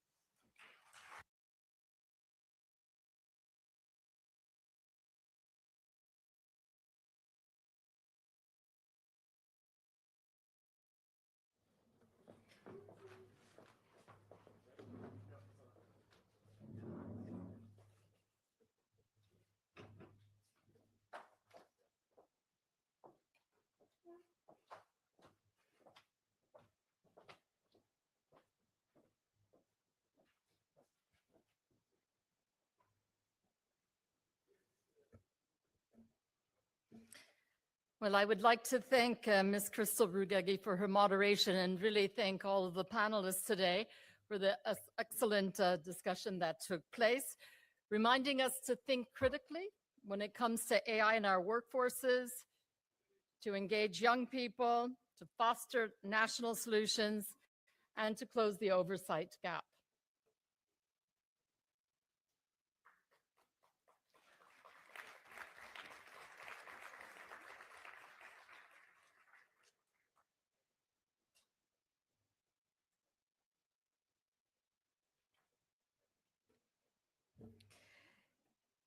Well, I would like to thank Ms. Crystal Rugegi for her moderation and really thank all of the panelists today for the excellent discussion that took place, reminding us to think critically when it comes to AI in our workforces, to engage young people, to foster national solutions, and to close the oversight gap.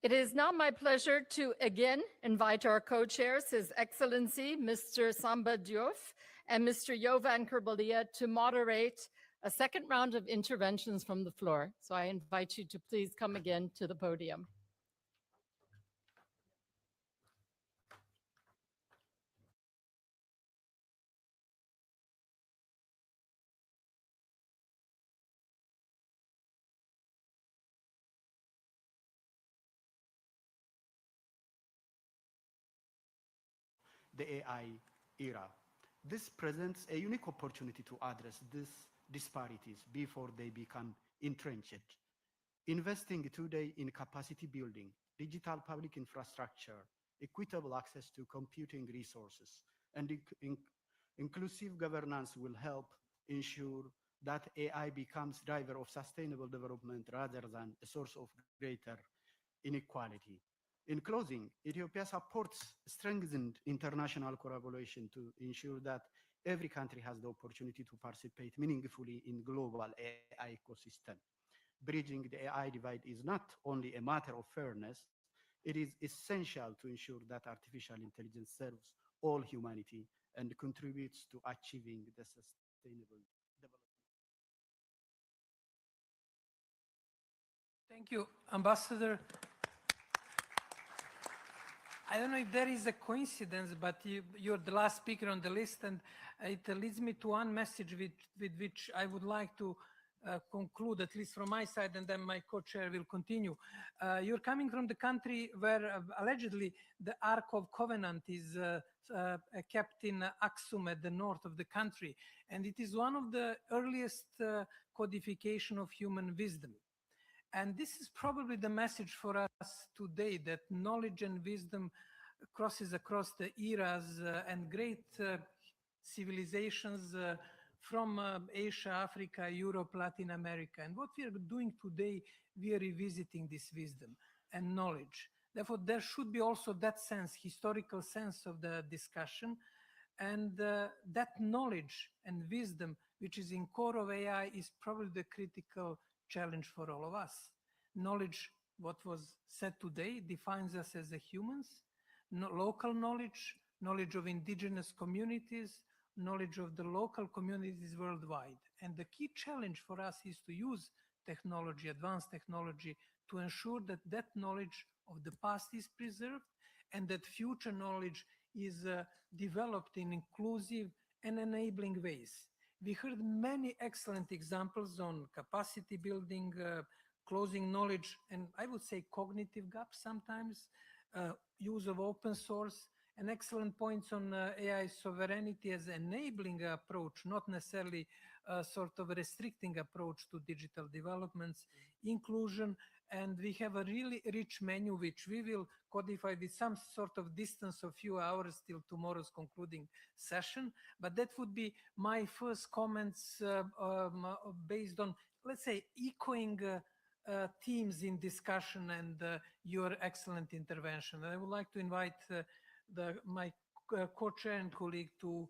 It is now my pleasure to again invite our co-chairs, His Excellency Mr. Samba Diouf and Mr. Jovan Kerbalia, to moderate a second round of interventions from the floor. So I invite you to please come again to the podium. The AI era. This presents a unique opportunity to address these disparities before they become entrenched. Investing today in capacity building, digital public infrastructure, equitable access to computing resources, and inclusive governance will help ensure that AI becomes driver of sustainable development rather than a source of greater inequality. In closing, Ethiopia supports strengthened international collaboration to ensure that every country has the opportunity to participate meaningfully in global AI ecosystem. Bridging the AI divide is not only a matter of fairness, it is essential to ensure that artificial intelligence serves all humanity and contributes to achieving the sustainable development. Thank you, Ambassador. I don't know if there is a coincidence, but you're the last speaker on the list, and it leads me to one message with which I would like to conclude, at least from my side, and then my co-chair will continue. You're coming from the country where allegedly the Ark of Covenant is kept in Aksum at the north of the country, and it is one of the earliest codification of human wisdom. And this is probably the message for us today, that knowledge and wisdom crosses across the eras and great civilizations from Asia, Africa, Europe, Latin America. And what we are doing today, we are revisiting this wisdom and knowledge. Therefore, there should be also that sense, historical sense of the discussion. And that knowledge and wisdom, which is in core of AI, is probably the critical challenge for all of us. Knowledge, what was said today, defines us as a humans. Local knowledge, knowledge of indigenous communities, knowledge of the local communities worldwide. And the key challenge for us is to use technology, advanced technology, to ensure that that knowledge of the past is preserved and that future knowledge is developed in inclusive and enabling ways. We heard many excellent examples on capacity building, closing knowledge, and I would say cognitive gaps sometimes, use of open source, and excellent points on AI sovereignty as enabling approach, not necessarily a sort of a restricting approach to digital developments, inclusion, and we have a really rich menu which we will codify with some sort of distance of few hours till tomorrow's concluding session. But that would be my first comments based on, let's say, echoing themes in discussion and your excellent intervention. And I would like to invite my co-chair and colleague to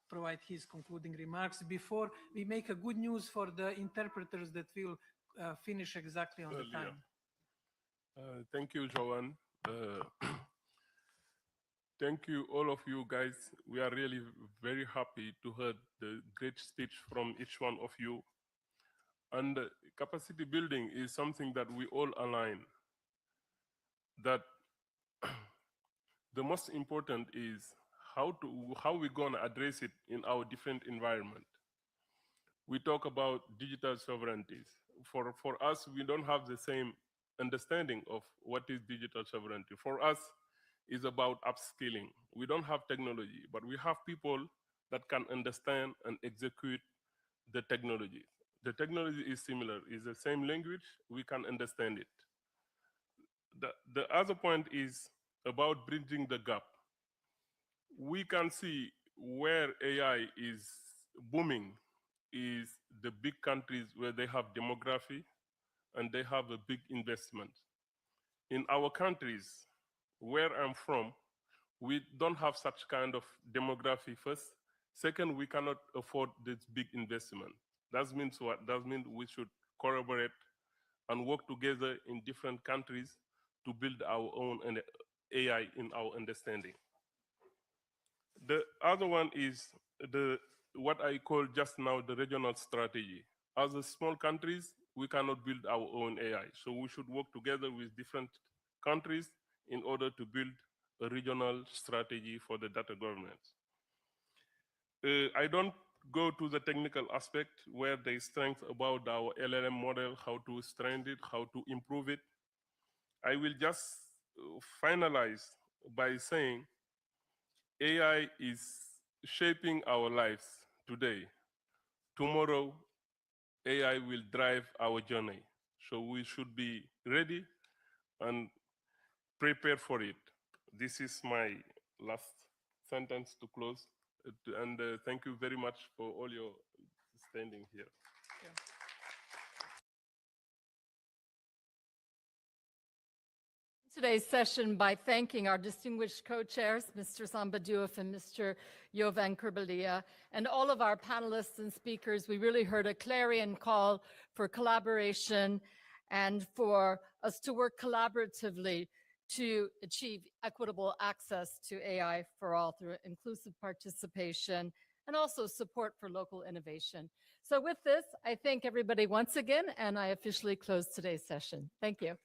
provide his concluding remarks before we make a good news for the interpreters that will finish exactly on the time. Thank you, Joan. Thank you, all of you guys. We are really very happy to hear the great speech from each one of you. And capacity building is something that we all align. That the most important is how we're going to address it in our different environment. We talk about digital sovereignties. For us, we don't have the same understanding of what is digital sovereignty. For us, it's about upskilling. We don't have technology, but we have people that can understand and execute the technology. The technology is similar, it's the same language, we can understand it. The other point is about bridging the gap. We can see where AI is booming is the big countries where they have demography and they have a big investment. In our countries, where I'm from, we don't have such kind of demography first. Second, we cannot afford this big investment. That means what? That means we should collaborate and work together in different countries to build our own AI in our understanding. The other one is what I call just now the regional strategy. As a small countries, we cannot build our own AI. So we should work together with different countries in order to build a regional strategy for the data governance. I don't go to the technical aspect where there is strength about our LLM model, how to strengthen it, how to improve it. I will just finalize by saying AI is shaping our lives today. Tomorrow, AI will drive our journey. So we should be ready and prepare for it. This is my last sentence to close. And thank you very much for all your standing here. Today's session by thanking our distinguished co-chairs, Mr. Samba Diouf and Mr. Jovan Kurbalia, and all of our panelists and speakers. We really heard a clarion call for collaboration and for us to work collaboratively to achieve equitable access to AI for all through inclusive participation and also support for local innovation. So with this, I thank everybody once again, and I officially close today's session. Thank you.